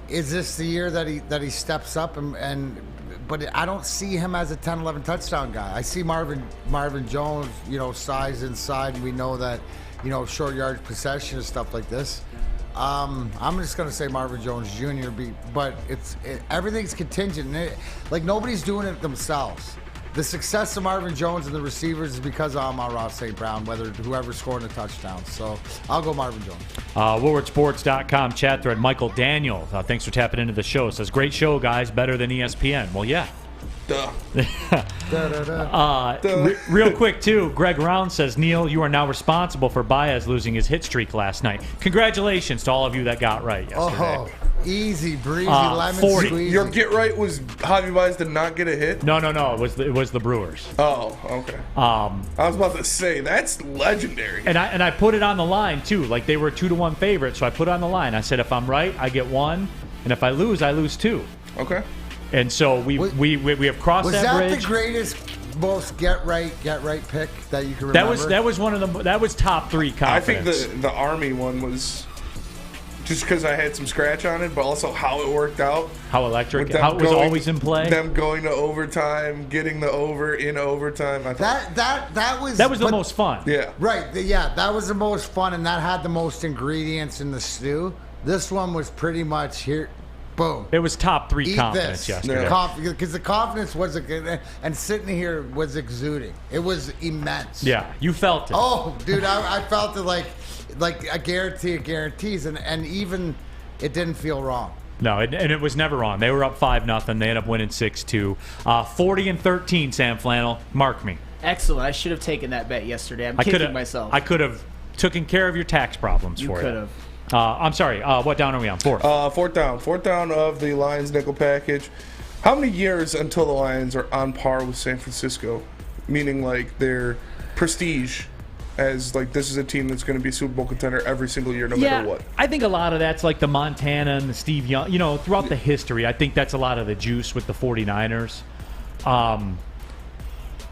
Is this the year that he steps up but I don't see him as a 10-11 touchdown guy. I see Marvin Jones, size inside, and we know that, short yardage possession and stuff like this. I'm just going to say Marvin Jones Jr., but everything's contingent. Like, nobody's doing it themselves. The success of Marvin Jones and the receivers is because of Amon-Ra St. Brown, whoever scored a touchdown. So I'll go Marvin Jones. WoodwardSports.com chat thread. Michael Daniel, thanks for tapping into the show. Says, great show, guys. Better than ESPN. Well, yeah. Duh. Real quick, too, Greg Round says, Neal, you are now responsible for Baez losing his hit streak last night. Congratulations to all of you that got right yesterday. Oh, easy, breezy, lemon 40. squeezy. Your get right was Javi Baez did not get a hit? No. It was the Brewers. Oh, okay. I was about to say, that's legendary. And I put it on the line, too. Like, they were 2-1 favorite, so I put it on the line. I said, if I'm right, I get 1, and if I lose, I lose 2. Okay. And so we have crossed that bridge. Was that the greatest, most get right pick that you can remember? That was one of them. That was top 3 confidence. I think the Army one was just because I had some scratch on it, but also how it worked out. How electric. How it was always in play. Them going to overtime, getting the over in overtime. That was the most fun. Yeah. Right. That was the most fun, and that had the most ingredients in the stew. This one was pretty much here. Boom. It was top 3 confidence yesterday. Because the confidence was and sitting here was exuding. It was immense. Yeah, you felt it. Oh, dude, I felt it like a guarantee of guarantees, and even it didn't feel wrong. No, and it was never wrong. They were up 5-0. They ended up winning 6-2. 40-13, Sam Flannel. Mark me. Excellent. I should have taken that bet yesterday. I'm kicking myself. I could have taken care of your tax problems for you. You could have. I'm sorry. What down are we on? 4th. Fourth down of the Lions nickel package. How many years until the Lions are on par with San Francisco? Meaning, like, their prestige as, like, this is a team that's going to be a Super Bowl contender every single year, no matter what. I think a lot of that's like the Montana and the Steve Young. Throughout the history, I think that's a lot of the juice with the 49ers.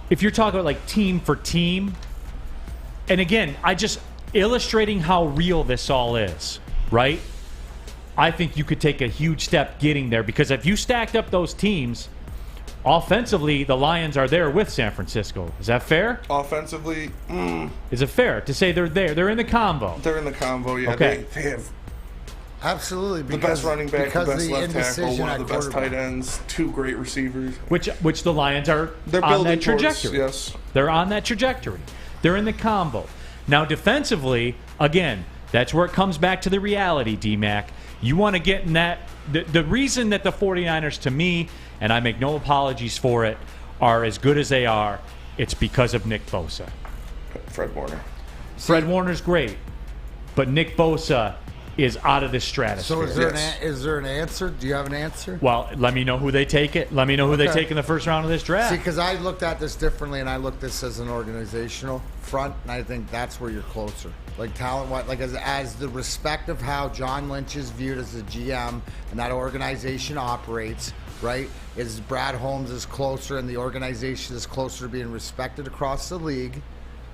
If you're talking about, like, team for team, and again, illustrating how real this all is, right? I think you could take a huge step getting there, because if you stacked up those teams, offensively, the Lions are there with San Francisco. Is that fair? Offensively, Is it fair to say they're there? They're in the combo. They're in the combo, yeah. Okay. They have absolutely the best running back, the best left tackle, one of the best tight ends, 2 great receivers. Which the Lions are on that trajectory. Yes. They're on that trajectory. They're in the combo. Now, defensively, again, that's where it comes back to the reality, D-Mac. You want to get in that. The reason that the 49ers, to me, and I make no apologies for it, are as good as they are, it's because of Nick Bosa. Fred Warner. Fred Warner's great, but Nick Bosa is out of this stratosphere. So is there an answer? Do you have an answer? Well, let me know who they take it. Let me know who they take in the first round of this draft. See, because I looked at this differently, and I looked at this as an organizational front, and I think that's where you're closer. Like, talent-wise, like as the respect of how John Lynch is viewed as a GM and that organization operates, right, is Brad Holmes is closer and the organization is closer to being respected across the league,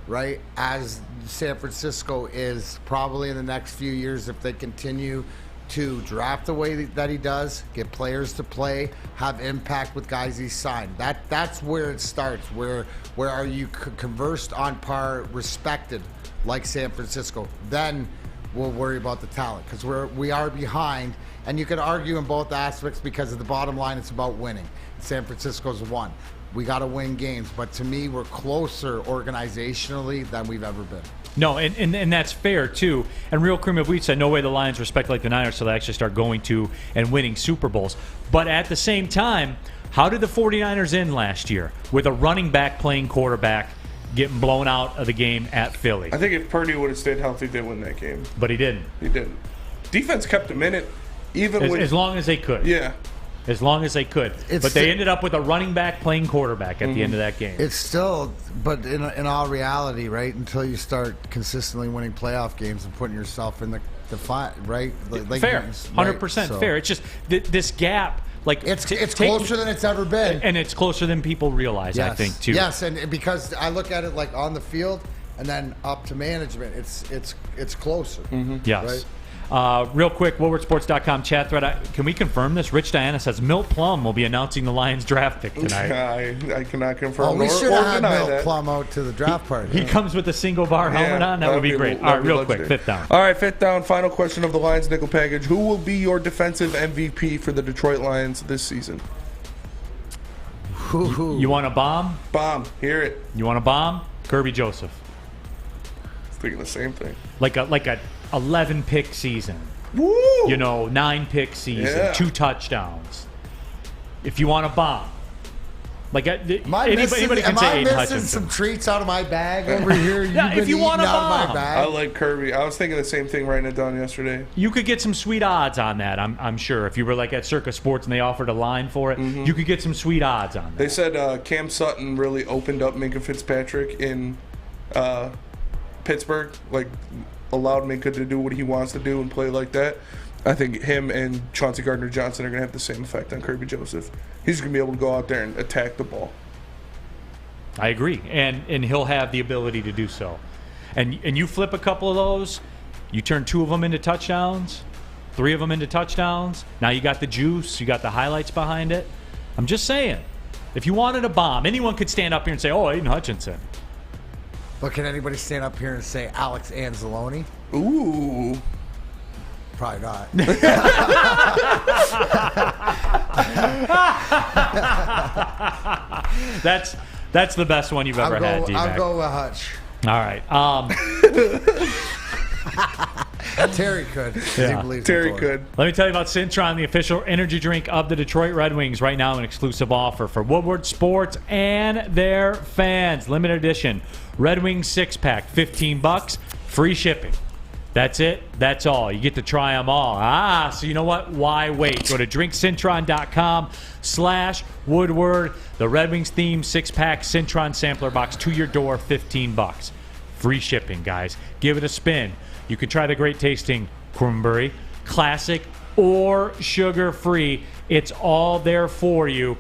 right, as San Francisco is probably in the next few years if they continue to draft the way that he does, get players to play, have impact with guys he's signed. That's where it starts. Where are you conversed on par, respected like San Francisco? Then we'll worry about the talent, because we are behind, and you could argue in both aspects because of the bottom line. It's about winning. San Francisco's won. We got to win games, but to me, we're closer organizationally than we've ever been. No, and that's fair, too. And Real Cream of Wheat said, no way the Lions respect like the Niners, so they actually start going to and winning Super Bowls. But at the same time, how did the 49ers end last year? With a running back playing quarterback, getting blown out of the game at Philly. I think if Purdy would have stayed healthy, they'd win that game. But he didn't. He didn't. Defense kept him in it, as long as they could. Yeah. As long as they could. But they ended up with a running back playing quarterback at the end of that game. It's still, but in all reality, right, until you start consistently winning playoff games and putting yourself in the fight, right? Fair. 100% fair. It's just this gap Like it's closer than it's ever been, and it's closer than people realize. Yes. I think too. Yes, and because I look at it like on the field and then up to management, it's closer. Yes. Right? Real quick, WoodwardSports.com chat thread. Can we confirm this? Rich Diana says Milt Plum will be announcing the Lions draft pick tonight. I cannot confirm. Oh, we should have had Milt that. Plum out to the draft party. He comes with a single bar helmet on. That would be great. All right, real quick, fifth down. All right, fifth down. Final question of the Lions nickel package. Who will be your defensive MVP for the Detroit Lions this season? You want a bomb? Bomb. Hear it. You want a bomb? Kirby Joseph. I was thinking the same thing. Like a 11 pick season. Woo! 9 pick season, 2 touchdowns. If you want a bomb. Like anybody can say Aiden missing Hutchinson. some treats out of my bag over here? If you want a bomb. I like Kirby. I was thinking the same thing writing it down yesterday. You could get some sweet odds on that, I'm sure. If you were like at Circus Sports and they offered a line for it, you could get some sweet odds on that. They said Cam Sutton really opened up Minkah Fitzpatrick in Pittsburgh, like allowed Minkah to do what he wants to do and play like that. I think him and Chauncey Gardner-Johnson are going to have the same effect on Kirby Joseph. He's going to be able to go out there and attack the ball. I agree, and he'll have the ability to do so. And you flip a couple of those, you turn 2 of them into touchdowns, 3 of them into touchdowns. Now you got the juice, you got the highlights behind it. I'm just saying, if you wanted a bomb, anyone could stand up here and say, "Oh, Aiden Hutchinson." But can anybody stand up here and say Alex Anzalone? Ooh. Probably not. That's the best one you've ever had, D-Mac. I'll go with Hutch. All right. Terry could. Yeah. Terry could. Let me tell you about Cintron, the official energy drink of the Detroit Red Wings. Right now, an exclusive offer for Woodward Sports and their fans. Limited edition. Red Wings 6-pack, $15, free shipping. That's it. That's all. You get to try them all. So you know what? Why wait? Go to drinkcintron.com/Woodward. The Red Wings theme 6-pack Cintron sampler box to your door, $15. Free shipping, guys. Give it a spin. You can try the great tasting Cranberry, classic or sugar-free. It's all there for you.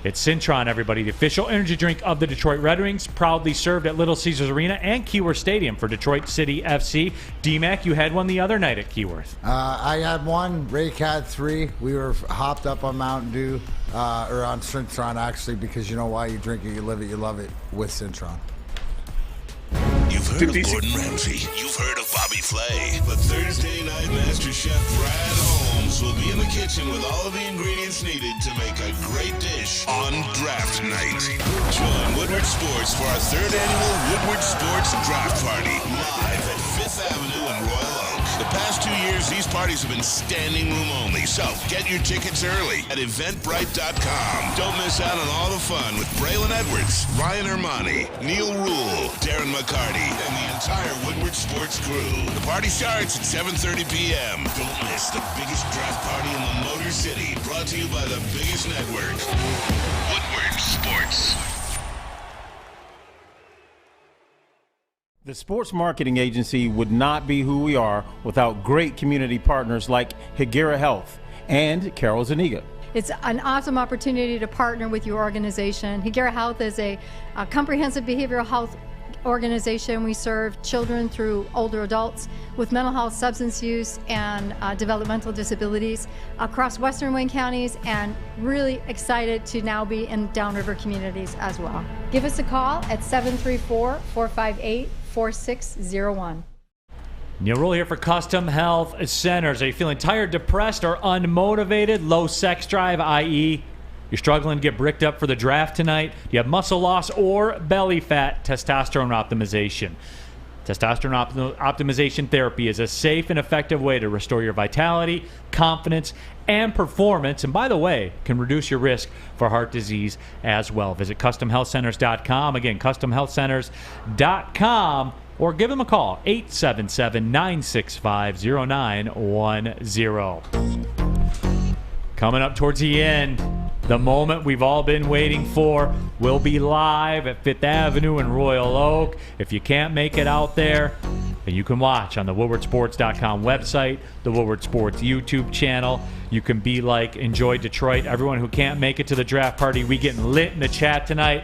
It's Cintron, everybody, the official energy drink of the Detroit Red Wings, proudly served at Little Caesars Arena and Keyworth Stadium for Detroit City FC. D-Mac, you had one the other night at Keyworth. I had one. Rake had 3. We were hopped up on Mountain Dew, or on Cintron, actually, because you know why? You drink it, you live it, you love it with Cintron. You've heard of Gordon Ramsay. You've heard of Bobby Flay. But Thursday night Master Chef Brad Holmes will be in the kitchen with all of the ingredients needed to make a great dish on draft night. Join Woodward Sports for our 3rd annual Woodward Sports Draft Party, live at 5th Avenue in Royal Oak. The past 2 years, these parties have been standing room only, so get your tickets early at eventbrite.com. Don't miss out on all the fun with Braylon Edwards, Ryan Ermanni, Neal Ruhl, Darren McCarty, and the entire Woodward Sports crew. The party starts at 7:30 p.m. Don't miss the biggest draft party in the Motor City, brought to you by the biggest network, Woodward Sports. The sports marketing agency would not be who we are without great community partners like Higuera Health and Carol Zuniga. It's an awesome opportunity to partner with your organization. Higuera Health is a comprehensive behavioral health organization. We serve children through older adults with mental health, substance use, and developmental disabilities across Western Wayne counties, and really excited to now be in downriver communities as well. Give us a call at 734-458-4601. Neal Ruhl here for Custom Health Centers. Are you feeling tired, depressed, or unmotivated? Low sex drive, i.e., you're struggling to get bricked up for the draft tonight? Do you have muscle loss or belly fat? Testosterone optimization. Testosterone optimization therapy is a safe and effective way to restore your vitality, confidence, and performance. And by the way, can reduce your risk for heart disease as well. Visit CustomHealthCenters.com. Again, CustomHealthCenters.com. Or give them a call, 877-965-0910. Coming up towards the end, the moment we've all been waiting for will be live at 5th Avenue in Royal Oak. If you can't make it out there, that you can watch on the WoodwardSports.com website, the Woodward Sports YouTube channel. You can be like Enjoy Detroit. Everyone who can't make it to the draft party, we getting lit in the chat tonight.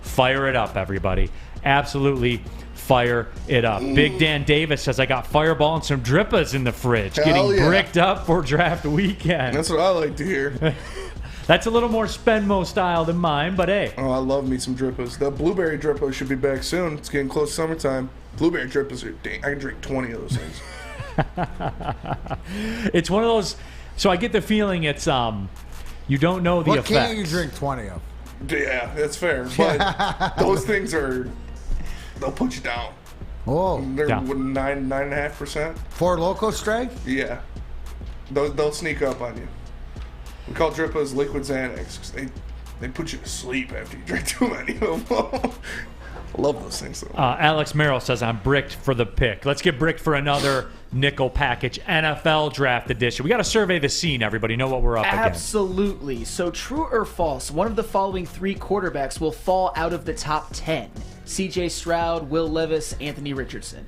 Fire it up, everybody. Absolutely fire it up. Big Dan Davis says, I got Fireball and some Drippas in the fridge. Hell getting yeah. bricked up for draft weekend. That's what I like to hear. That's a little more Spenmo style than mine, but hey. Oh, I love me some Drippas. The blueberry Drippas should be back soon. It's getting close to summertime. Blueberry Drippas are dang. I can drink 20 of those things. It's one of those. So I get the feeling it's you don't know the What effects. can't you drink 20 of? Yeah, that's fair. But those things they'll put you down. Oh, they're 9.5%. Four Loko strength? Yeah, they'll sneak up on you. We call Drippas liquid Xanax 'cause they put you to sleep after you drink too many of them. I love those things though. Alex Merrill says I'm bricked for the pick. Let's get bricked for another nickel package NFL draft edition. We got to survey the scene. Everybody know what we're up against. Absolutely. So true or false, one of the following 3 quarterbacks will fall out of the top 10. C.J. Stroud, Will Levis, Anthony Richardson.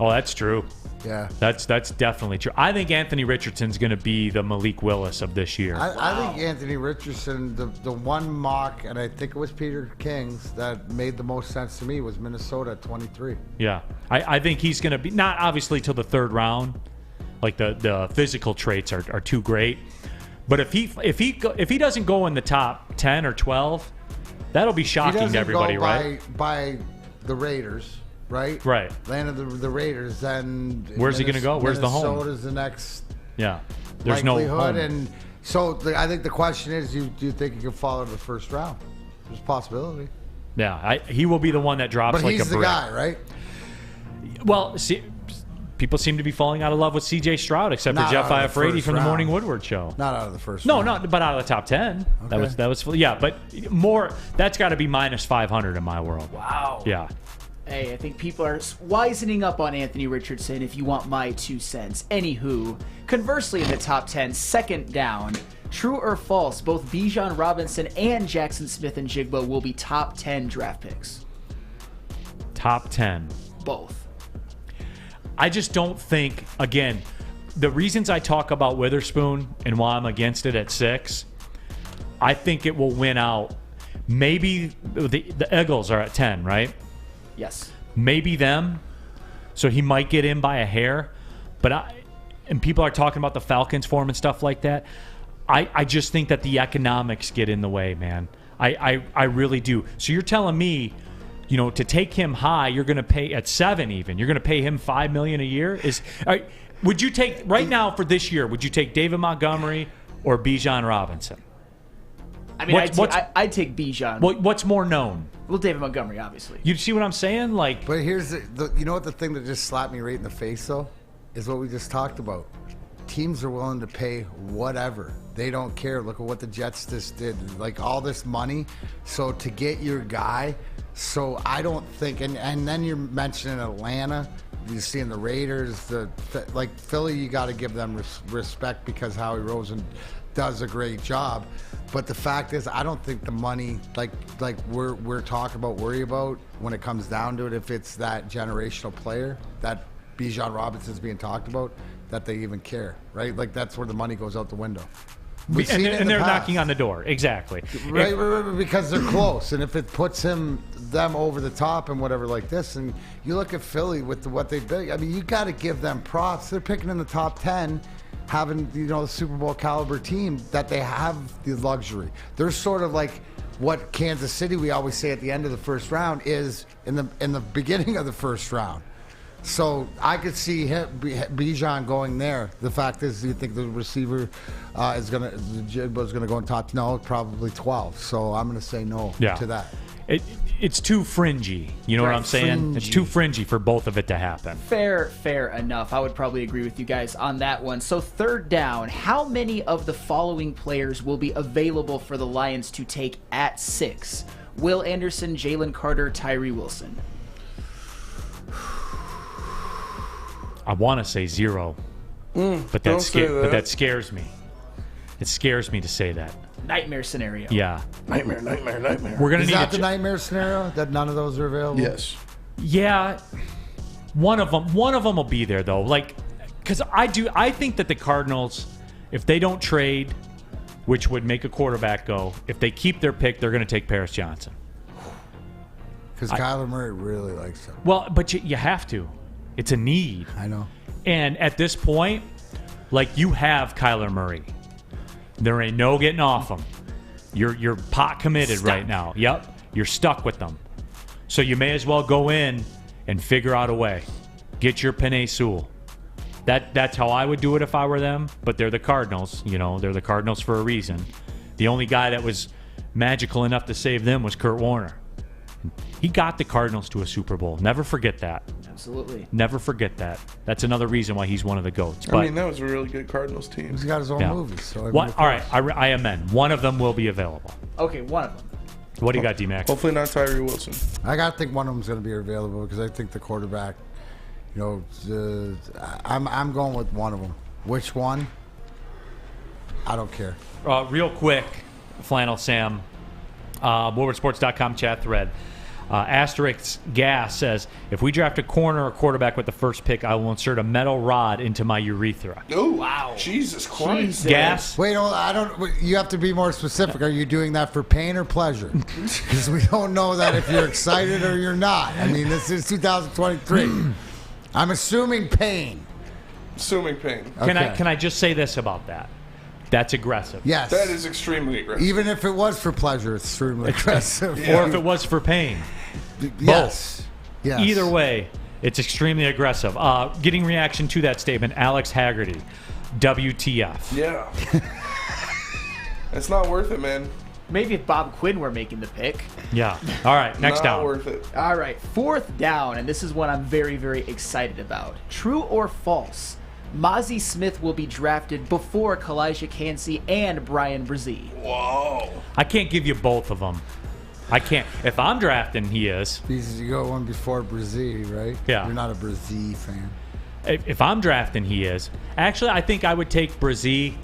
Oh, that's true. Yeah. That's definitely true. I think Anthony Richardson's going to be the Malik Willis of this year. I think Anthony Richardson, the one mock, and I think it was Peter King's, that made the most sense to me was Minnesota at 23. Yeah. I think he's going to be, not obviously till the 3rd round. Like the physical traits are too great. But if he doesn't go in the top 10 or 12, that'll be shocking to everybody, right? By the Raiders. Right? Right. Land of the Raiders, then where's he going to go? Where's the home? Minnesota's the next There's no home. And so I think the question is, do you think he can fall into the 1st round? There's a possibility. Yeah, he will be the one that drops but like a brick. But he's the guy, right? Well, see, people seem to be falling out of love with C.J. Stroud, except for Jeff Iafredi from the Morning Woodward Show. Not out of the first round. No, but out of the top 10. Okay. That was yeah, but more, that's got to be minus 500 in my world. Wow. Yeah. Hey, I think people are wisening up on Anthony Richardson, if you want my 2 cents. Anywho, conversely in the top 10, 2nd down, true or false, both Bijan Robinson and Jackson Smith-Njigba will be top 10 draft picks. Top 10. Both. I just don't think, again, the reasons I talk about Witherspoon and why I'm against it at 6, I think it will win out. Maybe the Eagles are at 10, right? Yes. Maybe them. So he might get in by a hair. But and people are talking about the Falcons for him and stuff like that. I just think that the economics get in the way, man. I really do. So you're telling me, to take him high, you're going to pay at 7 even. You're going to pay him $5 million a year? Would you take right now for this year, would you take David Montgomery or Bijan Robinson? I mean, I'd take Bijan. What's more known? Well, David Montgomery, obviously. You see what I'm saying? But here's the thing that just slapped me right in the face, though, is what we just talked about. Teams are willing to pay whatever. They don't care. Look at what the Jets just did. Like, all this money. So to get your guy, so I don't think, and then you're mentioning Atlanta. You're seeing the Raiders, like Philly, you got to give them respect because Howie Rosen does a great job. But the fact is, I don't think the money, like we're talking about, worry about when it comes down to it, if it's that generational player that Bijan Robinson's being talked about, that they even care, right? Like, that's where the money goes out the window. And they're knocking on the door, exactly. Right, because they're close, and if it puts them over the top and whatever like this, and you look at Philly with what they did, I mean, you got to give them props. They're picking in the top 10. Having the Super Bowl caliber team, that they have the luxury. They're sort of like what Kansas City, we always say at the end of the 1st round, is in the beginning of the 1st round. So I could see Bijan going there. The fact is, do you think the receiver is gonna go in top? No, probably 12. So I'm gonna say no to that. It's too fringy. You know what I'm saying? Fringy. It's too fringy for both of it to happen. Fair enough. I would probably agree with you guys on that one. So 3rd down, how many of the following players will be available for the Lions to take at 6? Will Anderson, Jalen Carter, Tyree Wilson. I want to say 0, but that scares me. It scares me to say that. Nightmare scenario. Yeah. Nightmare. We're gonna Is need that the nightmare scenario, that none of those are available? Yes. Yeah. One of them will be there though. Like, because I think that the Cardinals, if they don't trade, which would make a quarterback go, if they keep their pick, they're going to take Paris Johnson. Because Kyler Murray really likes him. Well, but you have to. It's a need. I know. And at this point, like, you have Kyler Murray. There ain't no getting off him. You're pot committed right now. Yep. You're stuck with them. So you may as well go in and figure out a way. Get your Penei Sewell. That's how I would do it if I were them. But they're the Cardinals. You know, they're the Cardinals for a reason. The only guy that was magical enough to save them was Kurt Warner. He got the Cardinals to a Super Bowl. Never forget that. Absolutely. Never forget that. That's another reason why he's one of the GOATs. I mean, that was a really good Cardinals team. He's got his own movies. So all right, I amend. One of them will be available. Okay, one of them. What do you got, D-Max? Hopefully not Tyree Wilson. I got to think one of them's going to be available because I think the quarterback, I'm going with one of them. Which one? I don't care. Real quick, Flannel Sam, WoodwardSports.com chat thread. Asterisk Gas says, if we draft a corner or quarterback with the first pick, I will insert a metal rod into my urethra. Oh, wow. Jesus Christ. Gas? Wait, you have to be more specific. Are you doing that for pain or pleasure? Because we don't know that if you're excited or you're not. I mean, this is 2023. I'm assuming pain. Assuming pain. Okay. Can I just say this about that? That's aggressive. Yes. That is extremely aggressive. Even if it was for pleasure, it's extremely aggressive. Or if it was for pain. Yes. Both. Yes. Either way, it's extremely aggressive. Getting reaction to that statement, Alex Haggerty, WTF. Yeah. It's not worth it, man. Maybe if Bob Quinn were making the pick. Yeah. All right, next not down. Worth it. All right, fourth down, and this is what I'm very, very excited about. True or false? Mazi Smith will be drafted before Kalijah Kancey and Brian Brzee. Whoa. I can't give you both of them. I can't. If I'm drafting, he is. Because you go one before Brzee, right? Yeah. You're not a Brzee fan. If I'm drafting, he is. Actually, I think I would take Brzee.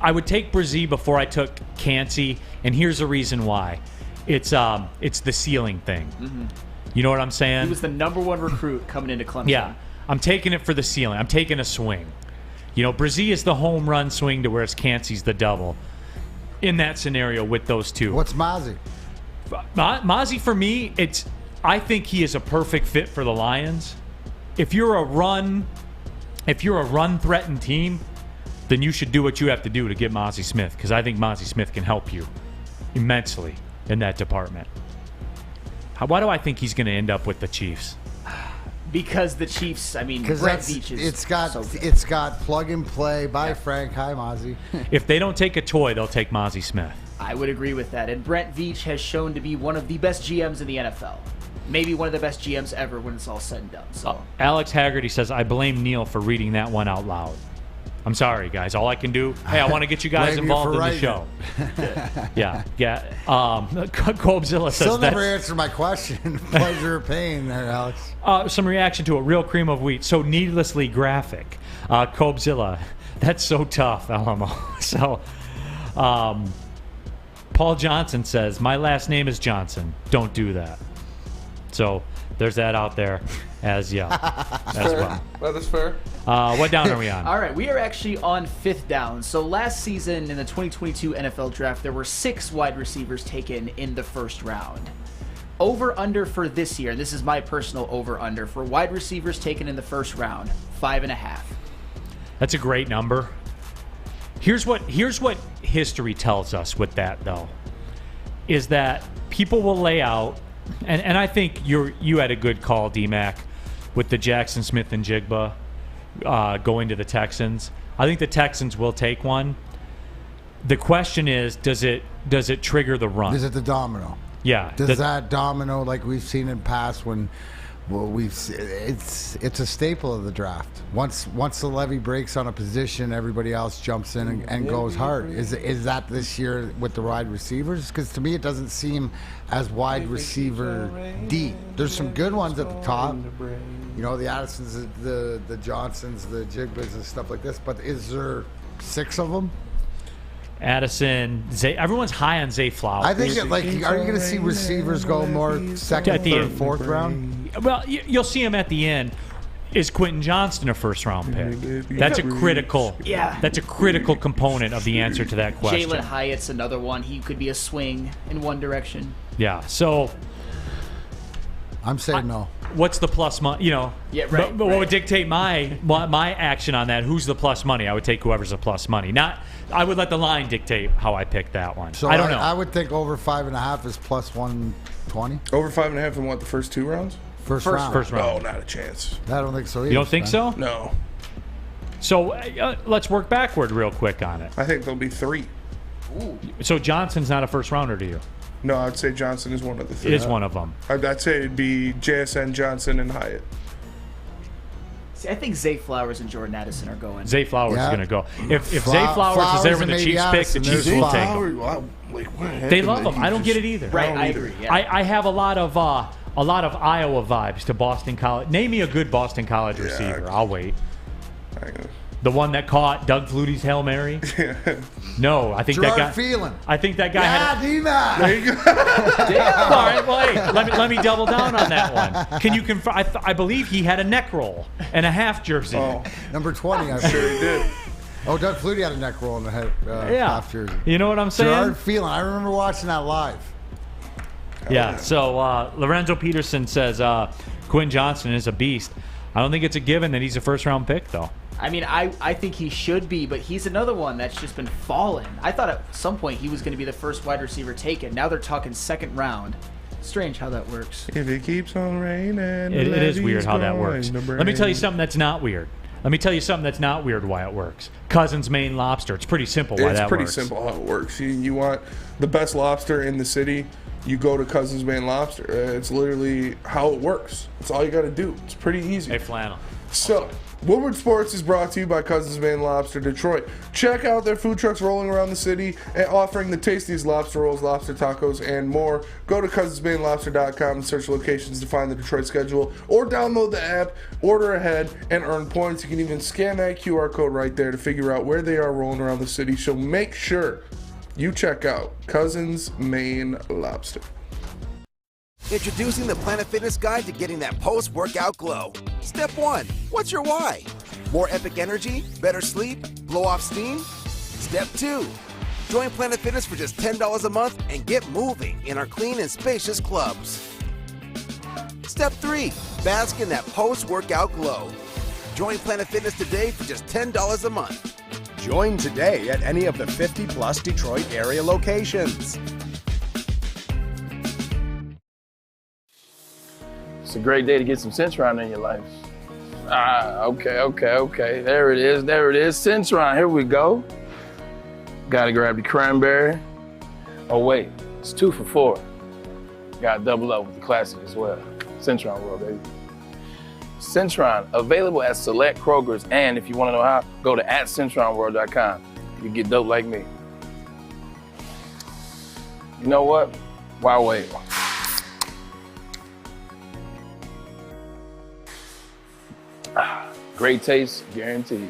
I would take Brzee before I took Kancey, and here's the reason why. It's the ceiling thing. Mm-hmm. You know what I'm saying? He was the #1 recruit coming into Clemson. Yeah. I'm taking it for the ceiling. I'm taking a swing. Brzee is the home run swing to whereas Kancey's the double. In that scenario with those two. What's Mazi? Mazi, for me, I think he is a perfect fit for the Lions. If you're a run-threatened team, then you should do what you have to do to get Mazi Smith, because I think Mazi Smith can help you immensely in that department. Why do I think he's going to end up with the Chiefs? Because the Chiefs, Brett Veach is it's got plug and play by Frank. Hi, Mazi. If they don't take a toy, they'll take Mazi Smith. I would agree with that. And Brett Veach has shown to be one of the best GMs in the NFL. Maybe one of the best GMs ever when it's all said and done. So Alex Haggerty says, I blame Neal for reading that one out loud. I'm sorry, guys. All I can do, hey, I want to get you guys involved in the show. Yeah. Colbzilla says Still never answered my question. Pleasure or pain there, Alex. Some reaction to it. Real cream of wheat. So needlessly graphic. Colbzilla. That's so tough, LMO. So, Paul Johnson says, my last name is Johnson. Don't do that. So there's that out there as well. That is fair. What down are we on? All right, we are actually on fifth down. So last season in the 2022 NFL Draft, there were 6 wide receivers taken in the first round. Over-under for this year, this is my personal over-under, for wide receivers taken in the first round, 5.5. That's a great number. Here's what history tells us with that, though, is that people will lay out, and I think you had a good call, D-Mac, with the Jackson Smith and Jigba going to the Texans. I think the Texans will take one. The question is, does it trigger the run? Is it the domino? Yeah. Does that domino, like we've seen in past when it's a staple of the draft. Once the levee breaks on a position, everybody else jumps in and goes hard. Is that this year with the wide receivers? Because to me, it doesn't seem as wide receiver deep. There's some good ones at the top. The Addisons, the Johnsons, the Jigbas, and stuff like this. But is there 6 of them? Addison, Zay, everyone's high on Zay Flowers. I think are you going to see receivers go more second, third, fourth round? Well, you'll see them at the end. Is Quentin Johnston a first-round pick? That's a critical. Yeah. That's a critical component of the answer to that question. Jalen Hyatt's another one. He could be a swing in one direction. Yeah. So I'm saying no. What's the plus money? Yeah, right. But what would dictate my action on that? Who's the plus money? I would take whoever's the plus money. Not. I would let the line dictate how I pick that one. So I don't know. I would think over 5.5 is plus 120. Over 5.5 in what, the first 2 rounds? First round. No, not a chance. I don't think so either. You don't think so? No. So let's work backward real quick on it. I think there'll be 3. Ooh. So Johnson's not a first rounder to you? No, I'd say Johnson is one of the 3. It is one of them. I'd say it'd be JSN, Johnson, and Hyatt. See, I think Zay Flowers and Jordan Addison are going. Zay Flowers is going to go. If Zay Flowers is there when the Chiefs pick, the Chiefs will take him. They love him. I don't get it either. Right, I agree. Yeah. I have a lot of Iowa vibes to Boston College. Name me a good Boston College receiver. I'll wait. The one that caught Doug Flutie's Hail Mary? No, I think Gerard that guy. Phelan. I think that guy had. D-Man. There you go. Damn. All right, well, hey, let me double down on that one. Can you confirm? I believe he had a neck roll and a half jersey. Oh, number 20. I'm sure he did. Oh, Doug Flutie had a neck roll in the head. Half jersey. You know what I'm saying? Gerard Phelan. I remember watching that live. Yeah. So Lorenzo Peterson says Quinn Johnston is a beast. I don't think it's a given that he's a first-round pick, though. I mean, I think he should be, but he's another one that's just been falling. I thought at some point he was going to be the first wide receiver taken. Now they're talking second round. Strange how that works. If it keeps on raining, it is weird how that works. Let me tell you something that's not weird. Why it works. Cousins, Maine lobster. It's pretty simple why that works. It's pretty simple how it works. You want the best lobster in the city, you go to Cousins, Maine lobster. It's literally how it works. It's all you got to do. It's pretty easy. Hey, flannel. So, Woodward Sports is brought to you by Cousins, Maine Lobster, Detroit. Check out their food trucks rolling around the city and offering the tastiest lobster rolls, lobster tacos, and more. Go to cousinsmainelobster.com and search locations to find the Detroit schedule, or download the app, order ahead, and earn points. You can even scan that QR code right there to figure out where they are rolling around the city. So make sure you check out Cousins, Maine Lobster. Introducing the Planet Fitness Guide to getting that post-workout glow. Step 1. What's your why? More epic energy? Better sleep? Blow off steam? Step 2. Join Planet Fitness for just $10 a month and get moving in our clean and spacious clubs. Step 3. Bask in that post-workout glow. Join Planet Fitness today for just $10 a month. Join today at any of the 50-plus Detroit area locations. It's a great day to get some Centron in your life. Okay. There it is. Centron, here we go. Gotta grab the cranberry. Oh wait, it's 2 for $4. Gotta double up with the classic as well. Centron World, baby. Centron, available at select Krogers, and if you wanna know how, go to @CentronWorld.com. You can get dope like me. You know what? Why wait? Great taste, guaranteed.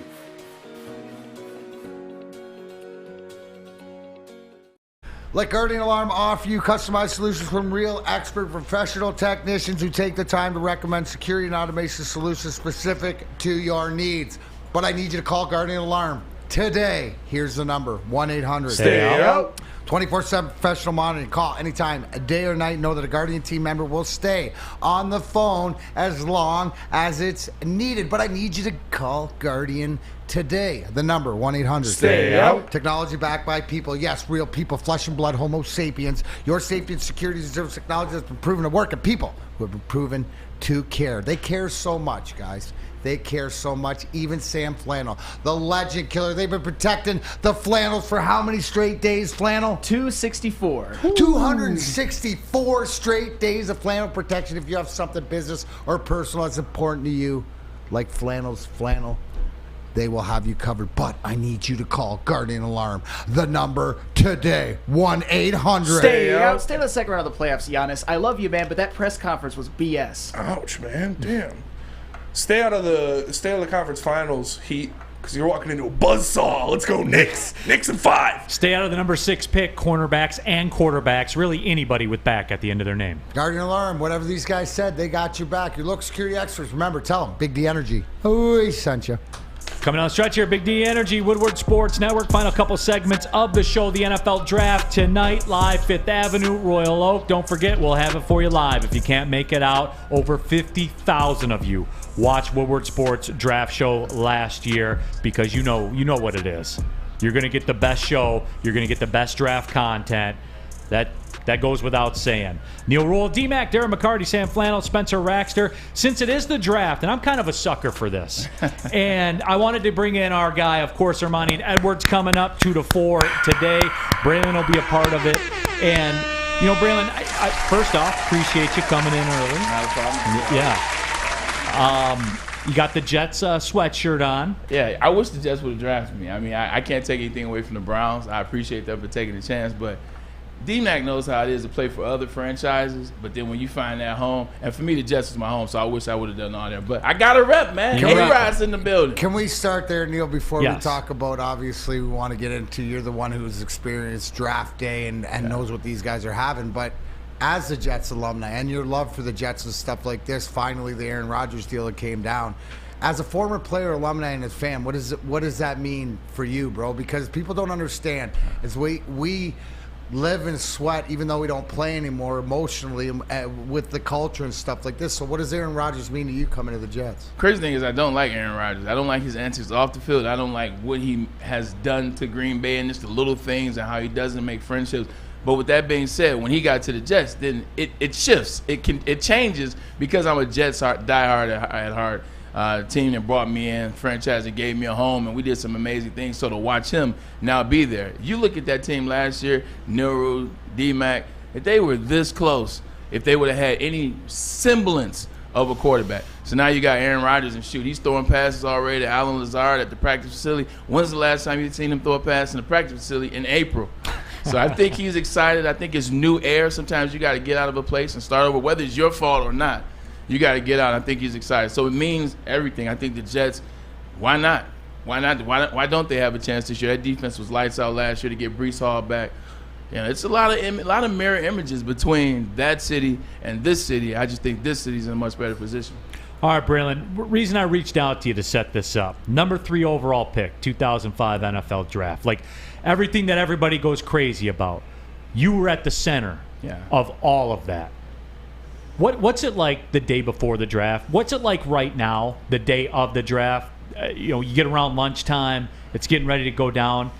Let Guardian Alarm offer you customized solutions from real expert professional technicians who take the time to recommend security and automation solutions specific to your needs. But I need you to call Guardian Alarm today. Here's the number, 1-800-STAY-OUT. 24/7 professional monitoring. Call anytime, a day or night. Know that a Guardian team member will stay on the phone as long as it's needed. But I need you to call Guardian today. The number, 1-800-STAY-OUT. Technology backed by people. Yes, real people, flesh and blood, Homo sapiens. Your safety and security deserves technology that's been proven to work, and people who have been proven to care. They care so much, guys. They care so much. Even Sam Flannel, the legend killer. They've been protecting the Flannels for how many straight days, Flannel? 264. 264 straight days of flannel protection. If you have something business or personal that's important to you, like Flannel's flannel, they will have you covered. But I need you to call Guardian Alarm. The number today, 1-800. Stay out. Stay in the second round of the playoffs, Giannis. I love you, man, but that press conference was BS. Ouch, man. Damn. Stay out of the conference finals, Heat. because you're walking into a buzzsaw. Let's go Knicks. Knicks in 5. Stay out of the number 6 pick, cornerbacks and quarterbacks, really anybody with back at the end of their name. Guardian Alarm, whatever these guys said, they got your back. Your local security experts, remember, tell them, Big D Energy. Oh, he sent you. Coming on the stretch here, Big D Energy, Woodward Sports Network. Final couple segments of the show, the NFL Draft tonight, live 5th Avenue, Royal Oak. Don't forget, we'll have it for you live. If you can't make it out, over 50,000 of you watched Woodward Sports Draft Show last year because you know what it is. You're going to get the best show. You're going to get the best draft content. That goes without saying. Neal, Ruhl, D-Mac, Darren, McCarty, Sam Flannel, Spencer Raxter. Since it is the draft, and I'm kind of a sucker for this, and I wanted to bring in our guy, of course, Ermanni and Edwards coming up 2 to 4 today. Braylon will be a part of it. And, Braylon, I first off, appreciate you coming in early. Not a problem. Yeah. You got the Jets sweatshirt on. Yeah, I wish the Jets would have drafted me. I mean, I can't take anything away from the Browns. I appreciate them for taking the chance, but D-Mac knows how it is to play for other franchises, but then when you find that home, and for me, the Jets was my home, so I wish I would have done all that. But I got a rep, man. A-Rod's in the building. Can we start there, Neal, before Yes. we talk about, obviously, we want to get into, you're the one who's experienced draft day and knows what these guys are having, but as a Jets alumni and your love for the Jets and stuff like this, finally the Aaron Rodgers deal that came down. As a former player, alumni, and as fan, what does that mean for you, bro? Because people don't understand. Is we live and sweat, even though we don't play anymore, emotionally with the culture and stuff like this. So what does Aaron Rodgers mean to you coming to the Jets? Crazy thing is I don't like Aaron Rodgers. I don't like his antics off the field. I don't like what he has done to Green Bay and just the little things and how he doesn't make friendships. But with that being said, when he got to the Jets, then it shifts. It changes because I'm a Jets diehard at heart. Team that brought me in, franchise that gave me a home, and we did some amazing things. So to watch him now be there, you look at that team last year, Neal, D-Mac, if they were this close, if they would have had any semblance of a quarterback. So now you got Aaron Rodgers and shoot, he's throwing passes already to Alan Lazard at the practice facility. When's the last time you've seen him throw a pass in the practice facility? In April. So I think he's excited. I think it's new air. Sometimes you got to get out of a place and start over, whether it's your fault or not. You got to get out. I think he's excited. So it means everything. I think the Jets, why not? Why not? Why don't they have a chance this year? That defense was lights out last year to get Breece Hall back. It's a lot of mirror images between that city and this city. I just think this city's in a much better position. All right, Braylon, reason I reached out to you to set this up. Number 3 overall pick, 2005 NFL Draft. Like, everything that everybody goes crazy about. You were at the center of all of that. What's it like the day before the draft? What's it like right now, the day of the draft? You get around lunchtime, it's getting ready to go down.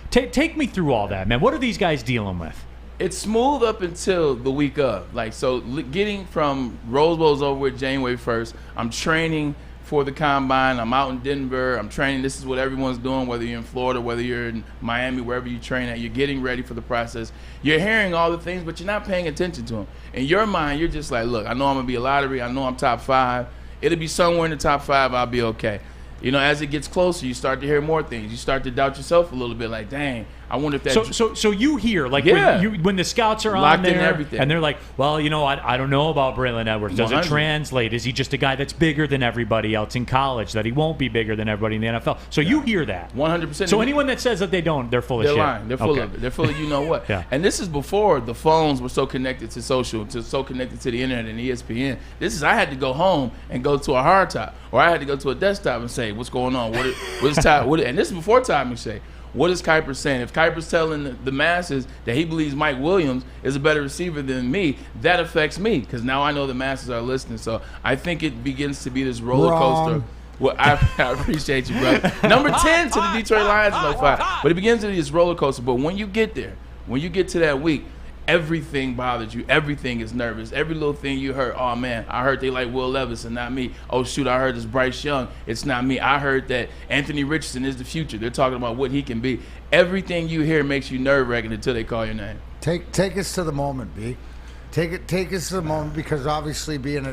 Take me through all that, man. What are these guys dealing with? It's smooth up until the week of. Getting from Rose Bowl's over with January 1st. I'm training for the Combine. I'm out in Denver. I'm training. This is what everyone's doing, whether you're in Florida, whether you're in Miami, wherever you train at. You're getting ready for the process. You're hearing all the things, but you're not paying attention to them. In your mind, you're just like, look, I know I'm going to be a lottery. I know I'm top 5. It'll be somewhere in the top 5. I'll be okay. As it gets closer, you start to hear more things. You start to doubt yourself a little bit, like, dang, I wonder if that. So you hear, like, when the scouts are locked on there, in everything. and they're like, well, I don't know about Braylon Edwards. Does 100. it translate? Is he just a guy that's bigger than everybody else in college, that he won't be bigger than everybody in the NFL? So you hear that. 100%. So anyone that says that they don't, they're full of shit. They're lying. They're full of it. They're full of you know what. Yeah. And this is before the phones were so connected to social, so connected to the internet and ESPN. I had to go home and go to a hard top, or I had to go to a desktop and say, what's going on? And this is before Time McShay. What is Kuiper saying? If Kuiper's telling the masses that he believes Mike Williams is a better receiver than me, that affects me because now I know the masses are listening. So I think it begins to be this roller coaster. Well, I appreciate you, brother. Number 10 to the Detroit Lions in 05. But it begins to be this roller coaster. But when you get there, when you get to that week, everything bothers you. Everything is nervous. Every little thing you heard, oh, man, I heard they like Will Levis and not me. Oh, shoot, I heard it's Bryce Young. It's not me. I heard that Anthony Richardson is the future. They're talking about what he can be. Everything you hear makes you nerve-wracking until they call your name. Take us to the moment, B. Take us to the moment because obviously being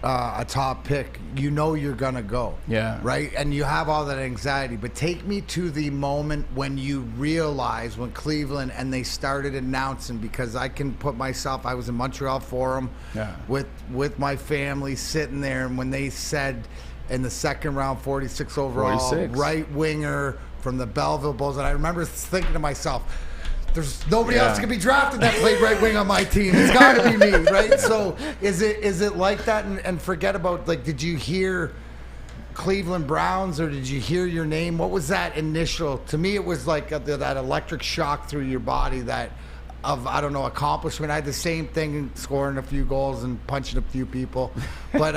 a top pick, you're gonna go. Yeah. Right? And you have all that anxiety. But take me to the moment when you realize when Cleveland and they started announcing, because I can put myself, I was in Montreal for them with my family sitting there, and when they said in the second round, 46 overall, 46. right winger from the Belleville Bulls. And I remember thinking to myself, there's nobody else that can be drafted that played right wing on my team. It's got to be me, right? So is it like that? And forget about, like, did you hear Cleveland Browns or did you hear your name? What was that initial? To me, it was like that electric shock through your body accomplishment. I had the same thing, scoring a few goals and punching a few people. But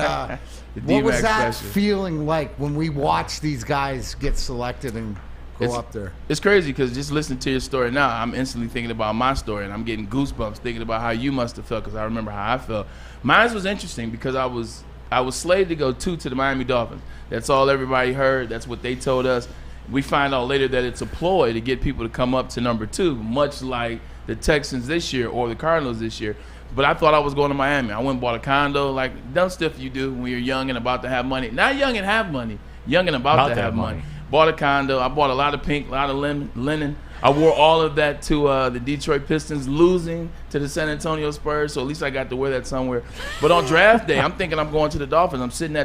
what was that feeling like when we watched these guys get selected and go up there? It's crazy because just listening to your story now, I'm instantly thinking about my story, and I'm getting goosebumps thinking about how you must have felt because I remember how I felt. Mine was interesting because I was slated to go to the Miami Dolphins. That's all everybody heard. That's what they told us. We find out later that it's a ploy to get people to come up to number 2, much like the Texans this year or the Cardinals this year. But I thought I was going to Miami. I went and bought a condo, like dumb stuff you do when you're young and about to have money. Not young and have money, young and about to have money. Bought a condo. I bought a lot of pink, a lot of linen. I wore all of that to the Detroit Pistons losing to the San Antonio Spurs, so at least I got to wear that somewhere. But on draft day, I'm thinking I'm going to the Dolphins. I'm sitting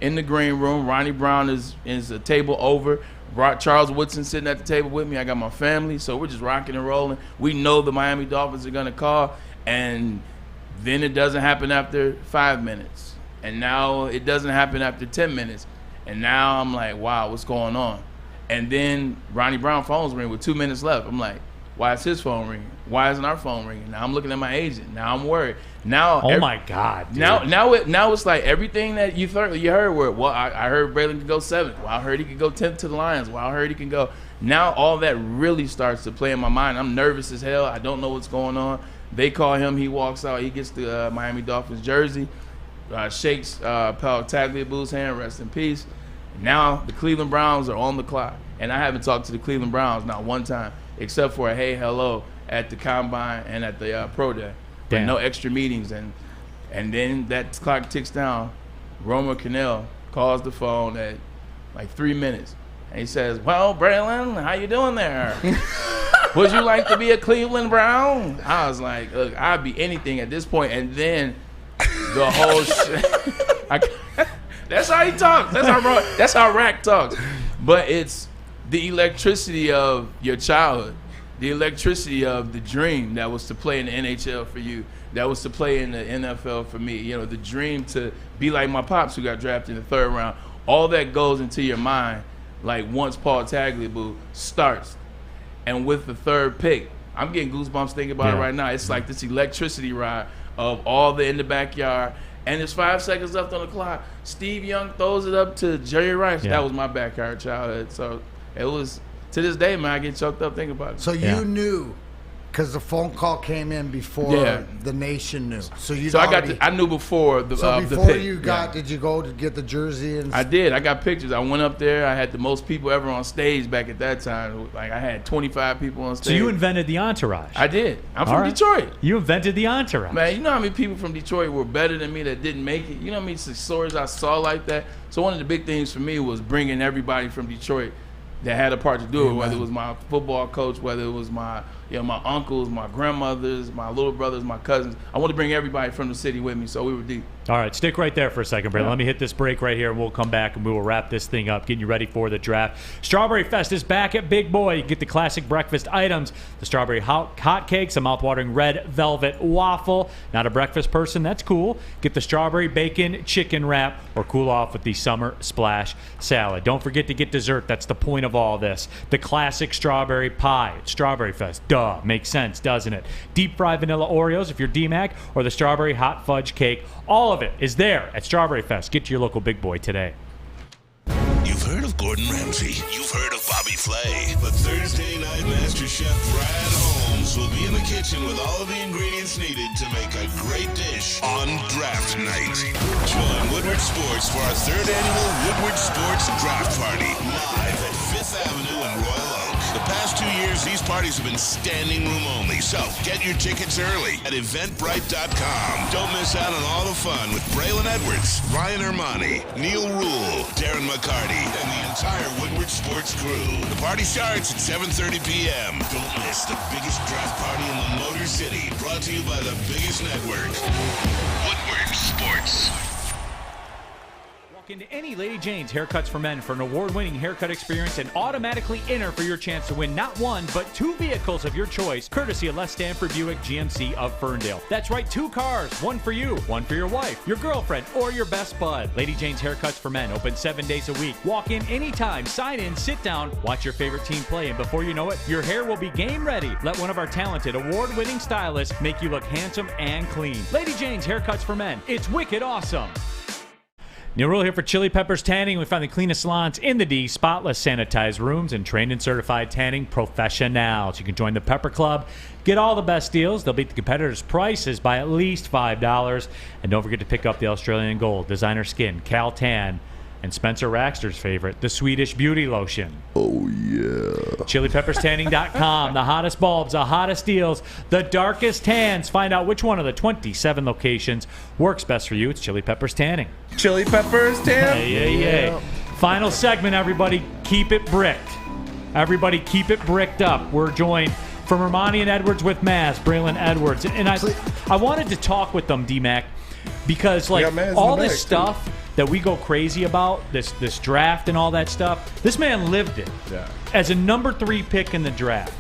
in the green room. Ronnie Brown is a table over. Charles Woodson sitting at the table with me. I got my family, so we're just rocking and rolling. We know the Miami Dolphins are going to call, and then it doesn't happen after 5 minutes. And now it doesn't happen after 10 minutes. And now I'm like, wow, what's going on? And then Ronnie Brown's phone's ringing with 2 minutes left. I'm like, why is his phone ringing? Why isn't our phone ringing? Now I'm looking at my agent. Now I'm worried. Now, my God, dude. Now it's like everything that you heard where, well, I heard Braylon could go 7th. Well, I heard he could go 10th to the Lions. Well, I heard he can go. Now all that really starts to play in my mind. I'm nervous as hell. I don't know what's going on. They call him. He walks out. He gets the Miami Dolphins jersey, shakes Paul Tagliabue's hand, rest in peace. Now the Cleveland Browns are on the clock. And I haven't talked to the Cleveland Browns not one time, except for a hey, hello at the Combine and at the Pro Day. But no extra meetings. And then that clock ticks down. Romer Cannell calls the phone at like 3 minutes. And he says, well, Braylon, how you doing there? Would you like to be a Cleveland Brown? I was like, look, I'd be anything at this point. And then the whole shit. That's how he talks. That's how Rack talks. But it's the electricity of your childhood, the electricity of the dream that was to play in the NHL for you, that was to play in the NFL for me. You know, the dream to be like my pops who got drafted in the 3rd round. All that goes into your mind, like once Paul Tagliabue starts. And with the 3rd pick, I'm getting goosebumps thinking about it right now. It's like this electricity ride of all the in the backyard. And there's 5 seconds left on the clock. Steve Young throws it up to Jerry Rice. That was my backyard childhood. So it was, to this day, man, I get choked up thinking about it. So you knew, because the phone call came in before the nation knew. I knew before the So the before pick. you got, did you go to get the jersey? And I did. I got pictures. I went up there. I had the most people ever on stage back at that time. Like I had 25 people on stage. So you invented the entourage. I did. I'm from Detroit. You invented the entourage. Man, you know how many people from Detroit were better than me that didn't make it? You know how many stories I saw like that? So one of the big things for me was bringing everybody from Detroit that had a part to do it, whether it was my football coach, whether it was my my uncles, my grandmothers, my little brothers, my cousins. I want to bring everybody from the city with me, so we were deep. All right, stick right there for a second, Brandon. Let me hit this break right here, and we'll come back, and we will wrap this thing up, getting you ready for the draft. Strawberry Fest is back at Big Boy. You can get the classic breakfast items, the strawberry hot cakes, a mouthwatering red velvet waffle. Not a breakfast person? That's cool. Get the strawberry bacon chicken wrap, or cool off with the summer splash salad. Don't forget to get dessert. That's the point of all this. The classic strawberry pie at Strawberry Fest. Duh. Makes sense, doesn't it? Deep fried vanilla Oreos if you're DMAC, or the strawberry hot fudge cake. All of it is there at Strawberry Fest. Get to your local Big Boy today. You've heard of Gordon Ramsay. You've heard of Bobby Flay. But Thursday night Master Chef Brad Holmes will be in the kitchen with all of the ingredients needed to make a great dish on draft night. Join Woodward Sports for our 3rd annual Woodward Sports Draft Party live at 5th Avenue in Royal Oak. The past 2 years, these parties have been standing room only, so get your tickets early at eventbrite.com. Don't miss out on all the fun with Braylon Edwards, Ryan Ermanni, Neal Ruhl, Darren McCarty, and the entire Woodward Sports crew. The party starts at 7:30 p.m. Don't miss the biggest draft party in the Motor City, brought to you by the biggest network, Woodward Sports. Walk into any Lady Jane's Haircuts for Men for an award-winning haircut experience and automatically enter for your chance to win not one, but 2 vehicles of your choice, courtesy of Les Stanford Buick GMC of Ferndale. That's right, 2 cars, one for you, one for your wife, your girlfriend, or your best bud. Lady Jane's Haircuts for Men, open 7 days a week. Walk in anytime, sign in, sit down, watch your favorite team play, and before you know it, your hair will be game ready. Let one of our talented, award-winning stylists make you look handsome and clean. Lady Jane's Haircuts for Men. It's wicked awesome. Neal Ruhl here for Chili Peppers Tanning. We find the cleanest salons in the D, spotless sanitized rooms, and trained and certified tanning professionals. You can join the Pepper Club. Get all the best deals. They'll beat the competitors' prices by at least $5. And don't forget to pick up the Australian Gold, Designer Skin, Cal Tan, and Spencer Raxter's favorite, the Swedish Beauty Lotion. Oh, yeah. ChiliPeppersTanning.com. The hottest bulbs, the hottest deals, the darkest tans. Find out which one of the 27 locations works best for you. It's Chili Peppers Tanning. Chili Peppers Tan? Hey. Final segment, everybody. Keep it bricked. Everybody keep it bricked up. We're joined from Ermanni and Edwards with Maz, Braylon Edwards. And I wanted to talk with them, D-Mac, because all this stuff that we go crazy about, this draft and all that stuff, this man lived it as a number 3 pick in the draft.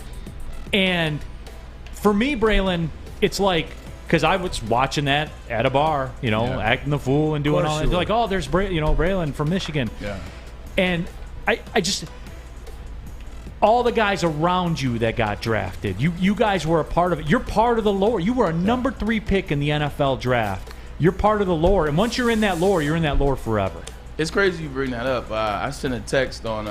And for me, Braylon, it's like, because I was watching that at a bar, acting the fool and doing all that. They're like, oh, there's Braylon from Michigan. Yeah. And I just, all the guys around you that got drafted, you guys were a part of it. You're part of the lore. You were a number 3 pick in the NFL draft. You're part of the lore, and once you're in that lore, you're in that lore forever. It's crazy you bring that up. I sent a text on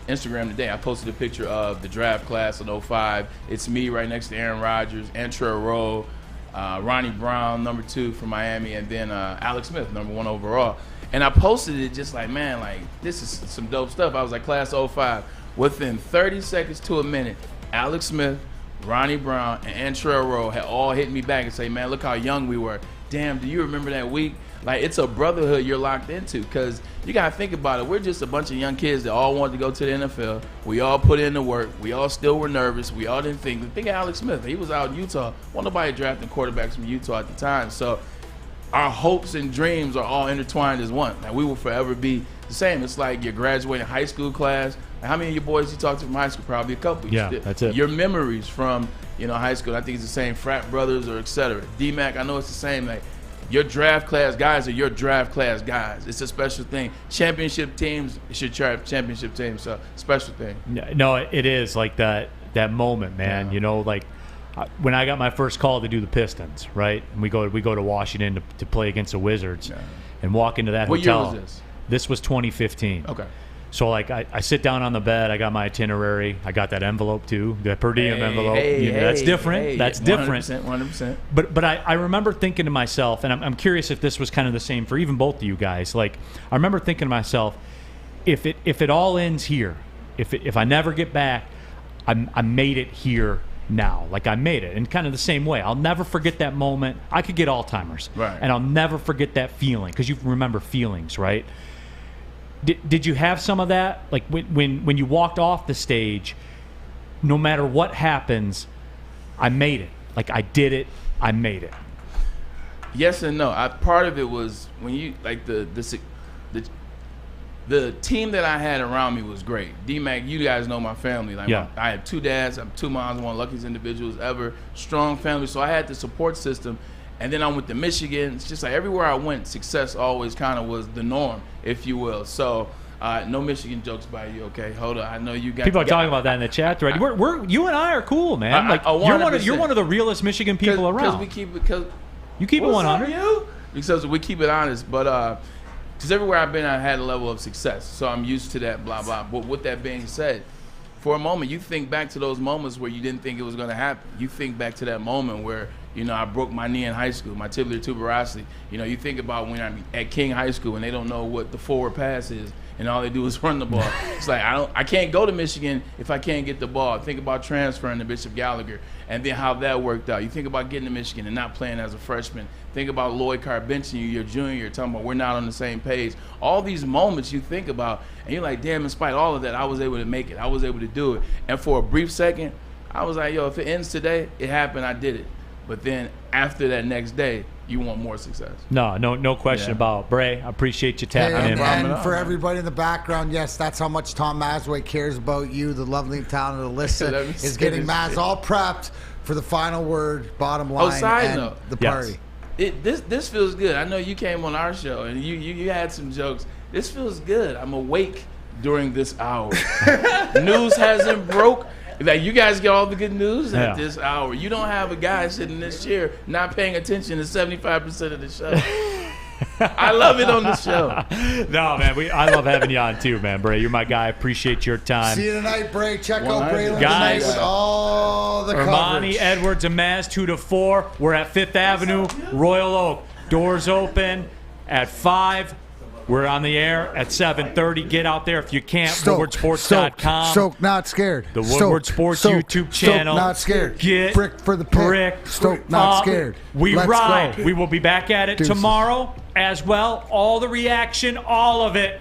Instagram today. I posted a picture of the draft class of 05. It's me right next to Aaron Rodgers, Ruhl, Ronnie Brown, number 2 from Miami, and then Alex Smith, number 1 overall. And I posted it just like, man, like, this is some dope stuff. I was like, class 05. Within 30 seconds to a minute, Alex Smith, Ronnie Brown, and Ruhl had all hit me back and say, man, look how young we were. Damn, do you remember that week? Like, it's a brotherhood you're locked into, because you got to think about it. We're just a bunch of young kids that all wanted to go to the NFL. We all put in the work. We all still were nervous. We all didn't think. Think of Alex Smith. He was out in Utah. Wasn't nobody drafting quarterbacks from Utah at the time. So our hopes and dreams are all intertwined as one. Like, we will forever be the same. It's like your graduating high school class. How many of your boys you talked to from high school? Probably a couple. Yeah, that's it. Your memories from high school. I think it's the same. Frat brothers or et cetera. D-Mac, I know it's the same. Like, your draft class guys are your draft class guys. It's a special thing. Championship teams, it's your championship team. So special thing. No, it is like that moment, man. Yeah. Like when I got my first call to do the Pistons, right? And we go to Washington to play against the Wizards, and walk into that hotel. What year was this? This was 2015. Okay. So, like, I sit down on the bed. I got my itinerary. I got that envelope, too, the per diem envelope. That's different. That's 100%, different. 100%. But I remember thinking to myself, and I'm curious if this was kind of the same for even both of you guys. Like, I remember thinking to myself, if it all ends here, if I never get back, I made it here now. Like, I made it. And kind of the same way. I'll never forget that moment. I could get Alzheimer's. Right. And I'll never forget that feeling, because you remember feelings, right? Did you have some of that? Like when you walked off the stage, no matter what happens, I made it. Like, I did it. I made it. Yes and no. Part of it was when you, like, the team that I had around me was great. D-Mac, you guys know my family. Like, I have 2 dads, I have 2 moms, one of the luckiest individuals ever. Strong family. So I had the support system. And then I went to Michigan. It's just like everywhere I went, success always kind of was the norm, if you will. So no Michigan jokes by you, okay? Hold on, I know you got people are talking about that in the chat thread. You and I are cool, man. You're one of the realest Michigan people around. Because we keep it. You keep it 100. You? Because we keep it honest, but because everywhere I've been, I had a level of success, so I'm used to that. Blah blah. But with that being said, for a moment, you think back to those moments where you didn't think it was going to happen. You think back to that moment where, I broke my knee in high school, my tibial tuberosity. You think about when I'm at King High School and they don't know what the forward pass is, and all they do is run the ball. It's like, I can't go to Michigan if I can't get the ball. Think about transferring to Bishop Gallagher and then how that worked out. You think about getting to Michigan and not playing as a freshman. Think about Lloyd Carr benching you your junior year, talking about we're not on the same page. All these moments you think about, and you're like, damn, in spite of all of that, I was able to make it. I was able to do it. And for a brief second, I was like, yo, if it ends today, it happened, I did it. But then after that next day, you want more success. No question about it. Bray, I appreciate you tapping in. And for everybody in the background, yes, that's how much Tom Masway cares about you. The lovely and talented Alyssa is getting Maz all prepped for the final word, bottom line, side note, the party. This feels good. I know you came on our show and you had some jokes. This feels good. I'm awake during this hour. News hasn't broke. Like, you guys get all the good news at this hour. You don't have a guy sitting in this chair not paying attention to 75% of the show. I love it on the show. No, man, I love having you on too, man. Bray, you're my guy. Appreciate your time. See you tonight, Bray. Check out Braylon tonight with all the Ermanni, coverage. Edwards, and Maz 2 to 4. We're at 5th Avenue, Royal Oak. Doors open at 5. We're on the air at 7:30. Get out there if you can't. WoodwardSports.com. Stoke not scared. The Woodward Sports YouTube channel. Stoke not scared. Get brick for the pick. Stoke not scared. We Let's ride. go. We will be back at it tomorrow as well. All the reaction, all of it.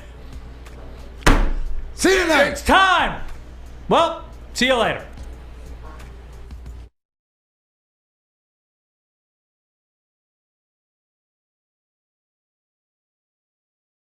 See you tonight. It's time. Well, see you later.